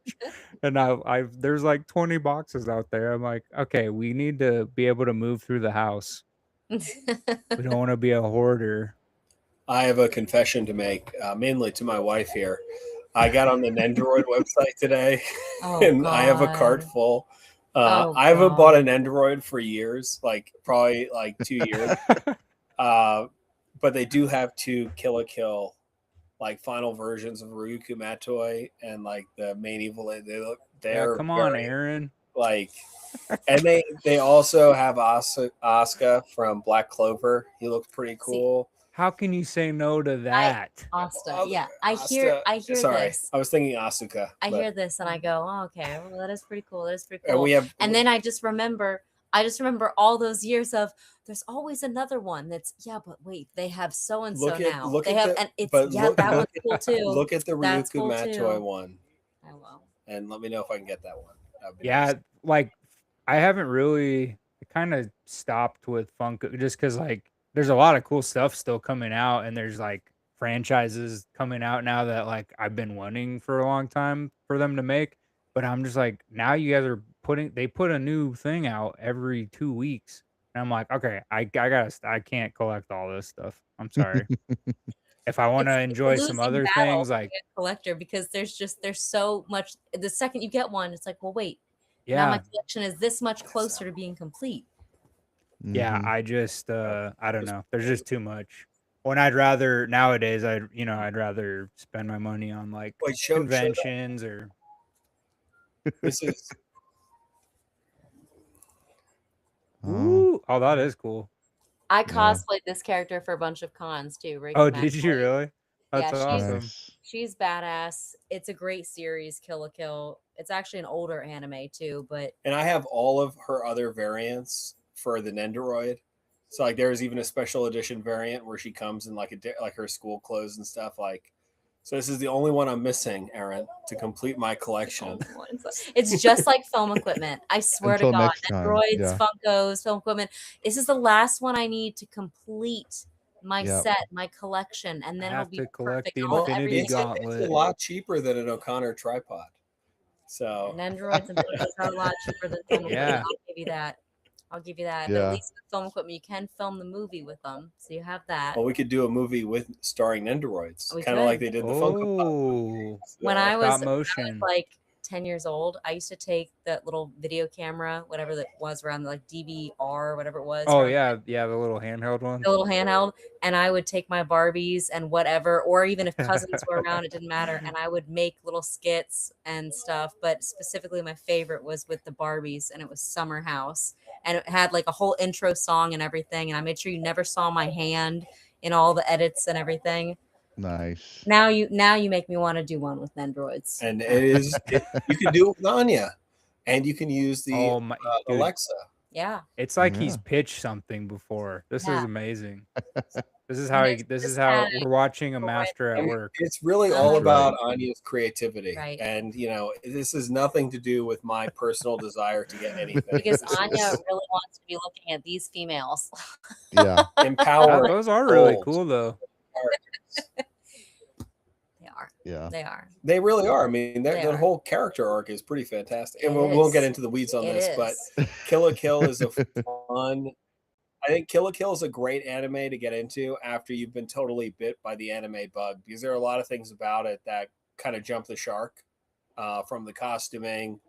And there's like 20 boxes out there. I'm like, okay, we need to be able to move through the house. We don't want to be a hoarder. I have a confession to make, mainly to my wife here. I got on the Nendoroid website today, oh and I have a cart God. full. Oh, I haven't God. bought an Nendoroid for years, like probably like 2 years. But they do have 2 Kill la Kill, like final versions of Ryuku Matoi and like the main evil. They're come on, very, Aaron. like, and they also have Asuka from Black Clover. He looks pretty cool. How can you say no to that? Asta. Yeah, I hear Sorry, this. I was thinking Asuka. I but- hear this and I go, oh, okay, well, that is pretty cool. That is pretty And cool. we have, And then I just remember all those years of there's always another one that's but wait, they have so and so now. Look They at have the- and it's but look- that look one's cool too. Look at the That's Ryuku cool Matoi too. one, I will. and let me know if I can get that one. That'd be Yeah, nice. like I haven't really kind of stopped with Funko just because like there's a lot of cool stuff still coming out, and there's like franchises coming out now that like I've been wanting for a long time for them to make. But I'm just like, now you guys are they put a new thing out every 2 weeks. And I'm like, okay, I can't collect all this stuff. I'm sorry. If I want to It's a enjoy some losing other battle things, for like a collector because there's so much. The second you get one, it's like, well, wait, now yeah, my collection is this much closer to being complete. yeah, Mhm. I just I don't know. There's just too much. When I'd rather nowadays I'd rather spend my money on like Wait, show that. conventions or This is Oh, that is cool. I Yeah. cosplayed this character for a bunch of cons too. Reagan Oh, did you McAvoy. really? That's Yeah, awesome. Nice. she's badass. It's a great series, Kill la Kill. It's actually an older anime too, but And I have all of her other variants for the Nendoroid. So like there's even a special edition variant where she comes in like like her school clothes and stuff. Like, so this is the only one I'm missing, Aaron, to complete my collection. it's just like film equipment. I swear Until to God, next time, Androids, yeah. Funkos, film equipment. This is the last one I need to complete my Yep. set, my collection, and then it'll have be to collect perfect. the I'll have Infinity everything. Gauntlet. It's a lot cheaper than an O'Connor tripod. So And Androids and Funkos are a lot cheaper than film equipment. Yeah. I'll give you that. I'll give you that. But Yeah. at least with film equipment, you can film the movie with them, so you have that. well, we could do a movie with starring Nendoroids, We kind of like could. they did the Funko Pop. Oh, When So- I was stop motion. like 10 years old, I used to take that little video camera, whatever that was around, like DVR, whatever it was. Oh around yeah, yeah, the little handheld one. the little handheld, and I would take my Barbies and whatever, or even if cousins were around, it didn't matter, and I would make little skits and stuff. But specifically, my favorite was with the Barbies, and it was Summer House, and it had like a whole intro song and everything. And I made sure you never saw my hand in all the edits and everything. Nice. Now you make me want to do one with Nendroids. and you can do it with Anya, and you can use the Oh my, dude, Alexa. Yeah, it's like Yeah. he's pitched something before. This is Yeah. amazing. This is how This- this this is how guy- we're watching a Right. master at I mean, work. it's really That's all right. about Anya's creativity, Right. and this has nothing to do with my personal desire to get anything. because This Anya is really wants to be looking at these females. Yeah. empowering. Those are really goals. cool though. They are. Yeah. They are. They really are. I mean, They that are. whole character arc is pretty fantastic. And It we won't get is. into the weeds on It this, but is. Kill la Kill is a fun. I think Kill la Kill is a great anime to get into after you've been totally bit by the anime bug, because there are a lot of things about it that kind of jump the shark, from the costuming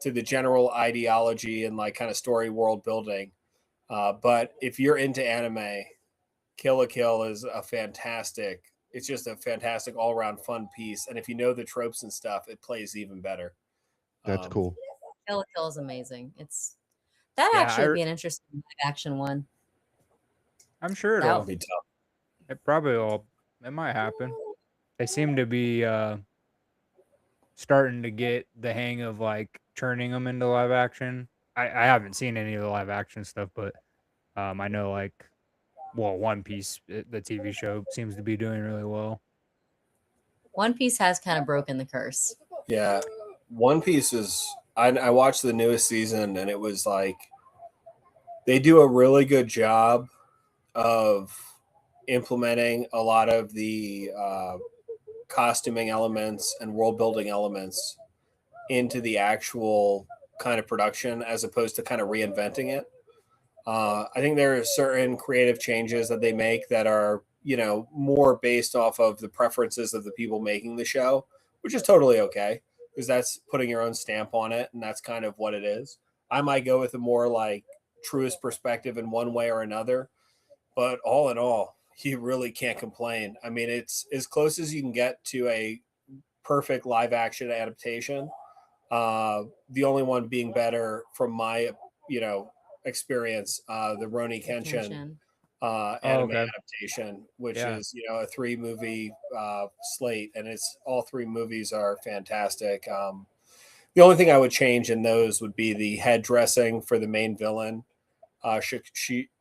to the general ideology and like kind of story world building. But if you're into anime, Kill la Kill is a fantastic. It's just a fantastic all around fun piece, and if you know the tropes and stuff, it plays even better. That's cool. Kill la Kill is amazing. That Yeah, actually I would re- be an interesting live action one. I'm sure That it'll. It'll be tough. It probably will. It might happen. They seem to be starting to get the hang of like turning them into live action. I haven't seen any of the live action stuff, but I know like, well, One Piece, the TV show, seems to be doing really well. One Piece has kind of broken the curse. Yeah, One Piece is. I watched the newest season, and it was like they do a really good job of implementing a lot of the costuming elements and world building elements into the actual kind of production, as opposed to kind of reinventing it. I think there are certain creative changes that they make that are, more based off of the preferences of the people making the show, which is totally okay, because that's putting your own stamp on it, and that's kind of what it is. I might go with a more like truest perspective in one way or another, but all in all, you really can't complain. I mean, it's as close as you can get to a perfect live action adaptation. The only one being better from my, experience, the Roni Kenshin anime okay. adaptation, which Yeah. is a 3-movie slate, and it's all 3 movies are fantastic. The only thing I would change in those would be the head dressing for the main villain,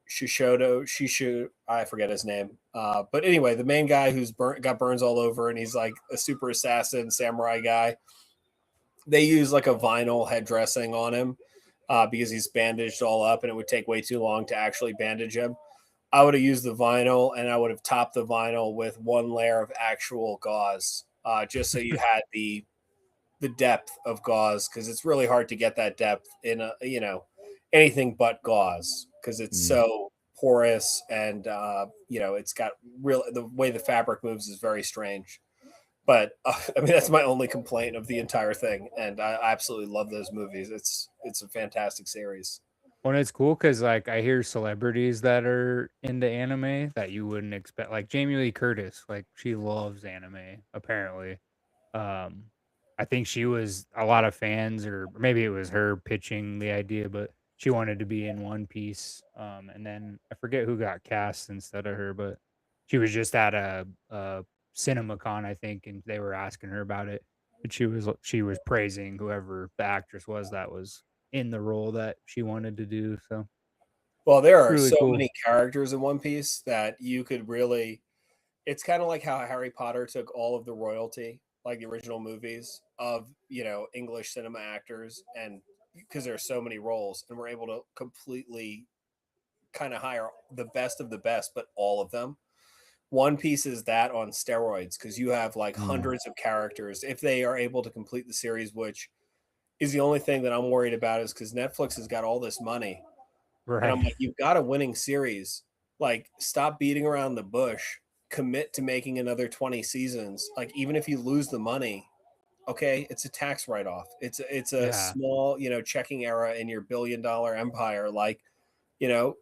Shishodo. I forget his name, but anyway, the main guy who's got burns all over, and he's like a super assassin samurai guy. They use like a vinyl head dressing on him because he's bandaged all up, and it would take way too long to actually bandage him. I would have used the vinyl, and I would have topped the vinyl with one layer of actual gauze, just so you had the depth of gauze, because it's really hard to get that depth in anything but gauze, because it's so porous, and it's got the way the fabric moves is very strange. But I mean, that's my only complaint of the entire thing, and I absolutely love those movies. It's a fantastic series. Well, it's cool because like I hear celebrities that are into anime that you wouldn't expect, like Jamie Lee Curtis, like she loves anime apparently. I think she was a lot of fans, or maybe it was her pitching the idea, but she wanted to be in One Piece. And then I forget who got cast instead of her, but she was just at a CinemaCon, I think, and they were asking her about it. And she was praising whoever the actress was that was in the role that she wanted to do. So Well, there are really so cool. many characters in One Piece that you could really. It's kind of like how Harry Potter took all of the royalty, like the original movies of English cinema actors, and because there's so many roles, and we're able to completely kind of hire the best of the best, but all of them. One Piece is that on steroids because you have like hundreds of characters if they are able to complete the series, which is the only thing that I'm worried about is because Netflix has got all this money. And I'm Right. like, you've got a winning series. Like, stop beating around the bush. Commit to making another 20 seasons. Like, even if you lose the money, okay, it's a tax write-off. It's a Yeah. small, checking era in your billion-dollar empire. Like,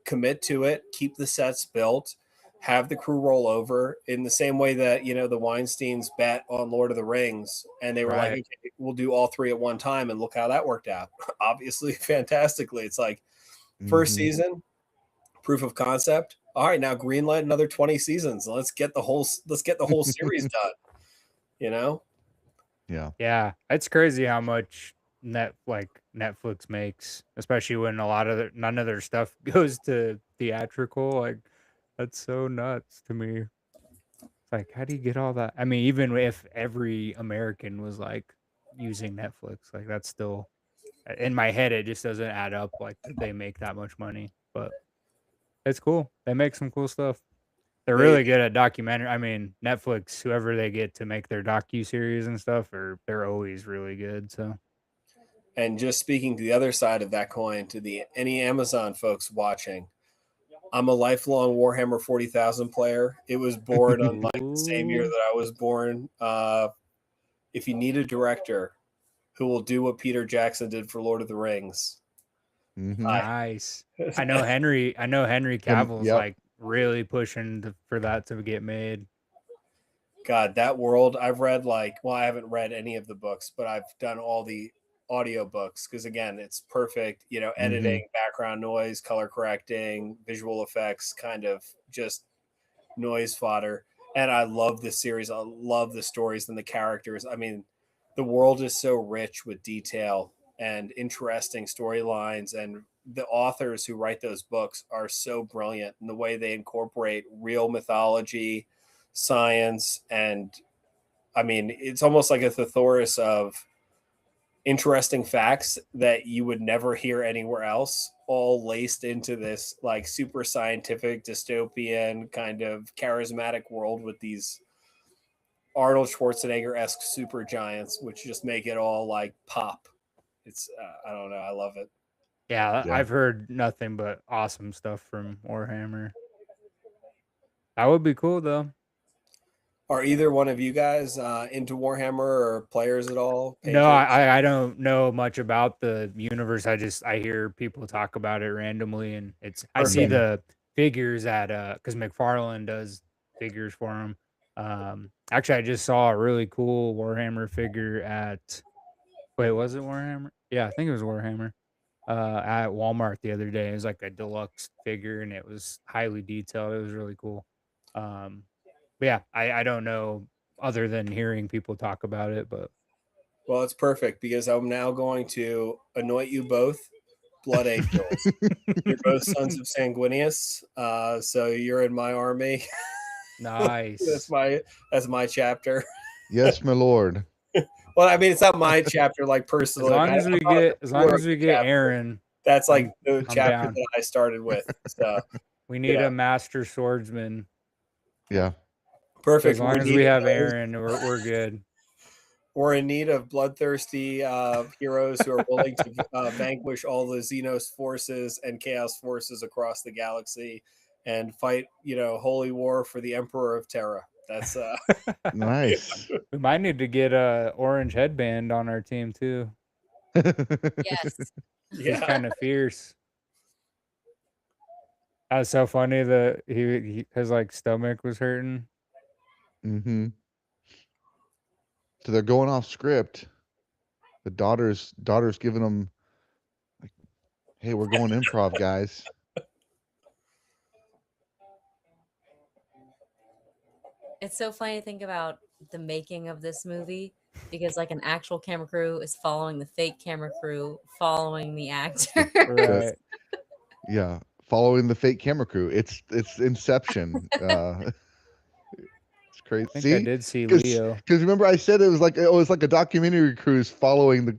commit to it, keep the sets built, have the crew roll over in the same way that, the Weinsteins bet on Lord of the Rings and they were like, Right. okay, we'll do all three at one time and look how that worked out. Obviously, fantastically. It's like first Mhm. season, proof of concept. All right, now greenlight another 20 seasons. Let's get the whole series done. Yeah. Yeah, it's crazy how much Netflix makes, especially when none of their stuff goes to theatrical. Like that's so nuts to me. It's like, how do you get all that? I mean, even if every American was like using Netflix, like that's still in my head. It just doesn't add up. Like that they make that much money, but it's cool. They make some cool stuff. They're They really good at documentary. I mean, Netflix, whoever they get to make their docu-series and stuff, they're always really good. So And just speaking to the other side of that coin, to the any Amazon folks watching, I'm a lifelong Warhammer 40,000 player. It was born on like the same year Ooh. that I was born. If you need a director who will do what Peter Jackson did for Lord of the Rings, Mhm. Nice. I know Henry Cavill's Yep. like really pushing for that to get made. God, that world, I've read I haven't read any of the books, but I've done all the audio books because again, it's perfect, editing, background noise, color correcting, visual effects, kind of just noise fodder. And I love this series. I love the stories and the characters. I mean, the world is so rich with detail and interesting storylines, and the authors who write those books are so brilliant in the way they incorporate real mythology, science, and I mean, it's almost like a thesaurus of interesting facts that you would never hear anywhere else, all laced into this like super scientific dystopian kind of charismatic world with these Arnold Schwarzenegger-esque super giants, which just make it all like pop. It's I don't know, I love it. Yeah, Yeah. I've heard nothing but awesome stuff from Warhammer. That would be cool though. Are either one of you guys into Warhammer or players at all? No, Patrons? I don't know much about the universe. I hear people talk about it randomly, and I see Perfect. the figures at because McFarlane does figures for him. Actually, I just saw a really cool Warhammer figure at was it Warhammer? Yeah, I think it was Warhammer. At Walmart the other day. It was like a deluxe figure, and it was highly detailed. It was really cool. But yeah, I don't know other than hearing people talk about it, but Well, it's perfect because I'm now going to anoint you both blood angels. You're both sons of Sanguinius, so you're in my army. nice. That's my chapter. Yes, my lord. Well, I mean, it's not my chapter, like As personally. long Like, as we I'm not get chapter. Aaron, That's like I'm the I'm chapter down. that I started with. So We need Yeah. a master swordsman. Yeah. So perfect. as long as we have Aaron, we're good. We're in need of bloodthirsty heroes who are willing to vanquish all the Xenos forces and Chaos forces across the galaxy and fight, holy war for the Emperor of Terra. That's Nice. We might need to get a orange headband on our team too. Yes. He's yeah. kind of fierce. That's so funny that his like stomach was hurting. Mm-hmm. So they're going off script. The daughter's giving them like Hey, we're going improv, guys. It's so funny to think about the making of this movie because like an actual camera crew is following the fake camera crew, following the actor. Right. Yeah, following the fake camera crew. It's Inception. It's crazy. I think I did see Leo. Because remember I said it was like a documentary cruise following the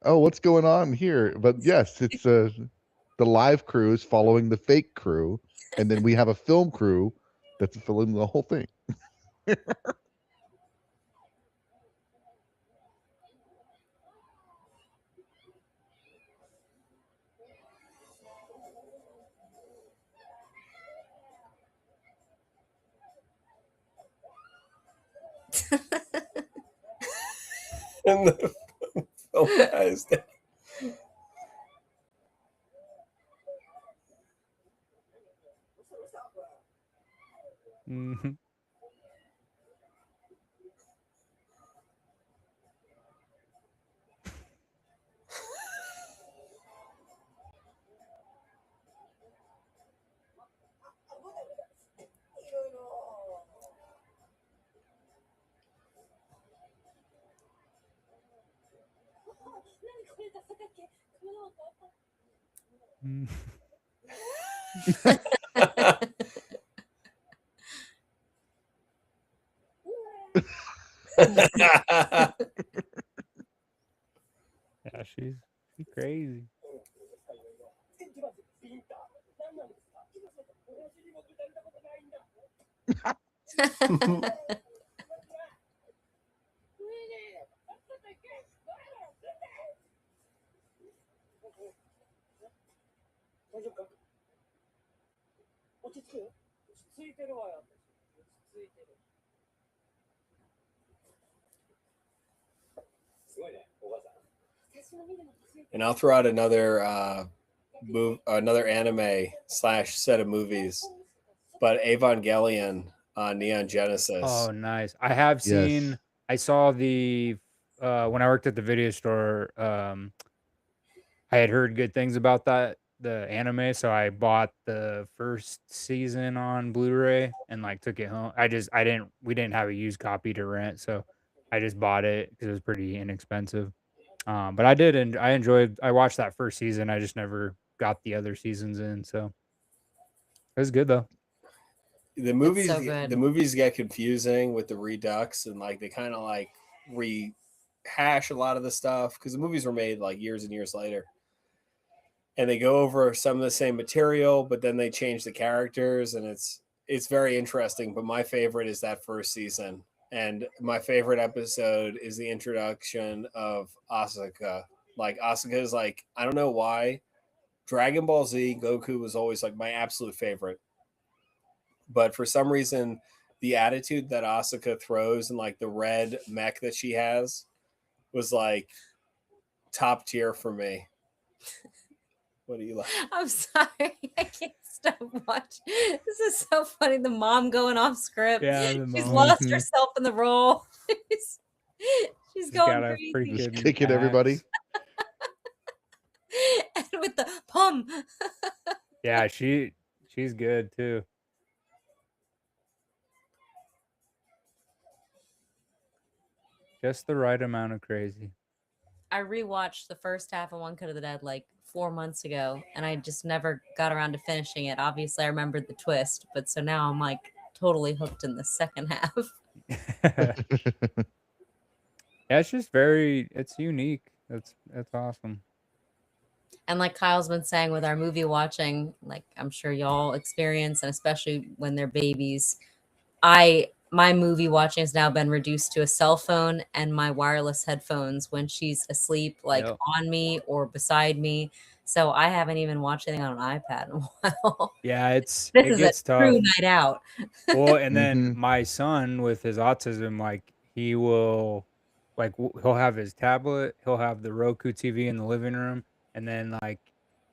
what's going on here? But yes, it's the live crew is following the fake crew, and then we have a film crew that's filming the whole thing. And the film guys. Mhm. Mm. Yeah, she's crazy. And I'll throw out another another anime / set of movies, but Evangelion on Neon Genesis. Oh, nice. I have Yes. seen. I saw the when I worked at the video store. I had heard good things about the anime, so I bought the first season on Blu-ray and like took it home. We didn't have a used copy to rent, so I just bought it because it was pretty inexpensive. But I did, and I watched that first season. I just never got the other seasons in, so it was good though. The movies so good. the movies get confusing with the redux, and like they kind of like rehash a lot of the stuff because the movies were made like years and years later, and they go over some of the same material, but then they change the characters, and it's very interesting. But my favorite is that first season, and my favorite episode is the introduction of Asuka. Like Asuka is like, I don't know why, Dragon Ball Z Goku was always like my absolute favorite, but for some reason the attitude that Asuka throws and like the red mech that she has was like top tier for me. What do you like? I'm sorry. I can't stop watching. This is so funny. The mom going off script. Yeah, the She's mom. lost Mhm. herself in the role. She's She's going got a crazy. pretty Just good kicking everybody. axe. And with the pum. Yeah, she's good too. Just the right amount of crazy. I rewatched the first half of One Cut of the Dead like 4 months ago, and I just never got around to finishing it. Obviously, I remembered the twist, but so now I'm like totally hooked in the second half. Yeah, it's just it's unique. That's awesome. And like Kyle's been saying with our movie watching, like I'm sure y'all experience, and especially when they're babies, my movie watching has now been reduced to a cell phone and my wireless headphones when she's asleep, like Yep. on me or beside me. So I haven't even watched anything on an iPad in a while. Yeah, it This is gets a tough. true night out. Well, and then Mhm. my son with his autism, like he will, like he'll have his tablet, he'll have the Roku TV in the living room, and then like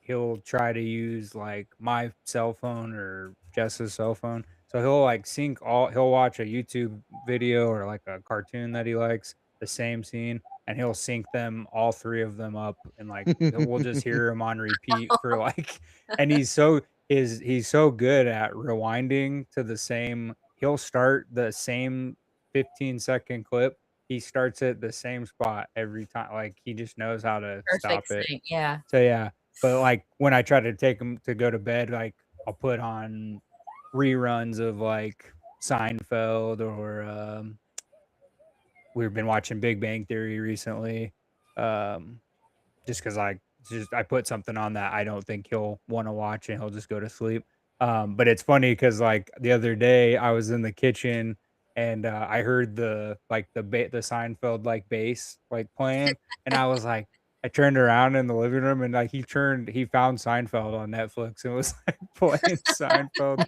he'll try to use like my cell phone or Jess's cell phone. So he'll like he'll watch a YouTube video or like a cartoon that he likes, the same scene, and he'll sync them, all 3 of them up, and, like, we'll just hear him on repeat for, like and he's so good at rewinding to the same he'll start the same 15-second clip. He starts at the same spot every time, like, he just knows how to stop Perfect it. sync. Yeah. So, yeah, but, like, when I try to take him to go to bed, like, I'll put on reruns of, like, Seinfeld or, we've been watching Big Bang Theory recently, just because I put something on that I don't think he'll wanna watch, and he'll just go to sleep. But it's funny because, like, the other day, I was in the kitchen, and, I heard the Seinfeld, like, bass, like, playing, and I turned around in the living room, and, like, he found Seinfeld on Netflix and was, like, playing Seinfeld.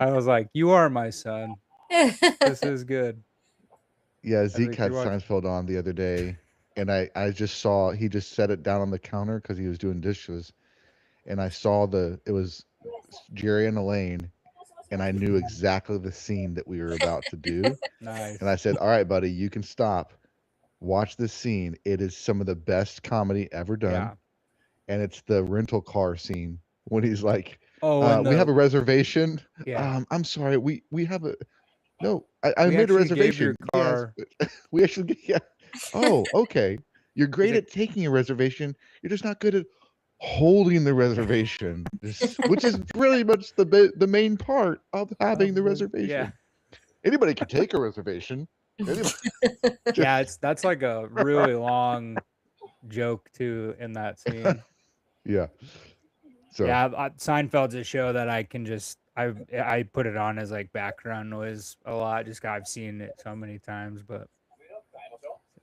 I was like, "You are my son. This is good." Yeah, I was Zeke like, had "You're watching." Seinfeld on the other day, and I just saw he just set it down on the counter because he was doing dishes, and I saw it was Jerry and Elaine, and I knew exactly the scene that we were about to do, Nice. and I said, "All right, buddy, you can stop. Watch this scene. It is some of the best comedy ever done." Yeah. And it's the rental car scene when he's like, Oh, and "We have a the reservation. yeah. I'm sorry, we have a no. I We made a actually gave your reservation. Yes, car but we actually yeah. Oh, okay. You're He's great like at taking a reservation. You're just not good at holding the reservation, which is really much the main part of having the yeah. reservation. Anybody can take a reservation. Anybody, Yeah, just that's like a really long joke too in that scene. yeah. So Yeah, Seinfeld's a show that I can just I put it on as like background noise a lot, just 'cause I've seen it so many times, but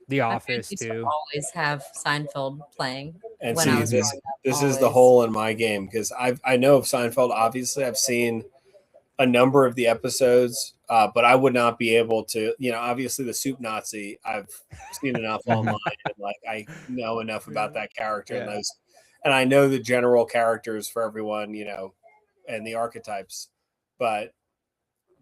The My parents Office used to too. always have Seinfeld playing And when I see, was Mhm. this growing up. this is the Always. hole in my game because I know of Seinfeld. Obviously, I've seen a number of the episodes, but I would not be able to. Obviously, the Soup Nazi. I've seen enough online, and like I know enough about that character and Yeah. those, and I know the general characters for everyone. And the archetypes, but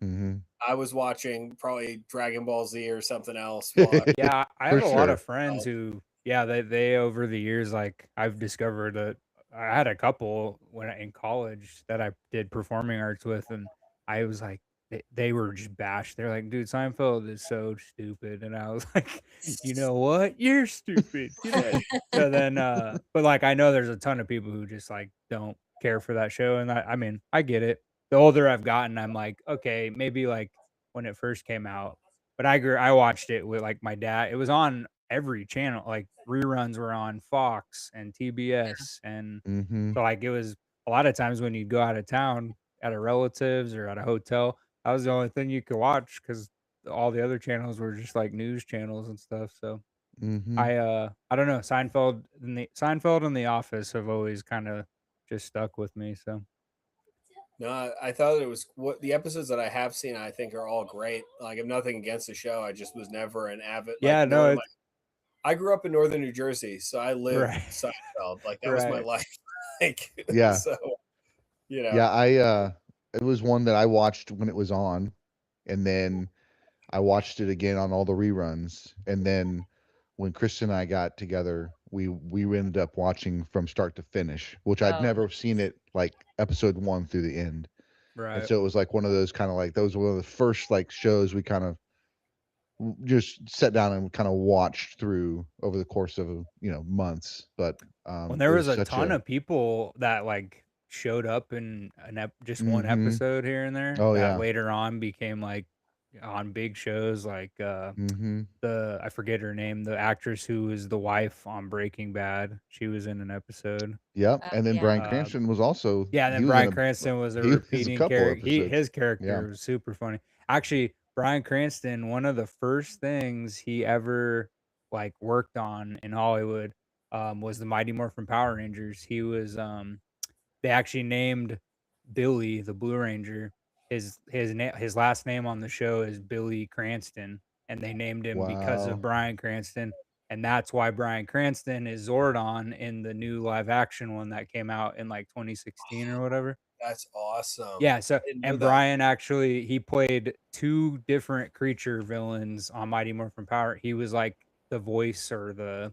Mhm. I was watching probably Dragon Ball Z or something else. While Yeah, I For have a lot sure. of friends who, yeah, they over the years, like I've discovered that I had a couple in college that I did performing arts with, and I was like, they were just bashed. They're like, dude, Seinfeld is so stupid, and I was like, you know what? You're stupid. Get out. So then, but like I know there's a ton of people who just like don't care for that show, and I mean, I get it. The older I've gotten, I'm like, okay, maybe like when it first came out. But I watched it with, like, my dad. It was on every channel, like, reruns were on Fox and TBS, and Mhm. so, like, it was a lot of times when you'd go out of town at a relative's or at a hotel, that was the only thing you could watch because all the other channels were just, like, news channels and stuff, so Mhm. I don't know, Seinfeld and The Office have always kinda just stuck with me, so No, I thought it was what the episodes that I have seen. I think are all great. Like, I'm nothing against the show. I just was never an avid like yeah, no, knowing my. it's I grew up in northern New Jersey, so I lived right. Seinfeld. Like that was my Right. life. Like Yeah. so, you know. Yeah, it was one that I watched when it was on, and then I watched it again on all the reruns, and then when Kristen and I got together, we ended up watching from start to finish, which I'd Oh, never seen it like episode 1 through the end. And Right. so it was like one of those kind of like those were one of the first like shows we kind of just sat down and kind of watched through over the course of months. But When it there was was a such ton a of people that, like, showed up in just one mhm. episode here and there Oh that yeah. later on became, like, on big shows, like, Mhm. I forget her name, the actress who was the wife on Breaking Bad, she was in an episode. Yep. And then yeah. Bryan Uh, Cranston was also yeah, and he then was in Bryan a Cranston was a he was a repeating couple character. episodes. His Yeah. character was super funny. Actually, Bryan Cranston, one of the first things he ever, like, worked on in Hollywood, was the Mighty Morphin Power Rangers. They actually named Billy, the Blue Ranger, his last name on the show is Billy Cranston, and they named him because of Wow. Bryan Cranston, and that's why Bryan Cranston is Zordon in the new live action one that came out in, like, 2016 or whatever. That's awesome. Yeah, so I didn't know and that. Bryan actually he played 2 different creature villains on Mighty Morphin Power. He was, like, voice or the.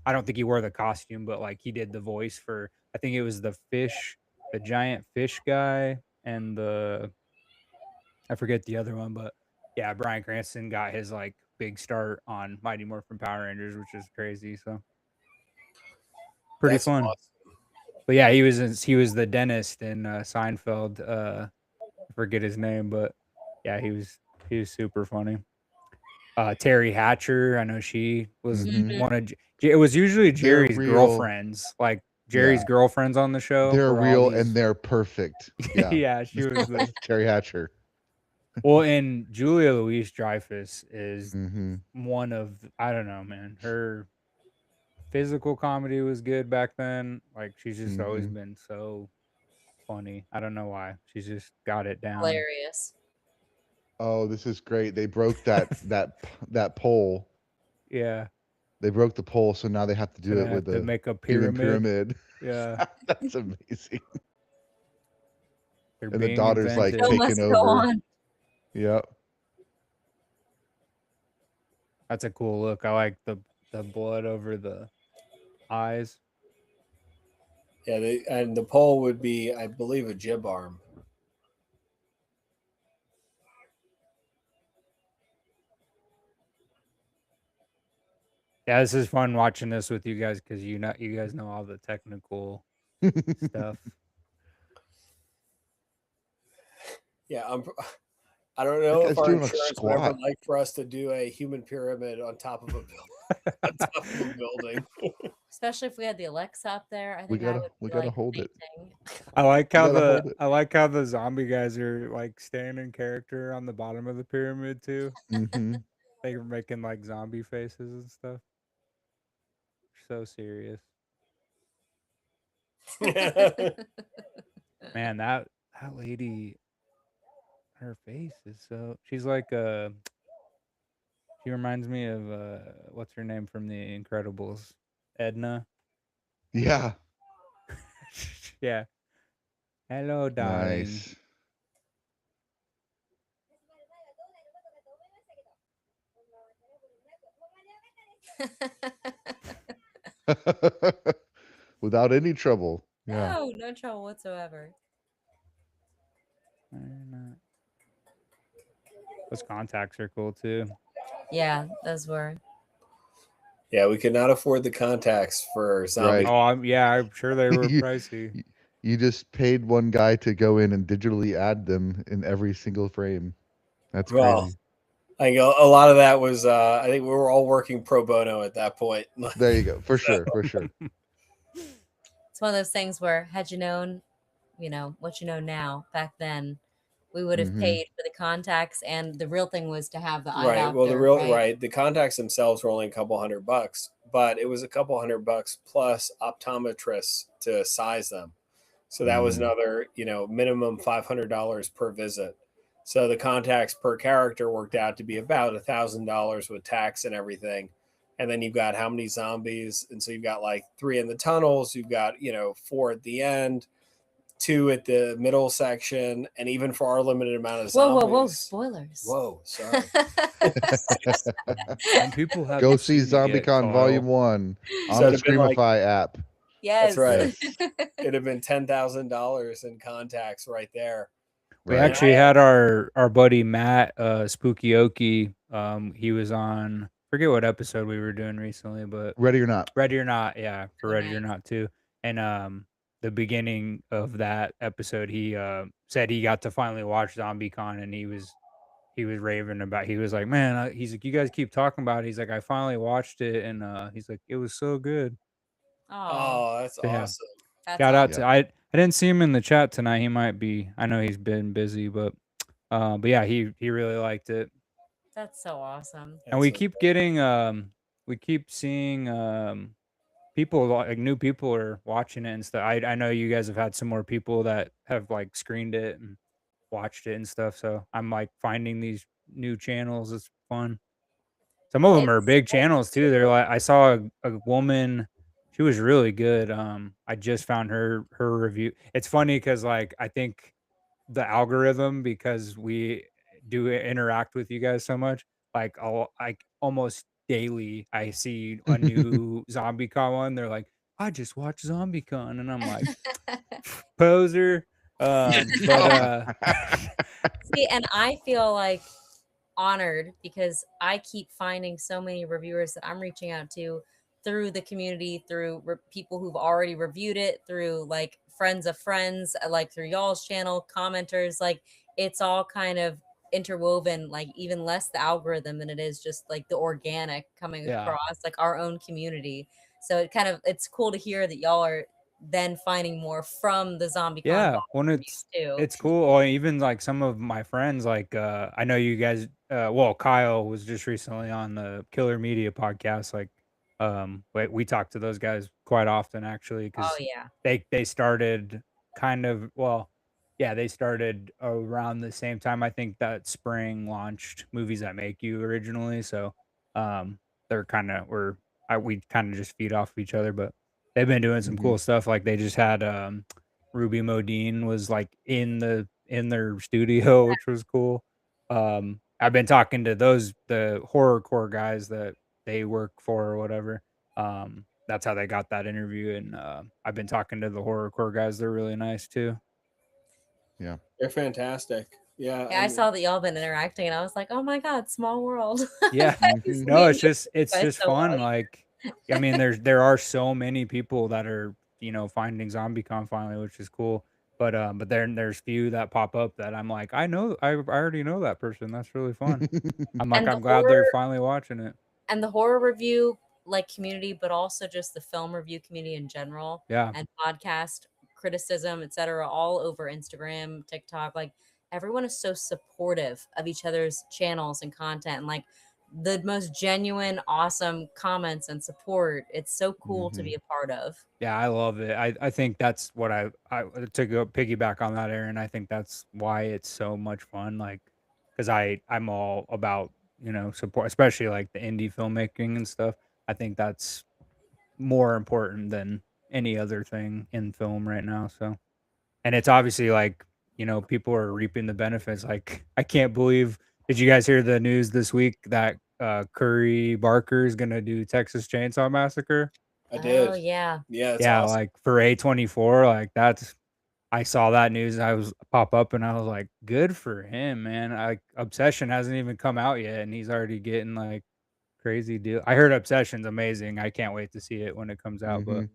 I don't think he wore the costume, but like he did the voice for. I think it was the giant fish guy, and I forget the other one, but yeah, Bryan Cranston got his like big start on Mighty Morphin Power Rangers, which is crazy. So pretty That's fun. awesome. But yeah, he was the dentist in Seinfeld. I forget his name, but yeah, he was super funny. Terry Hatcher, I know she was Mhm. one of. It was usually They're Jerry's real. girlfriends, like Jerry's Yeah. girlfriends on the show. They're were all real these- and they're perfect. Yeah. yeah, she was the. Terry Hatcher. Well, and Julia Louise Dreyfus is Hmm. one of, I don't know, man. Her physical comedy was good back then. Like she's just always Mhm. been so funny. I don't know why. She's just got it down. Hilarious. Oh, this is great. They broke that pole. Yeah. They broke the pole, so now they have to do So they it with have to a make a human pyramid. pyramid. Yeah. That's amazing. They're And the being daughter's like invented. Show must taking go over. on. Yep. That's a cool look. I like the blood over the eyes. Yeah, and the pole would be, I believe, a jib arm. Yeah, this is fun watching this with you guys because you guys know all the technical stuff. Yeah, I don't know That if guy's our doing a insurance would ever squat. like for us to do a human pyramid on top of a building. Especially if we had the Alexa up there. I We think I gotta- would we be, gotta like, hold it. fainting. I like how gotta hold it. the zombie guys are like staying in character on the bottom of the pyramid too. Hmm. They're making like zombie faces and stuff. So serious. Man, that lady, her face is so. She's like she reminds me of what's her name from The Incredibles, Edna. Yeah. Yeah. Hello, darling. Nice. Without any trouble. Yeah. No, no trouble whatsoever. Those contacts are cool too. Yeah, those were. Yeah, we could not afford the contacts for zombie. Right. Oh, I'm sure they were You- pricey. You just paid one guy to go in and digitally add them in every single frame. That's Well, crazy. I go. A lot of that was. I think we were all working pro bono at that point. There you go. For sure. For sure. It's one of those things where had you known, what you know now, back then, we would have Mhm. paid for the contacts, and the real thing was to have the eye Right. doctor. Well, the contacts themselves were only a couple $100, but it was a couple $100 plus optometrists to size them. So that was Mm. another, minimum $500 per visit. So the contacts per character worked out to be about $1,000 with tax and everything. And then you've got how many zombies? And so you've got like 3 in the tunnels. You've got, 4 at the end, 2 at the middle section, and even for our limited amount of Whoa, zombies. whoa! Spoilers. Whoa, sorry. And people have Go to see me yet, ZombieCon Kyle. Volume 1 on So the it'd been like- Screamify app. Yes, right. It'd have been $10,000 in contacts right there. We Right. actually had our buddy Matt Spooky Oki. He was on, forget what episode we were doing recently, but Ready or not. Ready or Not, yeah, for Oh, Ready or nice. Not too. And the beginning of that episode, he said he got to finally watch ZombieCon, and he was raving about. He was like, "Man," he's like, "You guys keep talking about it." He's like, "I finally watched it, and he's like, it was so good." Oh, Oh, that's Yeah. awesome. that's Shout out Yeah. to I didn't see him in the chat tonight. He might be. I know he's been busy, but yeah, he really liked it. That's so awesome. And we That's keep getting we keep seeing people, like new people are watching it and stuff. I know you guys have had some more people that have like screened it and watched it and stuff, so I'm like finding these new channels. It's fun. Some of them are It's- big channels too. They're like, I saw a woman, she was really good. I just found her review. It's funny because like I think the algorithm, because we do interact with you guys so much, like almost daily I see a new ZombieCon one. They're like, I just watched ZombieCon, and I'm like, poser. But See, and I feel like honored because I keep finding so many reviewers that I'm reaching out to through the community, through people who've already reviewed it, through like friends of friends, like through y'all's channel, commenters. Like it's all kind of interwoven, like even less the algorithm than it is just like the organic coming yeah, across, like our own community. So it's cool to hear that y'all are then finding more from the ZombieCon yeah. When reviews too. it's cool. Or even like some of my friends, like I know you guys. Well, Kyle was just recently on the Killer Media podcast. Like, we talk to those guys quite often actually, Oh because yeah. they started kind of well, yeah, they started around the same time. I think that spring launched Movies That Make You originally. So, they're kind of we kind of just feed off of each other, but they've been doing some Mhm. cool stuff. Like they just had Ruby Modine was like in their studio, which was cool. I've been talking to the horrorcore guys that they work for or whatever. That's how they got that interview, and I've been talking to the horrorcore guys. They're really nice too. Yeah. They're fantastic. Yeah, Yeah, I saw that y'all been interacting, and I was like, "Oh my god, small world." Yeah, Mhm. no, We it's just guys so fun. well. Like, I mean, there are so many people that are finding ZombieCon finally, which is cool. But there's few that pop up that I'm like, I already know that person. That's really fun. I'm like, And the I'm glad they're horror finally watching it. and the horror review like community, but also just the film review community in general, Yeah, and podcast criticism, etc., all over Instagram, TikTok. Like everyone is so supportive of each other's channels and content, and like the most genuine, awesome comments and support. It's so cool to Mhm. be a part of. yeah, I love it. I think that's what I to go piggyback on that, Aaron. I think that's why it's so much fun. Like, because I'm all about support, especially like the indie filmmaking and stuff. I think that's more important than any other thing in film right now. So, and it's obviously like, people are reaping the benefits. Like, I can't believe, did you guys hear the news this week that Curry Barker is going to do Texas Chainsaw Massacre? I Oh did. yeah. Yeah, it's Yeah, awesome. like for A24, like I saw that news. I was pop up and I was like, good for him, man. Obsession hasn't even come out yet and he's already getting like crazy deal. I heard Obsession's amazing. I can't wait to see it when it comes out. But Mhm.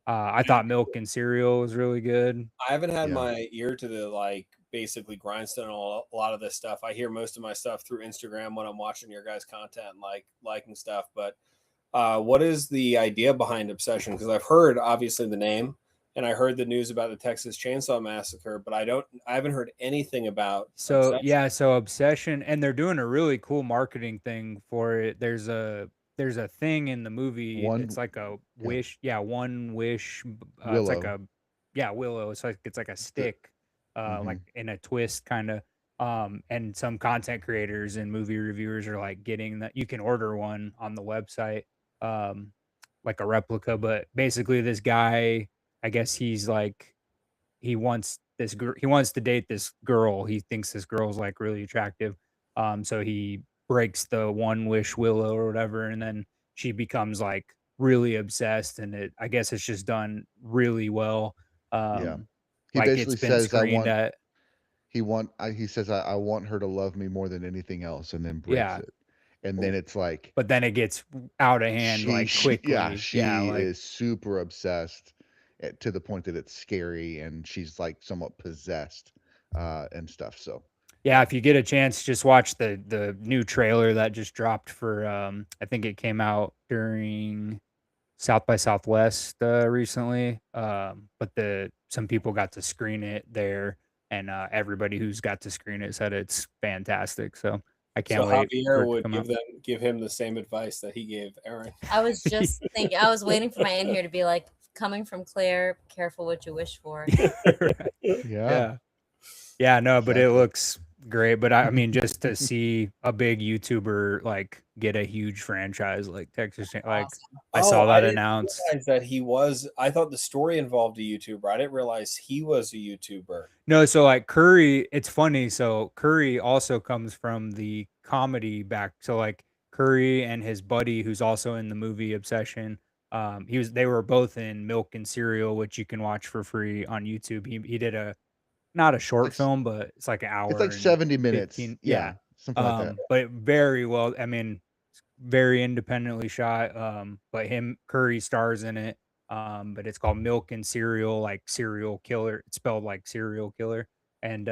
I thought Milk and Cereal was really good. I haven't had Yeah. my ear to the like basically grindstone on a lot of this stuff. I hear most of my stuff through Instagram when I'm watching your guys' content and like liking stuff. But what is the idea behind Obsession? Because I've heard obviously the name, and I heard the news about the Texas Chainsaw Massacre, but I haven't heard anything about So Obsession. yeah, so Obsession, and they're doing a really cool marketing thing for it. There's a thing in the movie. It's One like a yeah, wish. Yeah, one wish. It's like Willow. a yeah willow. It's like a It's the stick, like Mhm. in a twist kind of. And some content creators and movie reviewers are like getting that. You can order one on the website, um, like a replica. But basically, this guy, I guess he's like he wants to date this girl. He thinks this girl's like really attractive. So he breaks the one wish willow or whatever, and then she becomes like really obsessed, and I guess it's just done really well. Yeah. Um, He like it's basically been says, screened at he says, I want her to love me more than anything else, and then breaks yeah, it. And then it's like but then it gets out of hand like yeah, quickly. Yeah, she like is super obsessed to the point that it's scary and she's like somewhat possessed and stuff. So, yeah, if you get a chance, just watch the new trailer that just dropped for I think it came out during South by Southwest recently. But some people got to screen it there, and everybody who's got to screen it said it's fantastic. So I can't So wait for Javier it to would come out. give him the same advice that he gave Aaron. I was just thinking, I was waiting for my in here to be like, coming from Claire, careful what you wish for. Right. yeah, Yeah. Yeah, no, but it exactly. looks great. But I mean, just to see a big YouTuber like get a huge franchise like like Awesome. I Oh, saw I that didn't announced. realize that he was. I thought the story involved a YouTuber. I didn't realize he was a YouTuber. No, so like Curry, it's funny. So Curry also comes from the comedy back. So like Curry and his buddy, who's also in the movie Obsession. They were both in Milk and Cereal, which you can watch for free on YouTube. He did not a short Like, film, but it's like an it's hour like and 70 minutes. 15. Yeah, something like that. But very well. I mean, very independently shot. But Curry stars in it. But it's called Milk and Cereal, like serial killer. It's spelled like serial killer, and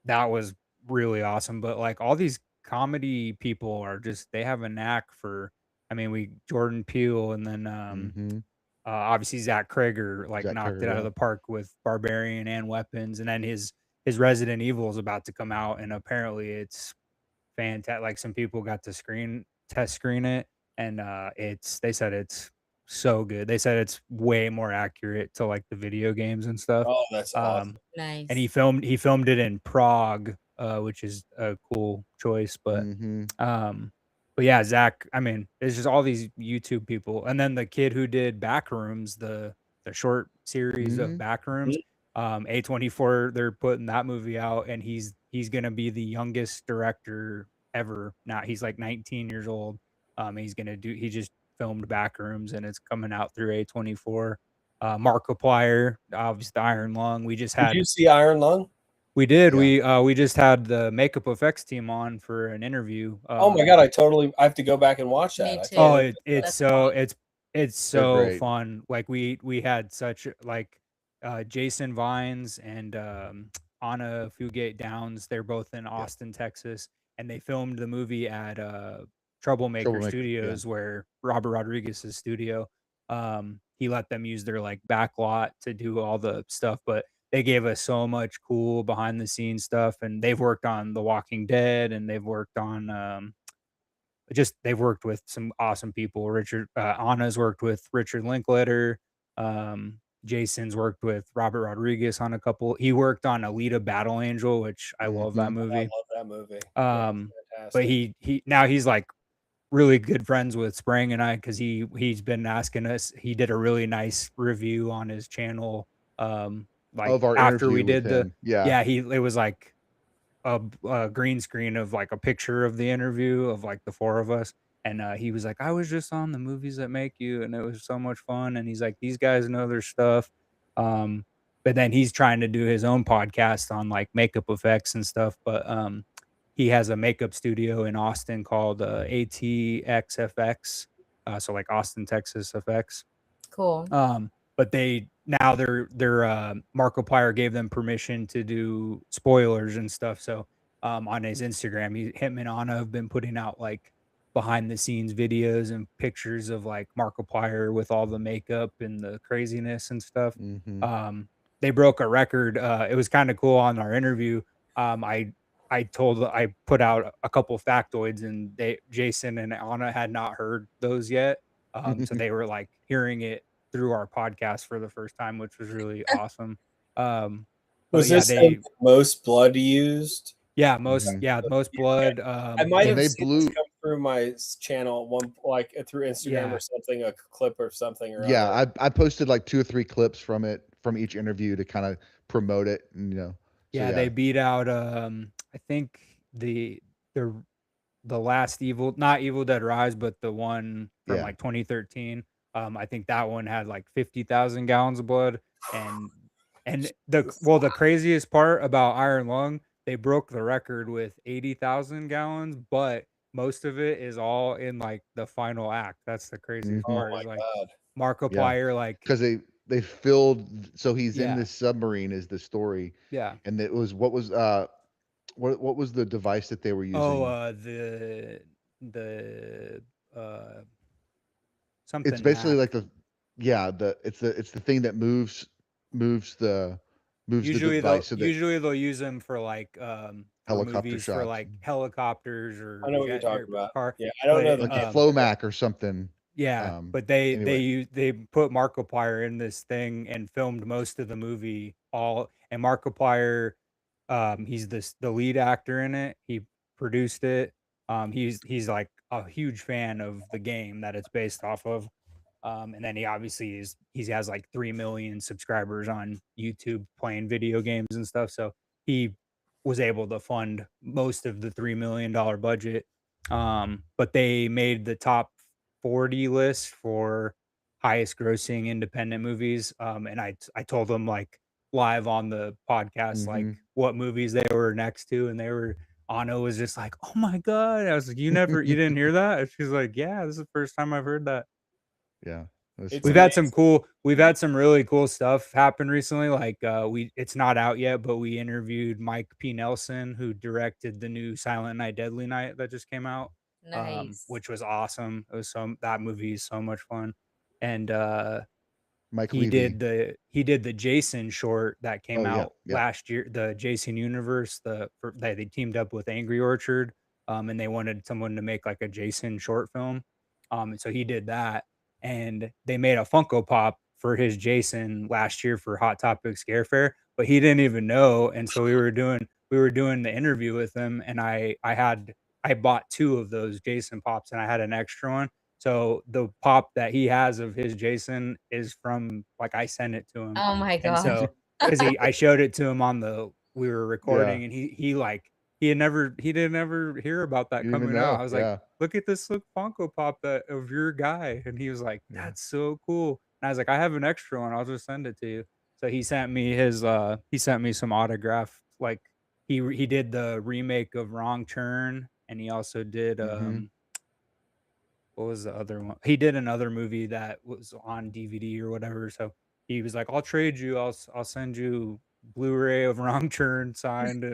that was really awesome. But like all these comedy people are just they have a knack for. I mean, we Jordan Peele, and then Hmm. obviously Zach Krager like Zach knocked Krager, it out of yeah. the park with Barbarian and Weapons, and then his Resident Evil is about to come out, and apparently it's fantastic. Like some people got to test screen it, and they said it's so good. They said it's way more accurate to like the video games and stuff. Oh, that's awesome. And Nice. he filmed it in Prague, which is a cool choice. But Hmm. but yeah, Zach. I mean, it's just all these YouTube people, and then the kid who did Backrooms, the short series of Mhm. Backrooms. A24, they're putting that movie out, and he's gonna be the youngest director ever. Now he's like 19 years old. He just filmed Backrooms, and it's coming out through A24. Markiplier, obviously the Iron Lung. We just Did had you see Iron Lung? we did Yeah. we just had the Makeup Effects team on for an interview. Oh my god, I have to go back and watch Me that. too. Oh, I it's That's so fun. it's They're so great. fun. Like we had such like Jason Vines and Anna Fugate Downs. They're both in Austin, Texas, and they filmed the movie at Troublemaker Troublemaker, yeah. Studios, where Robert Rodriguez's studio. He let them use their like back lot to do all the stuff, but they gave us so much cool behind the scenes stuff, and they've worked on The Walking Dead, and they've worked on they've worked with some awesome people. Anna's worked with Richard Linklater. Jason's worked with Robert Rodriguez on a couple. He worked on Alita Battle Angel, which I love that Mhm. love movie. that movie. But now he's like really good friends with Sprang and I, because he's been asking us. He did a really nice review on his channel. Like Of our after we interview with did the him. Yeah. it was like a green screen of like a picture of the interview of like the four of us, and he was like, I was just on The Movies That Make You, and it was so much fun. And he's like, these guys know their stuff. But then he's trying to do his own podcast on like makeup effects and stuff, but he has a makeup studio in Austin called ATXFX, so like Austin, Texas effects. Cool. But their Markiplier gave them permission to do spoilers and stuff. So on his Instagram, him and Anna have been putting out like behind the scenes videos and pictures of like Markiplier with all the makeup and the craziness and stuff. Mhm. They broke a record. It was kind of cool on our interview. I put out a couple factoids, and Jason and Anna had not heard those yet. So they were like hearing it through our podcast for the first time, which was really awesome. Was this the most blood used? Yeah, most blood. I might And have they seen this blew- come through my channel like through Instagram Yeah. or something, a clip or something or Yeah, other. I posted like 2 or 3 clips from each interview to kind of promote it, and Yeah, they beat out I think the last not Evil Dead Rise, but the one from Yeah. like 2013. I think that one had like 50,000 gallons of blood, and the craziest part about Iron Lung, they broke the record with 80,000 gallons, but most of it is all in like the final act. That's the craziest Mhm. part. Oh my Is like god. Markiplier, like Because they filled, so he's in Yeah. this submarine is the story, yeah. and it was what was the device that they were using? Oh, the something. It's basically hack. like it's the thing that moves the device so that Usually they'll use them for like for Helicopter movies, for shots. like helicopters or I know what you're jet talking or about. car. Yeah, I don't know But, the like name. Flomac or something. Yeah, but they anyway. they put Markiplier in this thing and filmed most of the movie and Markiplier, he's the lead actor in it. He produced it. He's like a huge fan of the game that it's based off of. And then he obviously he has like 3 million subscribers on YouTube playing video games and stuff. So he was able to fund most of the $3 million budget. But they made the top 40 list for highest grossing independent movies. And I told them like live on the podcast like Hmm. what movies they were next to, and they were Anna was just like, "Oh my god!" I was like, you didn't hear that?" And she's like, "Yeah, this is the first time I've heard that." Yeah, that's It's funny. We've had some really cool stuff happen recently. Like it's not out yet, but we interviewed Mike P. Nelson, who directed the new Silent Night, Deadly Night that just came out, Nice. which was awesome. It was that movie is so much fun, and Mike he Levy. did the Jason short that came Oh yeah, out yeah. last year, the Jason Universe. They teamed up with Angry Orchard, and they wanted someone to make like a Jason short film, and so he did that, and they made a Funko Pop for his Jason last year for Hot Topic Scare Fair, but he didn't even know, and so we were doing the interview with him, and I bought 2 of those Jason pops, and I had an extra one. So the pop that he has of his Jason is from like I sent it to him. Oh my And god. so because I showed it to him on we were Yeah. recording, and he like he didn't ever hear about that You didn't even coming out. know. I was like, Yeah. look at this Funko Pop that of your guy. And he was like, Yeah. that's so cool. And I was like, I have an extra one. I'll just send it to you. So he sent me some autograph. Like he did the remake of Wrong Turn, and he also did Hmm. what was the other one? He did another movie that was on DVD or whatever. So he was like, "I'll trade you. I'll send you Blu-ray of Wrong Turn signed."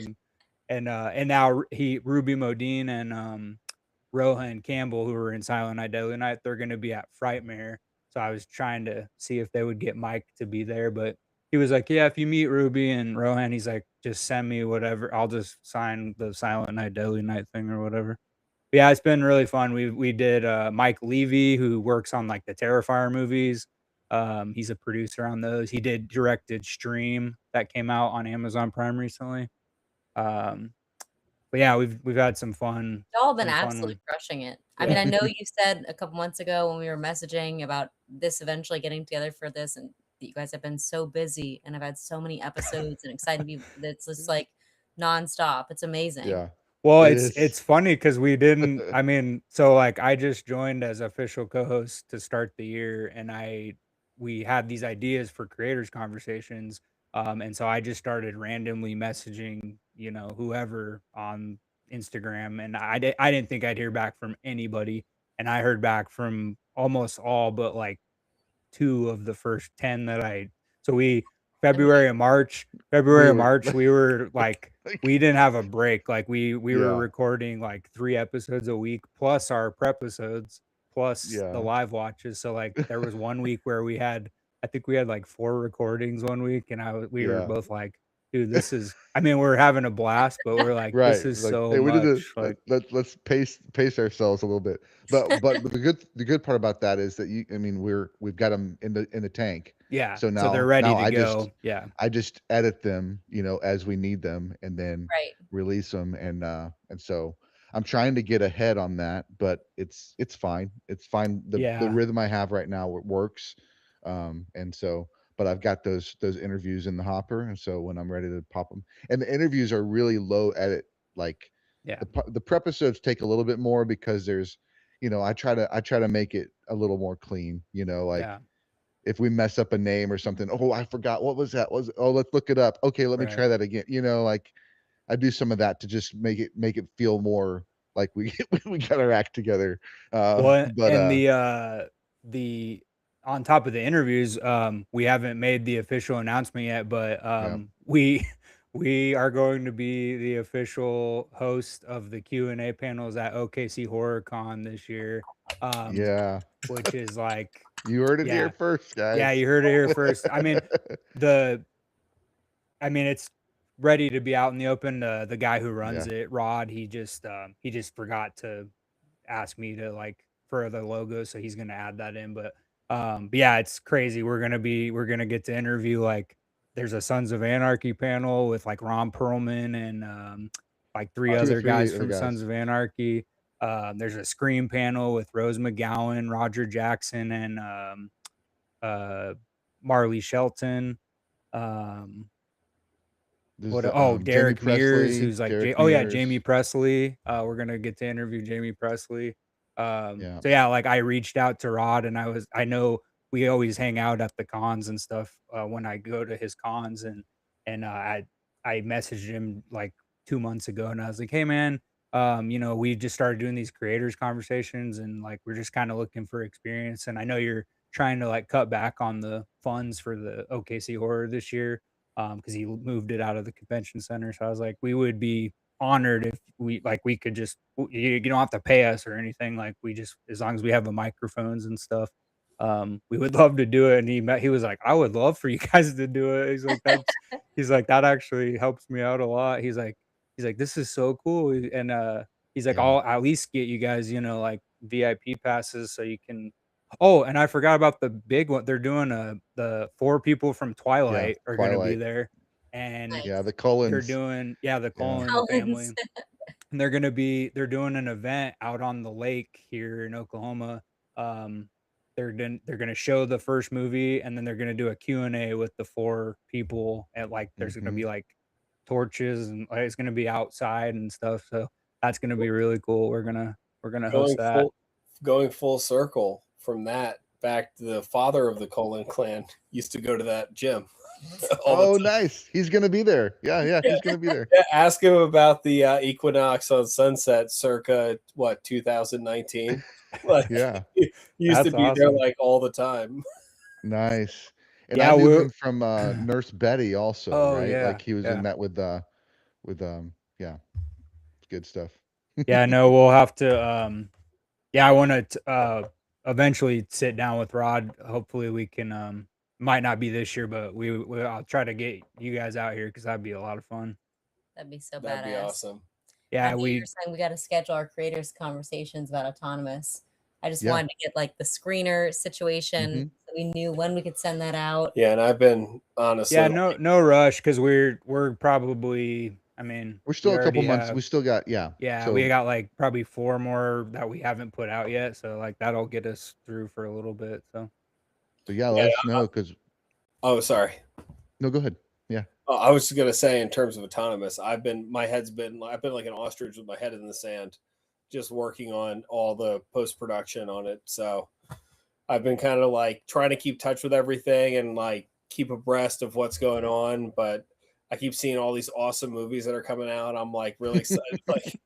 And now Ruby Modine and Rohan Campbell, who were in Silent Night Deadly Night, they're going to be at Frightmare. So I was trying to see if they would get Mike to be there, but he was like, "Yeah, if you meet Ruby and Rohan, he's like, just send me whatever. I'll just sign the Silent Night Deadly Night thing or whatever." Yeah, it's been really fun. We did Mike Levy, who works on like the Terrifier movies. He's a producer on those. He directed Stream that came out on Amazon Prime recently. Um, but yeah, we've had Y'all been some fun absolutely ones. crushing it. I mean, Yeah. I know you said a couple months ago when we were messaging about this eventually getting together for this, and that you guys have been so busy and have had so many episodes and exciting people. That's just like nonstop. It's amazing. Yeah. Well, It it's is. funny because we didn't. I mean, so like I just joined as official co-host to start the year, and we had these ideas for creators conversations, and so I just started randomly messaging, whoever on Instagram, and I didn't think I'd hear back from anybody, and I heard back from almost all, but like 2 of the first 10 that I. So Amazing. We February and were. March, we were like we didn't have a break. Like we were Yeah. recording like 3 episodes a week plus our prep episodes plus the Yeah. live watches. So like there was one week where I think we had like 4 recordings one week, and we were Yeah. both like, dude, I mean, we're having a blast, but we're like, this Right. is Like, so hey, we need to much. Like, let's pace ourselves a little bit. But the good part about that is that I mean, we've got them in the tank. yeah. So So they're now ready now to go. Yeah. I just edit them, as we need them, and then Right. release them. And so I'm trying to get ahead on that, but it's fine. It's fine. The Yeah. rhythm I have right now works. And so, but I've got those interviews in the hopper, and so when I'm ready to pop them, and the interviews are really low edit. Like Yeah. the prep episodes take a little bit more because there's, I try to make it a little more clean. Like Yeah. if we mess up a name or something, oh, I forgot what was that. Oh, let's look it up. Okay, let me Right. try that again. Like I do some of that to just make it feel more like we we got our act together. Well, But and the on top of the interviews, we haven't made the official announcement yet, but yeah, we are going to be the official host of the Q&A panels at OKC HorrorCon this year. yeah, Which is like, you heard it here yeah, first, guys. yeah, you heard it here first. I mean, it's ready to be out in the open. The guy who runs it, Rod, he just forgot to ask me to like for the logo, so he's gonna add that in. But yeah, it's crazy. We're gonna get to interview like there's a Sons of Anarchy panel with like Ron Perlman and like 3 2 or other 3 guys other from guys. Sons of Anarchy. There's a Scream panel with Rose McGowan, Roger Jackson, and Marley Shelton. There's What? the Oh, Jamie Derek Mears, Presley, who's like, Derek oh yeah, Mears. Jamie Presley. We're gonna get to interview Jamie Presley. Yeah. So yeah, like I reached out to Rod, and I know we always hang out at the cons and stuff when I go to his cons, and I messaged him like 2 months ago, and I was like, hey man, we just started doing these creators conversations, and like we're just kind of looking for experience, and I know you're trying to like cut back on the funds for the OKC horror this year because he moved it out of the convention center. So I was like, we would be honored if we could just you don't have to pay us or anything. Like we just as long as we have the microphones and stuff, we would love to do it. And he was like, I would love for you guys to do it. He's like that actually helps me out a lot. He's like this is so cool. And he's like Yeah. I'll at least get you guys like VIP passes so you can. Oh, and I forgot about the big one. They're doing the 4 people from Twilight are gonna be Twilight. there, and Nice. Yeah, the they're Cullens. doing the Yeah. Cullen family, Collins. and they're doing an event out on the lake here in Oklahoma. Um, they're gonna show the first movie, and then they're gonna do a Q&A with the 4 people, and like there's gonna Mhm. be like torches, and like, it's gonna be outside and stuff. So that's gonna be really cool. We're gonna host Going that. going full circle from that back to the father of the Colin clan used to go to that gym. all the Oh, time. nice. He's gonna be there. Yeah, he's gonna be there. Yeah, ask him about the Equinox on Sunset circa 2019. Like Yeah, he used to That's be there awesome. like all the time. nice. And Yeah, I knew we'll him from Nurse Betty also, Oh, right? yeah, Like he was yeah. in that with yeah, good stuff. Yeah, no, we'll have to, yeah, I wanna eventually sit down with Rod. Hopefully, we can, might not be this year, but I'll try to get you guys out here because 'cause that'd be a lot of fun. That'd be so That'd be badass. awesome. I Yeah, know you were we saying we got to schedule our creators conversations about autonomous. I just Yeah. wanted to get like the screener situation Mhm. so we knew when we could send that out. Yeah, and I've been honestly yeah, no rush because we're probably I mean, We're still we a couple already months. have We still got yeah, So we got, like, probably 4 more that we haven't put out yet, so, like, that'll get us through for a little bit, so. yeah, Yeah, let us know because oh sorry. no, go ahead. Yeah. I was just gonna say in terms of autonomous, I've been like an ostrich with my head in the sand, just working on all the post production on it. So I've been kind of like trying to keep touch with everything and like keep abreast of what's going on, but I keep seeing all these awesome movies that are coming out. I'm like really excited. Like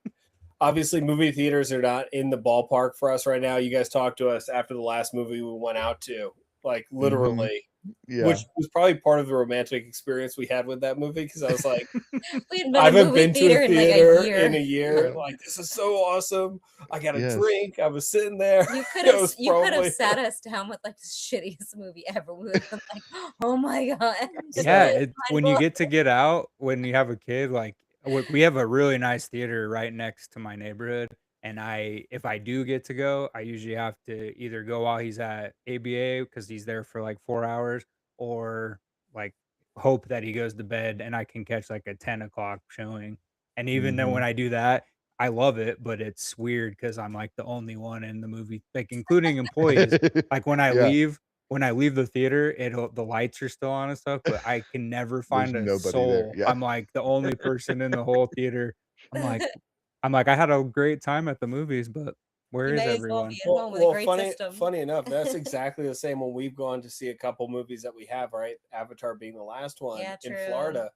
obviously movie theaters are not in the ballpark for us right now. You guys talked to us after the last movie we went out to, like literally, Yeah. which was probably part of the romantic experience we had with that movie because I was like, We had been I a haven't movie been to theater a in like theater a year. in a year. Yeah. Like this is so awesome. I got a Yes. drink. I was sitting there. You could It have was you could probably- have sat us down with like the shittiest movie ever. We would have been like, oh my god. Yeah, Just when you mind get out, when you have a kid, like, we have a really nice theater right next to my neighborhood, and if I do get to go, I usually have to either go while he's at ABA because he's there for, like, 4 hours, or, like, hope that he goes to bed and I can catch, like, a 10 o'clock showing, and even then when I do that, I love it, but it's weird because 'cause I'm, like, the only one in the movie, like, including employees. Like, when I Yeah. leave the theater, the lights are still on and stuff, but I can never find a nobody there, soul. yeah. I'm like the only person in the whole theater. I'm like, I had a great time at the movies, but where You is may as well everyone? be at home with a great system. funny enough, that's exactly the same when we've gone to see a couple movies that we have, right? Avatar being the last one Yeah, in true. Florida.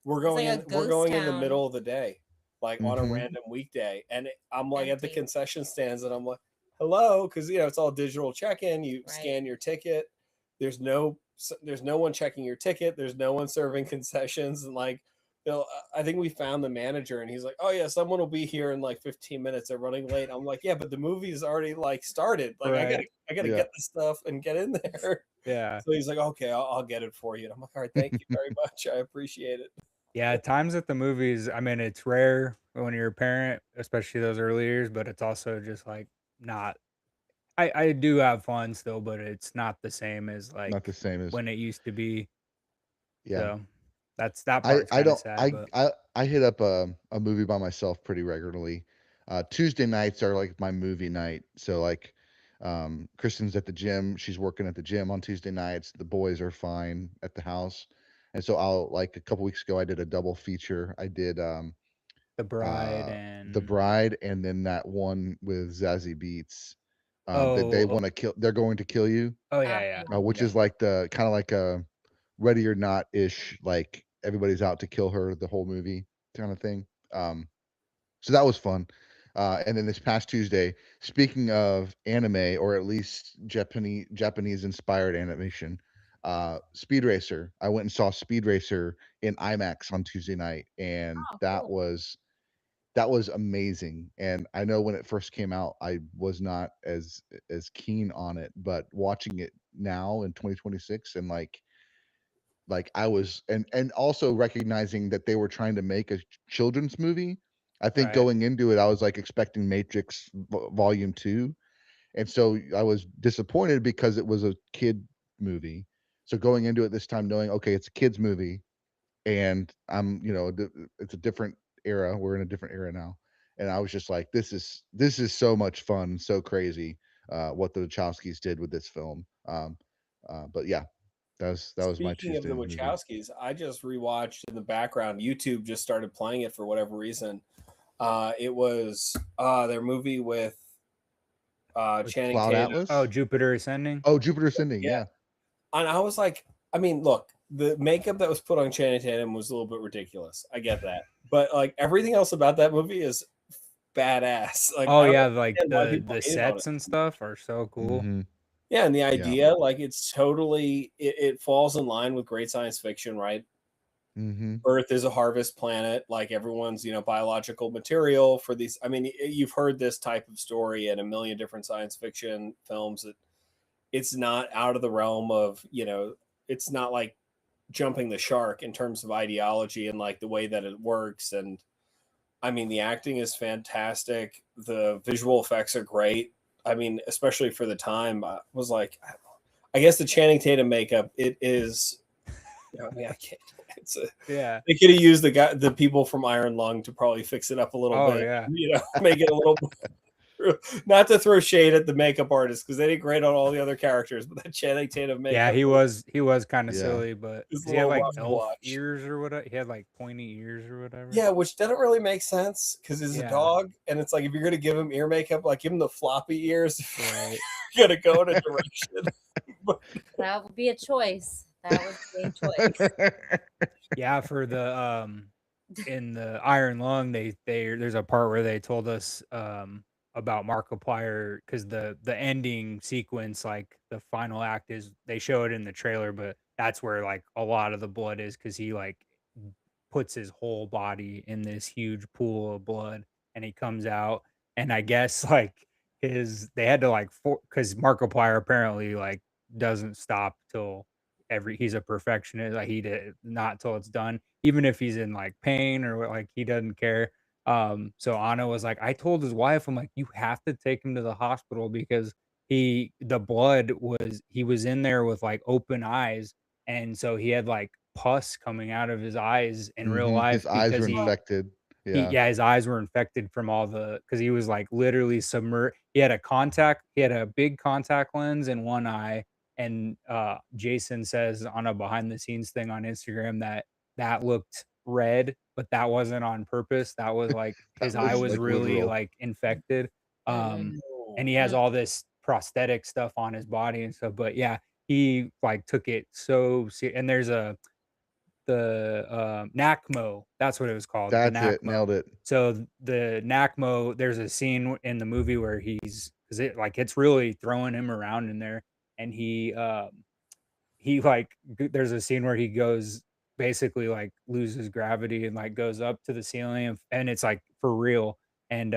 We're It's going like a in. We're ghost going in the town. middle of the day, like on a Mhm. random weekday, and I'm like at the Empty. concession stands, and I'm like, "Hello," because it's all digital check-in. You Right. scan your ticket. There's no one checking your ticket. There's no one serving concessions, and like. I think we found the manager and he's like, oh yeah, someone will be here in like 15 minutes. They're running late. I'm like, yeah, but the movie's already like started. Like Right. I gotta Yeah. get the stuff and get in there. Yeah. So he's like, okay, I'll get it for you. And I'm like, all right, thank you very much. I appreciate it. Yeah, times at the movies, I mean, it's rare when you're a parent, especially those early years, but it's also just like not I do have fun still, but it's not the same as Not like the same as when it used to be. yeah. So that I part's I kind of don't sad, but I hit up a movie by myself pretty regularly. Tuesday nights are like my movie night. So like Kristen's at the gym. She's working at the gym on Tuesday nights. The boys are fine at the house. And so I'll like a couple weeks ago I did a double feature. I did The Bride The and Bride, and then that one with Zazie Beetz. That they oh want to kill. They're going to kill you, oh yeah which yeah is like the kind of like a Ready or Not ish. Like everybody's out to kill her the whole movie kind of thing. So that was fun. And then this past Tuesday, speaking of anime or at least Japanese inspired animation, Speed Racer. I went and saw Speed Racer in IMAX on Tuesday night, and Oh, that cool. was amazing. And I know when it first came out, I was not as keen on it, but watching it now in 2026 and like I was and also recognizing that they were trying to make a children's movie. I think right. going into it, I was like expecting Matrix Volume 2, and so I was disappointed because it was a kid movie. So going into it this time, knowing okay, it's a kids movie, and I'm it's a different era. We're in a different era now, and I was just like, this is so much fun, so crazy. What the Wachowskis did with this film. But yeah, that was my Speaking of Tuesday the movie. Wachowskis, I just rewatched in the background. YouTube just started playing it for whatever reason. It was their movie with Channing Cloud Tatum. Atlas. Oh, Jupiter Ascending. Oh, Jupiter Ascending. Yeah. Yeah. And I was like, I mean, look, the makeup that was put on Channing Tatum was a little bit ridiculous. I get that, but like everything else about that movie is badass. Like, Oh I don't yeah, like understand why people the hated on it. sets and stuff are so cool. Mhm. Yeah, and the Yeah. idea, like, it's totally it falls in line with great science fiction, right? Mhm. Earth is a harvest planet, like everyone's, biological material for these. I mean, you've heard this type of story in a million different science fiction films. That it's not out of the realm of, it's not like jumping the shark in terms of ideology and like the way that it works. And I mean, the acting is fantastic. The visual effects are great. I mean, especially for the time, I was like, I guess the Channing Tatum makeup, it is. I mean, I can't. Yeah. They could have used the people from Iron Lung to probably fix it up a little Oh bit. yeah. Make it a little. Not to throw shade at the makeup artist because they did great on all the other characters, but that Channing Tatum makeup. Yeah, he was kind of Yeah. silly, but It's a he had little like rough to elf watch. ears or whatever. He had like pointy ears or whatever. Yeah, which doesn't really make sense because he's a Yeah. dog, and it's like if you're gonna give him ear makeup, like give him the floppy ears. Right. You're gonna go in a direction. That would be a choice. That would be a choice. Yeah, for the in the Iron Lung, they there's a part where they told us about Markiplier because the ending sequence, like the final act, is they show it in the trailer, but that's where like a lot of the blood is because he like puts his whole body in this huge pool of blood and he comes out, and I guess like they had to like because Markiplier apparently like doesn't stop till he's a perfectionist, like he did not till it's done, even if he's in like pain or like he doesn't care. So Anna was like, I told his wife, I'm like, you have to take him to the hospital because he was in there with like open eyes, and so he had like pus coming out of his eyes in real life His eyes were because infected. Yeah. his eyes were infected from all because he was like literally submerged. He had a big contact lens in one eye, and Jason says on a behind the scenes thing on Instagram that looked red, but that wasn't on purpose. That was like That his eye was, was like, really literal. like infected. Mm. And he has all this prosthetic stuff on his body and stuff. But yeah, he like took it so and there's the NACMO, that's what it was called. The That's it. NACMO. Nailed it. So the NACMO, there's a scene in the movie where because it's really throwing him around in there, and he like there's a scene where he goes basically like loses gravity and like goes up to the ceiling, and it's like for real. And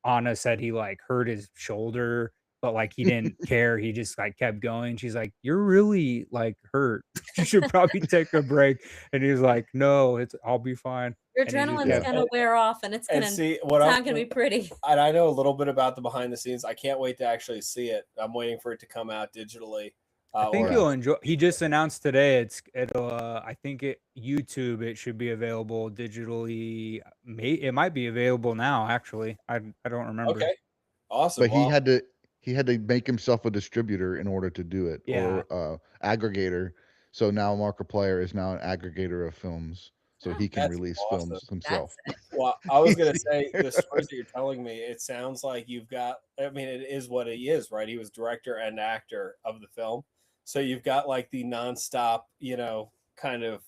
Anna said he like hurt his shoulder, but like he didn't care. He just like kept going. She's like, "You're really like hurt. You should probably take a break." And he's like, "No, I'll be fine." Your And he just adrenaline's kept- gonna wear off, and it's And gonna see it's what not gonna be pretty. And I know a little bit about the behind the scenes. I can't wait to actually see it. I'm waiting for it to come out digitally. I think or- you'll enjoy. He just announced today. It'll. I think YouTube. It should be available digitally. It might be available now. Actually, I don't remember. Okay, awesome. But he Well, had to make himself a distributor in order to do it, Yeah. or aggregator. So now Markiplier is now an aggregator of films, so he can That's release awesome. films himself. That's Well, I was gonna say the stories that you're telling me. It sounds like you've got. I mean, it is what he is, right? He was director and actor of the film, so you've got like the nonstop, kind of.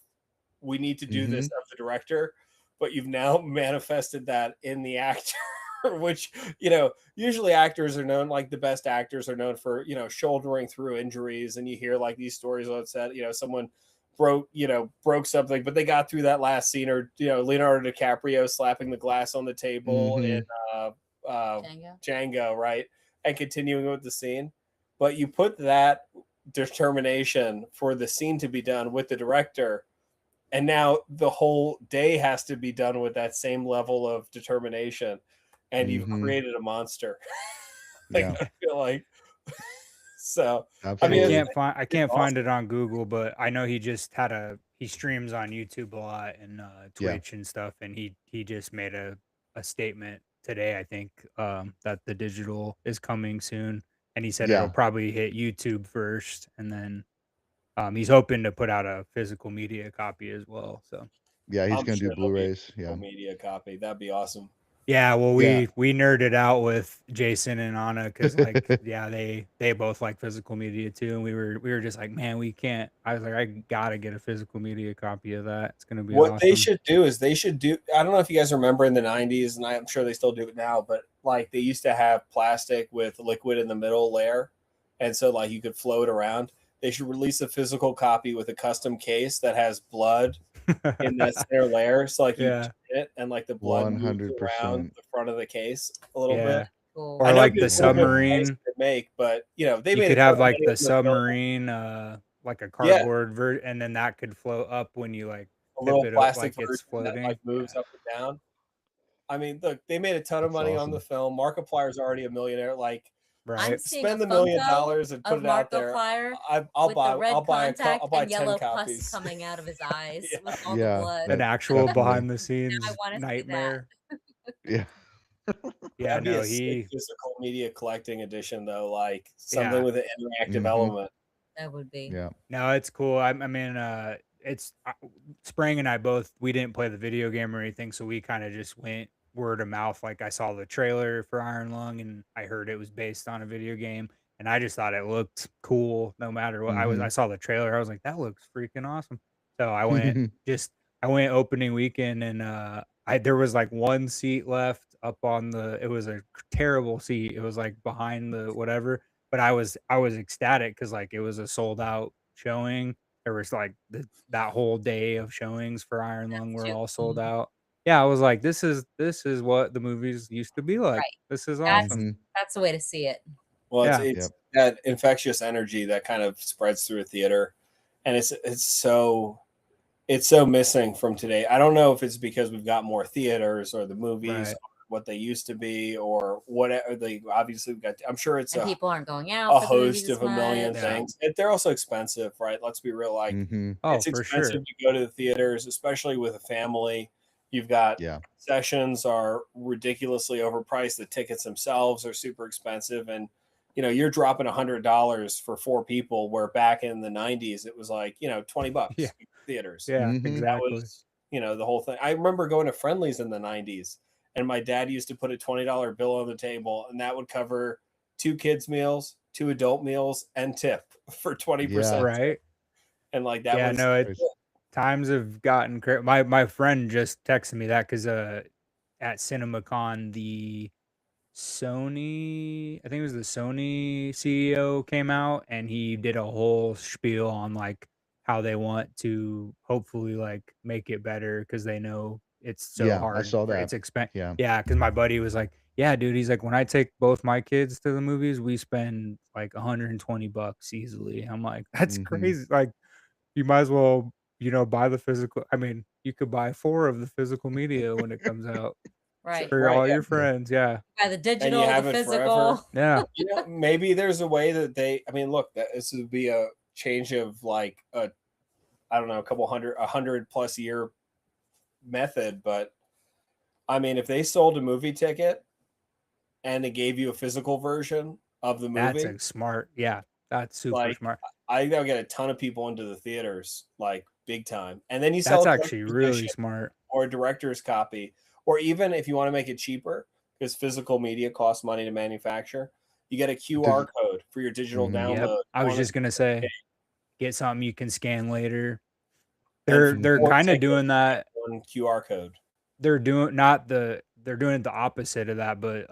We need to do this of the director, but you've now manifested that in the actor, which usually actors are known, like the best actors are known for shouldering through injuries, and you hear like these stories on set. Someone broke something, but they got through that last scene, or Leonardo DiCaprio slapping the glass on the table in Django, right, and continuing with the scene. But you put that determination for the scene to be done with the director, and now the whole day has to be done with that same level of determination, and you've created a monster. Yeah. I feel like so. Absolutely. I can't find it on Google, but I know he just he streams on YouTube a lot and Twitch and stuff, and he just made a statement today, I think, that the digital is coming soon, and he said it'll probably hit YouTube first, and then he's hoping to put out a physical media copy as well. So yeah, he's I'm gonna sure do there'll be a Blu-rays. physical Yeah. media copy. That'd be awesome. yeah, well, we nerded out with Jason and Anna because like they both like physical media too, and we were just like, man, we can't. I was like, I gotta get a physical media copy of that. It's gonna be What awesome. they should do is I don't know if you guys remember in the 90s, and I'm sure they still do it now, but like they used to have plastic with liquid in the middle layer, and so like you could float around. They should release a physical copy with a custom case that has blood in that center layer, so like you turn it and like the blood moves 100%. around the front of the case a little bit. cool. Or I know like it's the a little bit pricey submarine. to make, but they You made could a have ton of like money the on film. submarine, like a cardboard version, and then that could float up when you like A tip little it up plastic like it's version that floating. like moves up and down. I mean, look, they made a ton of That's money on awesome. the film. Markiplier's already a millionaire. Like, I'm Right. seeing spend a the $1 million Funko and put of it out there. Markiplier I'll with buy. the red I'll buy. contact I'll buy and 10 yellow copies. pus coming out of his eyes Yeah. with all Yeah, the blood. An actual definitely. behind the scenes I wanna see that. nightmare. Yeah. Yeah, That'd be no, a sick physical media collecting edition, though. Like something with an interactive element. That would be. Yeah. No, it's cool. I mean, it's Spring and I both, we didn't play the video game or anything, so we kind of just went word of mouth. Like I saw the trailer for Iron Lung and I heard it was based on a video game, and I just thought it looked cool no matter what. I saw the trailer, I was like, that looks freaking awesome. So I went opening weekend, and there was like one seat left up on it was a terrible seat. It was like behind the whatever, but I was ecstatic because like it was a sold out showing. There was like that whole day of showings for Iron Lung were all sold out. Yeah, I was like, this is what the movies used to be like. Right. This is That's awesome. that's the way to see it. Well, Yeah. it's that infectious energy that kind of spreads through a theater, and it's so missing from today. I don't know if it's because we've got more theaters or the movies Right. are what they used to be or whatever. They obviously got. I'm sure it's And a people aren't going out. a for the movies host as of a million much. Yeah. things. They're also expensive, right? Let's be real. Like Oh, it's for expensive sure. to go to the theaters, especially with a family. You've got sessions are ridiculously overpriced. The tickets themselves are super expensive, and you're dropping $100 for 4 people. Where back in the 90s, it was like $20 theaters. Yeah, Mhm. exactly. That was the whole thing. I remember going to Friendlies in the 90s, and my dad used to put a $20 bill on the table, and that would cover 2 kids meals, 2 adult meals, and tip for 20%. Right. And like that was no, times have gotten crazy. My friend just texted me that because at CinemaCon, the Sony, I think it was the Sony CEO came out and he did a whole spiel on like how they want to hopefully like make it better because they know it's so hard. I saw that. It's expensive. Yeah. Because my buddy was like, yeah, dude. He's like, when I take both my kids to the movies, we spend like $120 easily. I'm like, that's crazy. Like, you might as well, buy the physical. I mean, you could buy 4 of the physical media when it comes out. Right. For all your friends. Yeah. By the digital, have the it physical. forever. Yeah. Maybe there's a way that look, this would be a change of like a 100+ year method, but I mean, if they sold a movie ticket and they gave you a physical version of the movie, That's smart. Yeah. That's super smart. I think that'll get a ton of people into the theaters, like big time. And then you sell That's a actually collector's really edition smart. or a director's copy, or even if you want to make it cheaper, because physical media costs money to manufacture, you get a QR code for your digital Mhm. download. Yep. I was on just a- gonna say, get something you can scan later. and They're 4 kind of tickets doing that. on QR code. They're doing it the opposite of that, but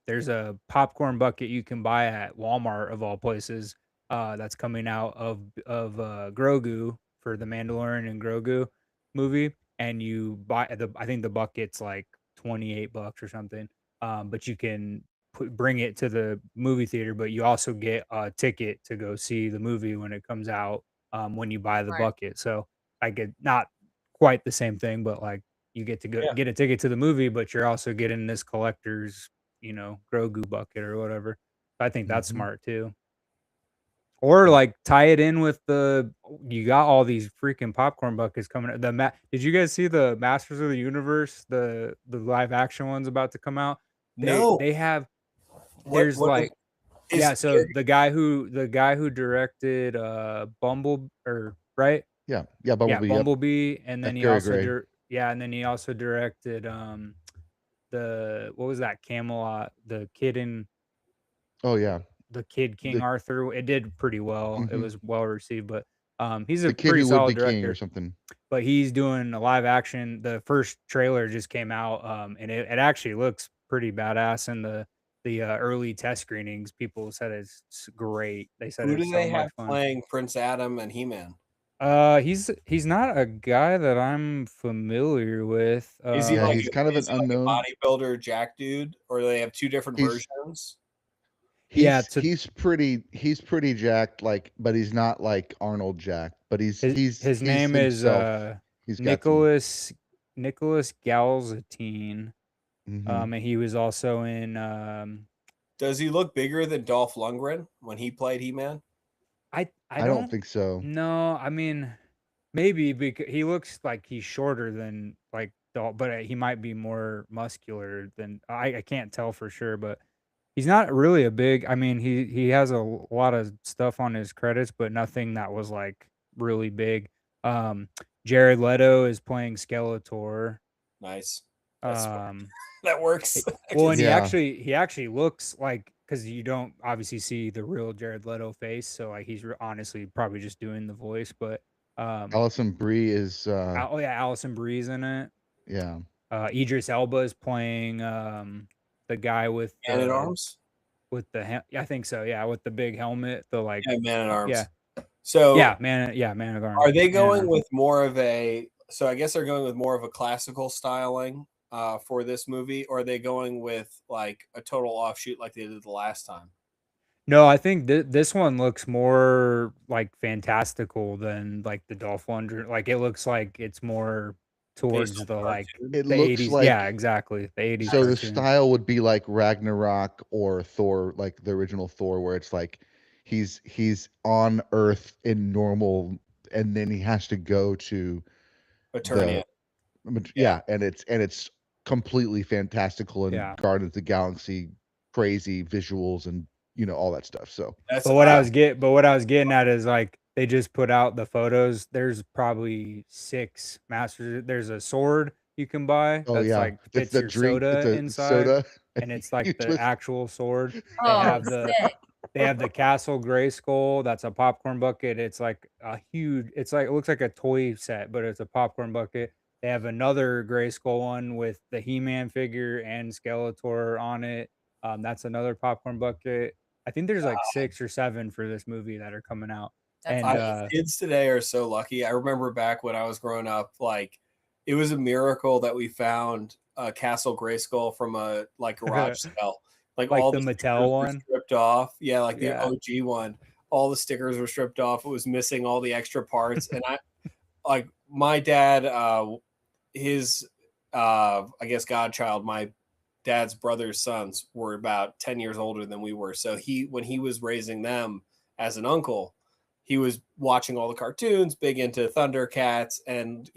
there's a popcorn bucket you can buy at Walmart of all places, that's coming out of Grogu for the Mandalorian and Grogu movie, and you buy I think the bucket's like $28 or something, but you can bring it to the movie theater, but you also get a ticket to go see the movie when it comes out, when you buy the Right. bucket. So I get not quite the same thing, but like you get to go Yeah. get a ticket to the movie, but you're also getting this collector's, Grogu bucket or whatever. I think that's Mhm. smart too. Or like tie it in with you got all these freaking popcorn buckets coming. Did you guys see the Masters of the Universe, the live action ones about to come out? No. They have What there's like yeah, so Gary- the guy who directed Bumble or right? Yeah, Yeah, Bumblebee. Yep. Bumblebee, and then F. he Gary also Gray. and then he also directed what was that Camelot, Oh yeah, the Kid King the Arthur. It did pretty well. It mhm. was well received, but he's a The Kid pretty Who Would solid Be King or director. something. But he's doing a live action. The first trailer just came out, and it actually looks pretty badass. In the early test screenings, people said it's great. They said who it's do so they much have fun. playing Prince Adam and He-Man? He's not a guy that I'm familiar with. Is he Yeah, like he's kind of an is he like unknown. a bodybuilder Jack dude, or do they have two different He's versions? Yeah, he's pretty jacked, like, but he's not like Arnold jacked. But his name is himself. He's got some. Nicholas Galzatine. Mhm. And he was also in Does he look bigger than Dolph Lundgren when he played He-Man? I I don't think so. no, I mean maybe because he looks like he's shorter than like but he might be more muscular than I can't tell for sure, but he's not really a big. I mean, he has a lot of stuff on his credits, but nothing that was like really big. Um, Jared Leto is playing Skeletor. Nice. That's Um, that works. well, and Yeah. he actually looks like because you don't obviously see the real Jared Leto face, so like he's honestly probably just doing the voice. But Allison Brie is oh yeah, Allison Brie's in it. yeah. Idris Elba is playing the guy with Man at Arms? with I think so, yeah, with the big helmet, the like Yeah, Man at Arms. yeah. So Man at Arms. are they going And, with more of a so I guess they're going with more of a classical styling for this movie, or are they going with like a total offshoot like they did the last time? no, I think this one looks more like fantastical than like the Dolph Lundgren. Like it looks like it's more towards on the like cartoon? It the looks 80s. like Yeah, exactly. The 80s so the cartoon. style would be like Ragnarok or Thor, like the original Thor, where it's like he's on Earth in normal, and then he has to go to Eternia. yeah, and it's completely fantastical and Yeah. Guardians of the Galaxy crazy visuals and all that stuff. So That's But what I was getting at is like they just put out the photos. There's probably 6 masters. There's a sword you can buy oh that's yeah, like it's fits the your drink, soda it's a inside, soda, and it's you like the twist- actual sword. Oh, have the- sick. They have the Castle Grayskull. That's a popcorn bucket. It's like a huge. It's like it looks like a toy set, but it's a popcorn bucket. They have another Grayskull one with the He-Man figure and Skeletor on it. That's another popcorn bucket. I think there's like 6 or 7 for this movie that are coming out. That's And amazing. Kids today are so lucky. I remember back when I was growing up, like it was a miracle that we found a Castle Grayskull from a like garage sale. Like Like all the the Mattel stickers were one? stripped off. Yeah, like the Yeah. OG one. All the stickers were stripped off. It was missing all the extra parts. And I like my dad, his I guess godchild, my dad's brother's sons were about 10 years older than we were. So when he was raising them as an uncle, he was watching all the cartoons, big into Thundercats and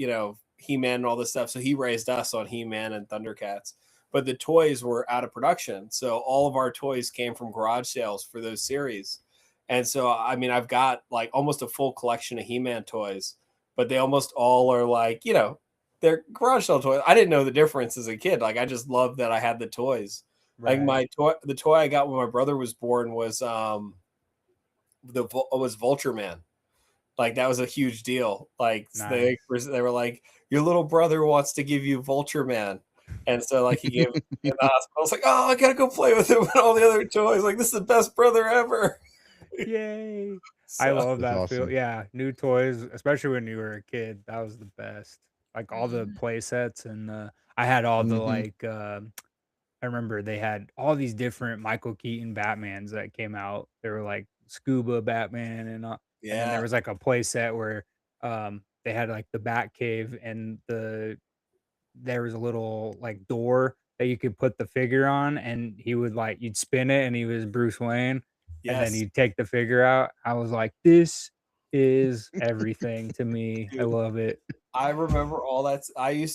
He-Man and all this stuff. So he raised us on He-Man and Thundercats. But the toys were out of production. So all of our toys came from garage sales for those series. And so, I mean, I've got like almost a full collection of He-Man toys, but they almost all are like, they're garage sale toys. I didn't know the difference as a kid. Like, I just loved that I had the toys. Like the toy I got when my brother was born was Vulture Man. Like, that was a huge deal. Like, they were like, your little brother wants to give you Vulture Man. And so, like, he gave me in the hospital. I was like, oh, I gotta go play with him and all the other toys. Like, this is the best brother ever. Yay. So, I love that That's feel. awesome. Yeah, new toys, especially when you were a kid. That was the best. Like all the play sets and I had all the Mhm. I remember they had all these different Michael Keaton Batmans that came out. They were like Scuba Batman and then there yeah. was like a play set where they had like the Bat Cave and there was a little like door that you could put the figure on and he would like you'd spin it and he was Bruce Wayne and then Yes. you'd take the figure out. I was like, this is everything to me. I Dude, love it. I remember all that.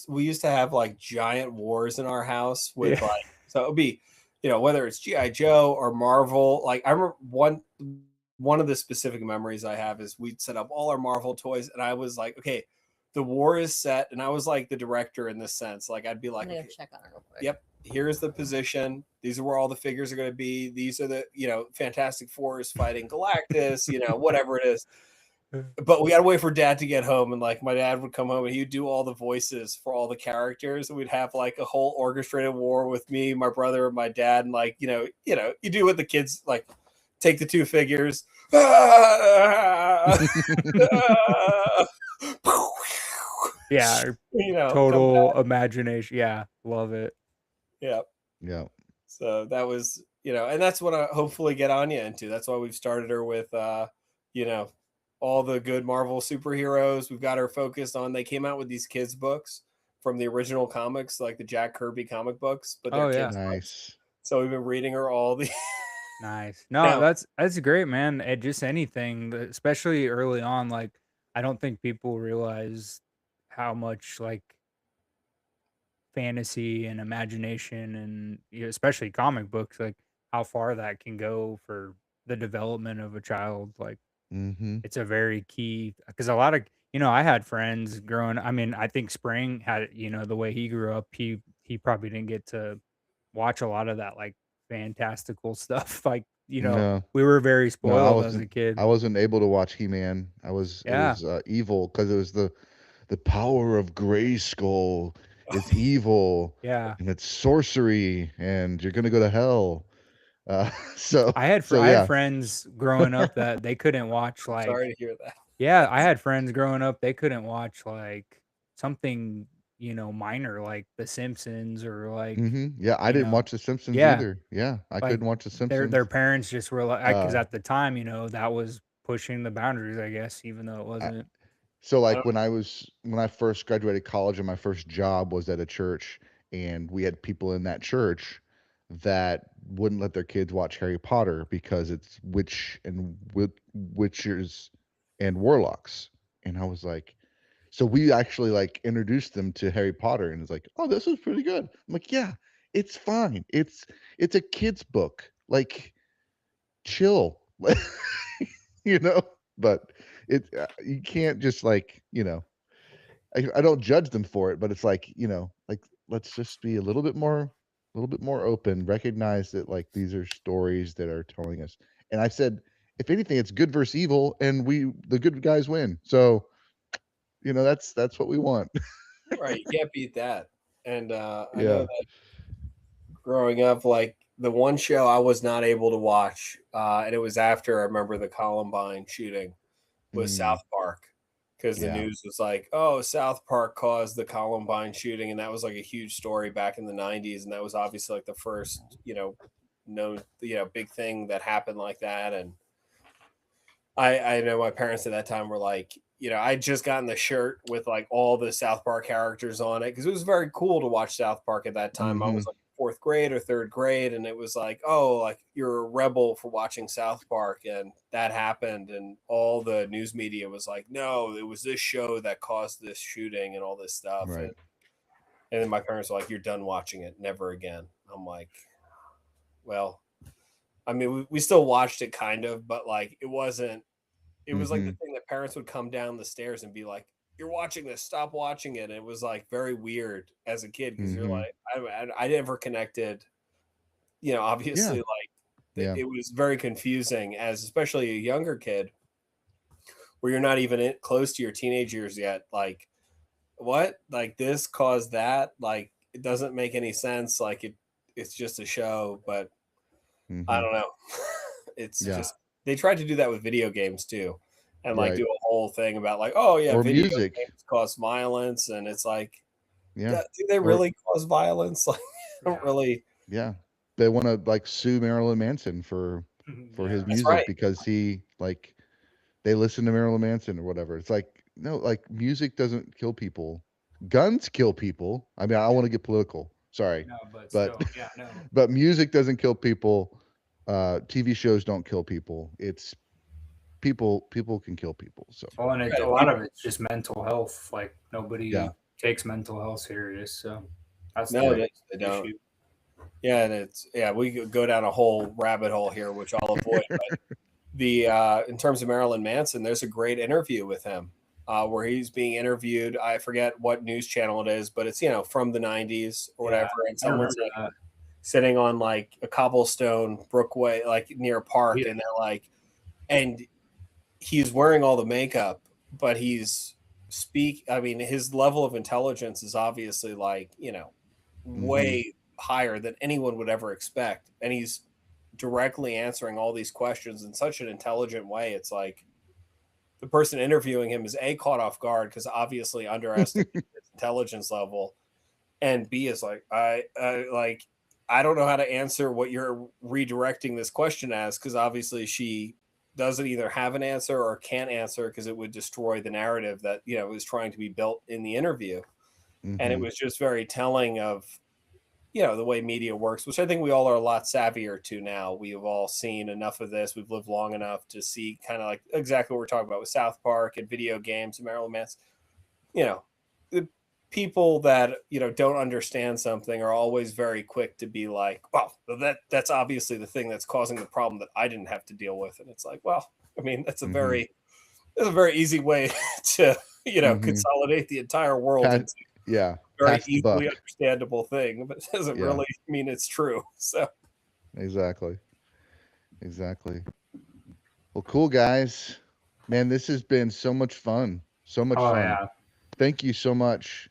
We used to have like giant wars in our house with Yeah. like, so it would be, whether it's G.I. Joe or Marvel. Like, I remember one of the specific memories I have is we'd set up all our Marvel toys, and I was like, okay, the war is set, and I was like the director in this sense. Like, I'd be like, I'm gonna okay, check on it real quick. yep, here's the position. These are where all the figures are going to be. These are the, Fantastic Four is fighting Galactus, whatever it is. But we got to wait for dad to get home. And like my dad would come home and he'd do all the voices for all the characters. And we'd have like a whole orchestrated war with me, my brother, and my dad. And like, you do what the kids like, take the two figures. Yeah, total imagination. Yeah, love it. Yeah. Yeah. So that was, and that's what I hopefully get Anya into. That's why we've started her with, all the good Marvel superheroes. We've got her focused on, they came out with these kids books from the original comics, like the Jack Kirby comic books, but they're kids books. Nice. So we've been reading her all the Nice. No, that's great, man. Just anything, especially early on. Like, I don't think people realize how much like fantasy and imagination and especially comic books, like how far that can go for the development of a child. Like, Mm-hmm. it's a very key because a lot of I had friends growing. I mean, I think Spring had the way he grew up. He probably didn't get to watch a lot of that like fantastical stuff. Like No. we were very No, spoiled as a kid. I wasn't able to watch He-Man. It was evil because it was the power of Grayskull is evil Yeah. and it's sorcery and you're gonna go to hell. So I had so I yeah. had friends growing up that they couldn't watch like sorry to hear that. Yeah, I had friends growing up, they couldn't watch like something, minor like The Simpsons or like Yeah, I didn't watch The Simpsons either. Yeah, I like couldn't watch The their Simpsons. parents just were like, because at the time, that was pushing the boundaries, I guess, even though it wasn't. So like when I first graduated college and my first job was at a church and we had people in that church that wouldn't let their kids watch Harry Potter because it's witchers and warlocks. And I was like, so we actually like introduced them to Harry Potter and it's like, oh, this is pretty good. I'm like, yeah, it's fine. It's a kid's book. Like chill. But you can't just like, I don't judge them for it, but it's like, like let's just be a little bit more open, recognize that like these are stories that are telling us. And I said, if anything, it's good versus evil, and the good guys win. So, that's what we want. Right. You can't beat that. And I Yeah. know that growing up, like the one show I was not able to watch, and it was after I remember the Columbine shooting, was South Park. Because the news was like, oh, South Park caused the Columbine shooting. And that was like a huge story back in the 90s. And that was obviously like the first, known, big thing that happened like that. And I know my parents at that time were like, I'd just gotten the shirt with like all the South Park characters on it because it was very cool to watch South Park at that time. I was like fourth grade or third grade, and it was like, oh, like you're a rebel for watching South Park, and that happened, and all the news media was like, no, it was this show that caused this shooting and all this stuff. Right. And then my parents were like, you're done watching it, never again. I'm like, well, I mean, we still watched it kind of, but like it wasn't. It was like the thing that parents would come down the stairs and be like, "You're watching this, stop watching it." And it was like very weird as a kid because you're like, I never connected. You know, obviously, Yeah. like Yeah. it was very confusing as especially a younger kid where you're not even close to your teenage years yet. Like, what? Like this caused that? Like it doesn't make any sense. Like it's just a show, but I don't know. It's Yeah. just they tried to do that with video games too, and like Right. do a whole thing about like, oh yeah, Or video music. games cause violence, and it's like, Yeah. do they Or- really cause violence? Like, I don't really. Yeah. They want to like sue Marilyn Manson for his music right. because he like they listen to Marilyn Manson or whatever. It's like, no, like music doesn't kill people. Guns kill people. I mean, I want to get political. Sorry. No, but But- still, yeah, no. But music doesn't kill people. TV shows don't kill people. It's people can kill people. So Well, and a lot of it's just mental health. Like nobody Yeah. takes mental health serious. So that's No, the they don't. issue. Yeah, and we could go down a whole rabbit hole here, which I'll avoid. But the in terms of Marilyn Manson, there's a great interview with him where he's being interviewed. I forget what news channel it is, but it's from the 90s or whatever. And I remember someone's like, that. sitting on like a cobblestone brookway, like near a park, Yeah. and they're like, and he's wearing all the makeup, but he's I mean, his level of intelligence is obviously like, way higher than anyone would ever expect. And he's directly answering all these questions in such an intelligent way. It's like the person interviewing him is A, caught off guard because obviously underestimated his intelligence level. And B is like, I don't know how to answer what you're redirecting this question as, because obviously she doesn't either have an answer or can't answer because it would destroy the narrative that was trying to be built in the interview. And it was just very telling of the way media works, which I think we all are a lot savvier to now. We have all seen enough of this. We've lived long enough to see kind of like exactly what we're talking about with South Park and video games and Marilyn Manson. The people that don't understand something are always very quick to be like, well, that's obviously the thing that's causing the problem that I didn't have to deal with. And it's like, well, I mean, that's a very easy way to consolidate the entire world into yeah, a very pass the buck. easily understandable thing, but it doesn't really mean it's true. So Exactly. Well, cool guys, man. This has been so much fun. So much Oh fun. yeah. Thank you so much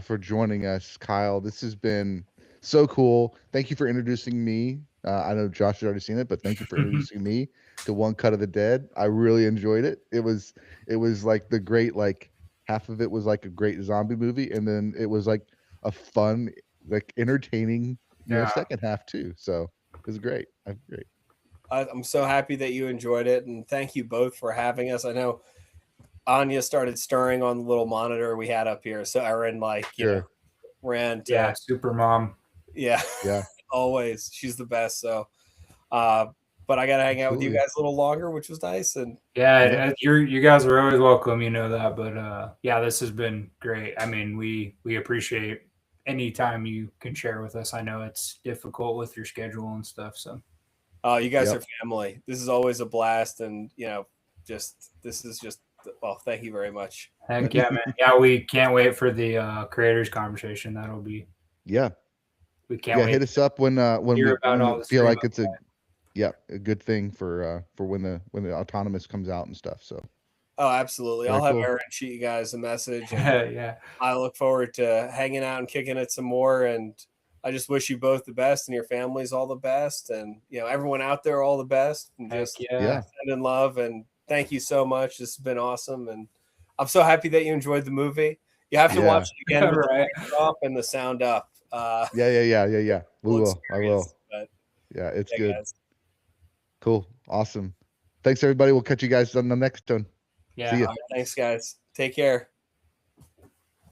for joining us, Kyle. This has been so cool. Thank you for introducing me. I know Josh has already seen it, but thank you for introducing me to One Cut of the Dead. I really enjoyed it. It was like the great, like half of it was like a great zombie movie, and then it was like a fun, like entertaining, second half too. So it was great. Great. I'm so happy that you enjoyed it, and thank you both for having us. I know Anya started stirring on the little monitor we had up here, so Erin ran to super mom. Yeah. Always. She's the best. So but I got to hang out with you guys a little longer, which was nice. And you guys are always welcome, you know that. But this has been great. I mean, we appreciate any time you can share with us. I know it's difficult with your schedule and stuff. So you guys are family. This is always a blast, and well, thank you very much. Heck yeah, man. Yeah, we can't wait for the creators conversation. That'll be we can't wait. Hit us up when we feel like it's a good thing for when the autonomous comes out and stuff. So absolutely. I'll have Erin shoot you guys a message. And I look forward to hanging out and kicking it some more. And I just wish you both the best and your families all the best, and everyone out there all the best. And just send in love, and thank you so much. This has been awesome, and I'm so happy that you enjoyed the movie. You have to watch it again with the mic off and the sound up. Yeah. We will. I will. But yeah, it's good. Guys. Cool. Awesome. Thanks everybody. We'll catch you guys on the next one. Yeah. See ya. Thanks guys. Take care.